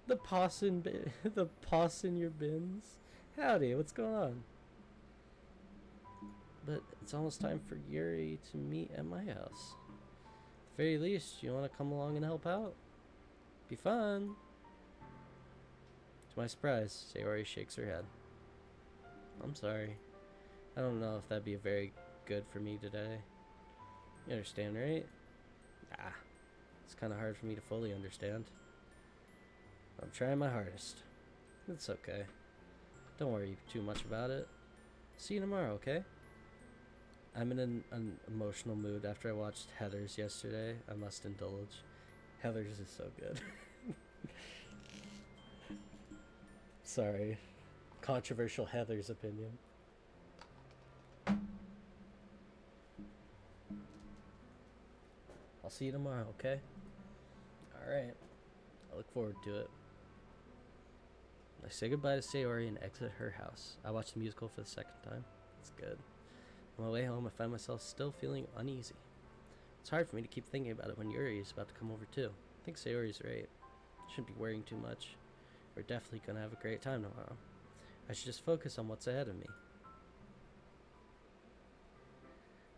the pos in the pos in your bins. Howdy, what's going on? But it's almost time for Yuri to meet at my house. At the very least, you want to come along and help out? Be fun. To my surprise, Sayori shakes her head. I'm sorry. I don't know if that'd be very good for me today. You understand, right? It's kind of hard for me to fully understand. I'm trying my hardest. It's okay. Don't worry too much about it. See you tomorrow, okay? I'm in an emotional mood after I watched Heathers yesterday. I must indulge. Heathers is so good. Sorry. Controversial Heathers opinion. I'll see you tomorrow, okay? Alright. I look forward to it. I say goodbye to Sayori and exit her house. I watch the musical for the second time. It's good. On my way home, I find myself still feeling uneasy. It's hard for me to keep thinking about it when Yuri is about to come over too. I think Sayori's right. I shouldn't be worrying too much. We're definitely going to have a great time tomorrow. I should just focus on what's ahead of me.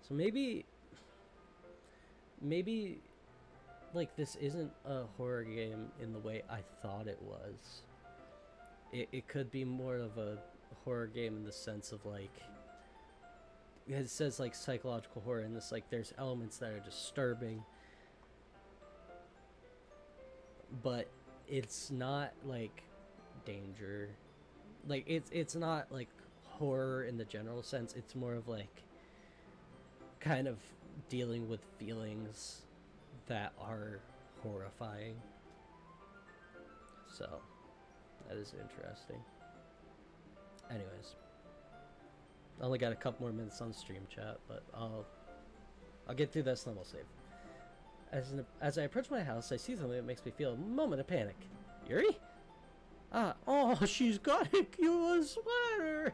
So maybe like this isn't a horror game in the way I thought it was. It could be more of a horror game in the sense of like, it says like psychological horror, and this like there's elements that are disturbing, but it's not like danger. Like it's not like horror in the general sense. It's more of like kind of dealing with feelings that are horrifying. So that is interesting. Anyways, I only got a couple more minutes on stream chat, but I'll get through this and then we'll save. As I approach my house, I see something that makes me feel a moment of panic. Yuri? Oh, she's got you a sweater.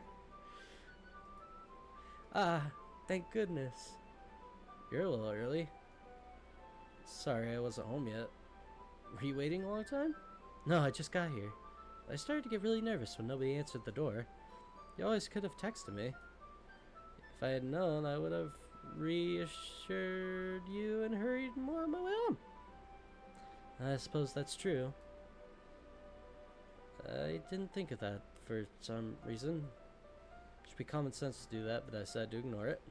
Thank goodness. You're a little early. Sorry, I wasn't home yet. Were you waiting a long time? No, I just got here. I started to get really nervous when nobody answered the door. You always could have texted me. If I had known, I would have reassured you and hurried more on my way home. I suppose that's true. I didn't think of that for some reason. Should be common sense to do that, but I decided to ignore it.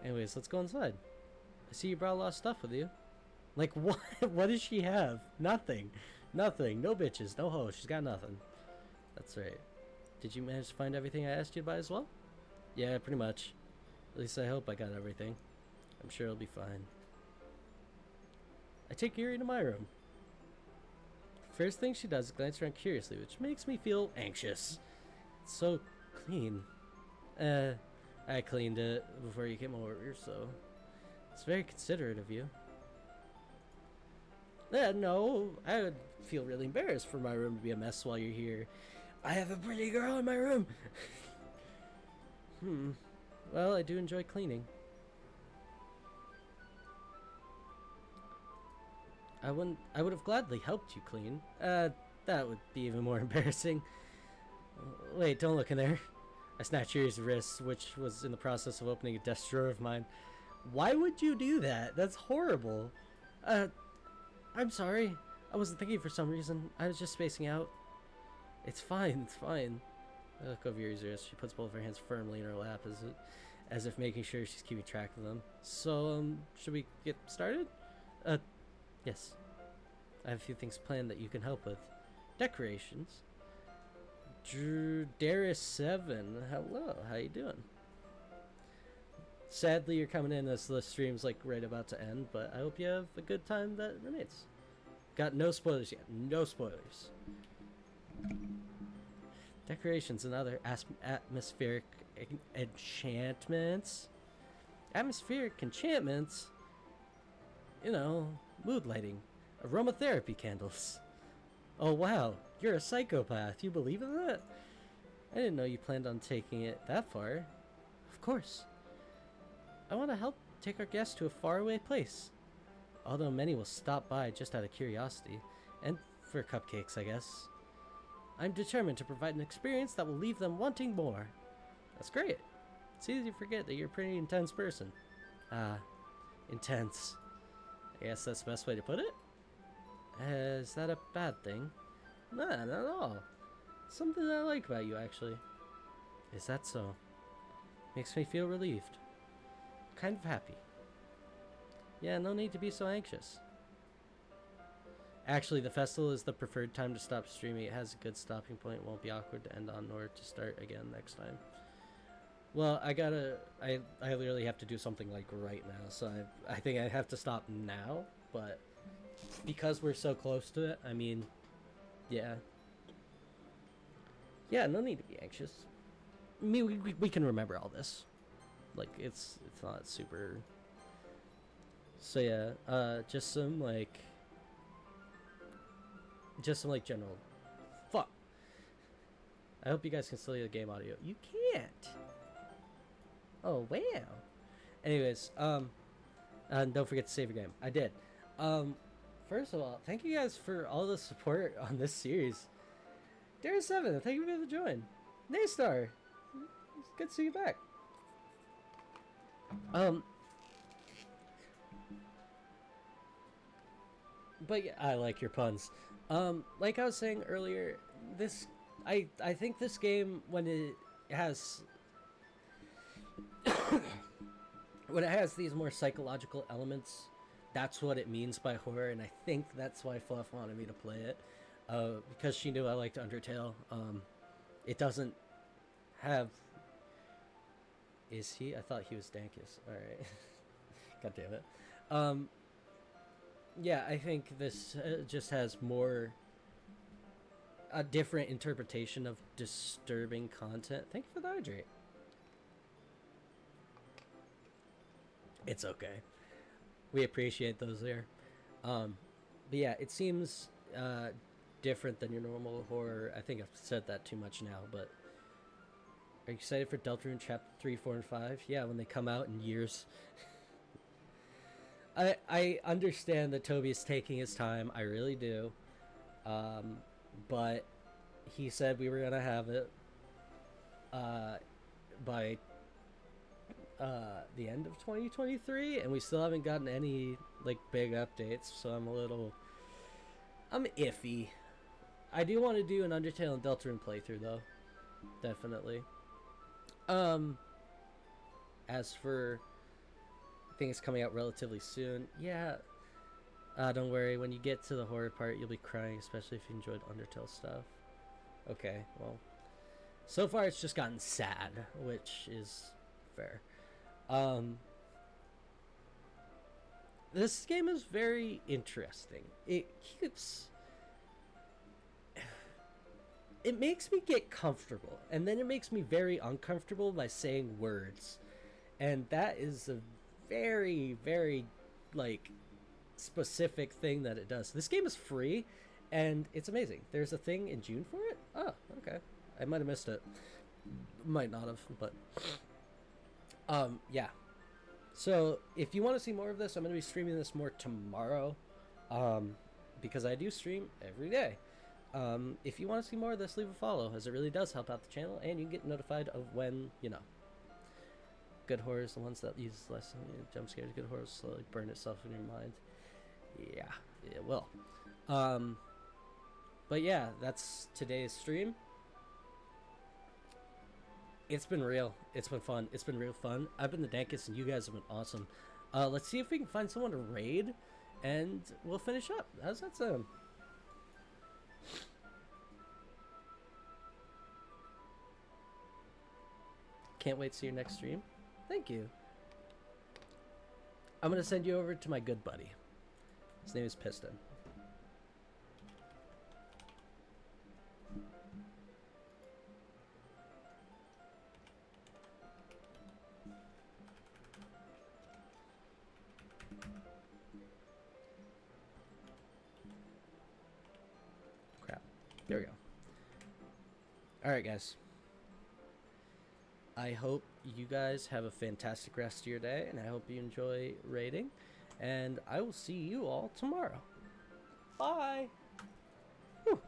Anyways, let's go inside. I see you brought a lot of stuff with you. Like, what? What does she have? Nothing. Nothing. No bitches. No hoes. She's got nothing. That's right. Did you manage to find everything I asked you to buy as well? Yeah, pretty much. At least I hope I got everything. I'm sure it'll be fine. I take Yuri to my room. First thing she does is glance around curiously, which makes me feel anxious. It's so clean. I cleaned it before you came over, so it's very considerate of you. No, I would feel really embarrassed for my room to be a mess while you're here. I have a pretty girl in my room. Well, I do enjoy cleaning. I would have gladly helped you clean. That would be even more embarrassing. Wait, don't look in there. I snatched Yuri's wrist, which was in the process of opening a desk drawer of mine. Why would you do that? That's horrible. I'm sorry. I wasn't thinking for some reason. I was just spacing out. It's fine, it's fine. I look over Yuri's wrist. She puts both of her hands firmly in her lap as if making sure she's keeping track of them. So, should we get started? Yes. I have a few things planned that you can help with. Decorations. Dara7. Hello, how you doing? Sadly, you're coming in as the stream's like right about to end, but I hope you have a good time that remains. Got no spoilers yet. No spoilers. Decorations and other atmospheric enchantments. Atmospheric enchantments? You know, mood lighting. Aromatherapy candles. Oh wow, you're a psychopath. You believe in that? I didn't know you planned on taking it that far. Of course. I want to help take our guests to a faraway place. Although many will stop by just out of curiosity. And for cupcakes, I guess. I'm determined to provide an experience that will leave them wanting more. That's great. It's easy to forget that you're a pretty intense person. Intense. I guess that's the best way to put it? Is that a bad thing? Nah, not at all. Something I like about you, actually. Is that so? Makes me feel relieved. Kind of happy. Yeah, no need to be so anxious. Actually, the festival is the preferred time to stop streaming. It has a good stopping point. It won't be awkward to end on nor to start again next time. Well, I literally have to do something like right now, so I think I have to stop now, but because we're so close to it, I mean, yeah. Yeah, no need to be anxious. I mean, we can remember all this. Like, it's not super... So yeah, just some general... Fuck! I hope you guys can still hear the game audio. You can't! Oh, wow. Anyways, don't forget to save your game. I did. First of all, thank you guys for all the support on this series. Dara7, thank you for the join. Naystar, it's good to see you back. But yeah, I like your puns. Like I was saying earlier, I think this game, when it has when it has these more psychological elements, that's what it means by horror, and I think that's why Fluff wanted me to play it, because she knew I liked Undertale. It doesn't have... Is he? I thought he was Dankus. Alright. God damn it. Yeah, I think this just has more... a different interpretation of disturbing content. Thank you for the hydrate. It's okay. We appreciate those there. But yeah, it seems different than your normal horror. I think I've said that too much now, but are you excited for Deltarune Chapter 3, 4, and 5? Yeah, when they come out in years. I understand that Toby is taking his time. I really do. But he said we were going to have it by the end of 2023, and we still haven't gotten any like big updates, so I'm a little I'm iffy. I do want to do an Undertale and Deltarune playthrough though, definitely. As for things coming out relatively soon, yeah. Don't worry. When you get to the horror part, you'll be crying, especially if you enjoyed Undertale stuff. Okay, well, so far it's just gotten sad, which is fair. This game is very interesting. It makes me get comfortable, and then it makes me very uncomfortable by saying words, and that is a very, very, like, specific thing that it does. This game is free, and it's amazing. There's a thing in June for it? Oh, okay. I might have missed it. Might not have, but yeah. So if you want to see more of this, I'm going to be streaming this more tomorrow, because I do stream every day. If you want to see more of this, leave a follow, as it really does help out the channel, and you can get notified of when, you know, good horrors, the ones that use less jump scares, good horrors slowly burn itself in your mind. Yeah, it will. But yeah, that's today's stream. It's been real. It's been fun. It's been real fun. I've been the Dankest, and you guys have been awesome. Let's see if we can find someone to raid, and we'll finish up. How's that sound? Can't wait to see your next stream. Thank you. I'm going to send you over to my good buddy. His name is Piston. Crap. There we go. Alright, guys. I hope you guys have a fantastic rest of your day, and I hope you enjoy raiding. And I will see you all tomorrow. Bye! Whew.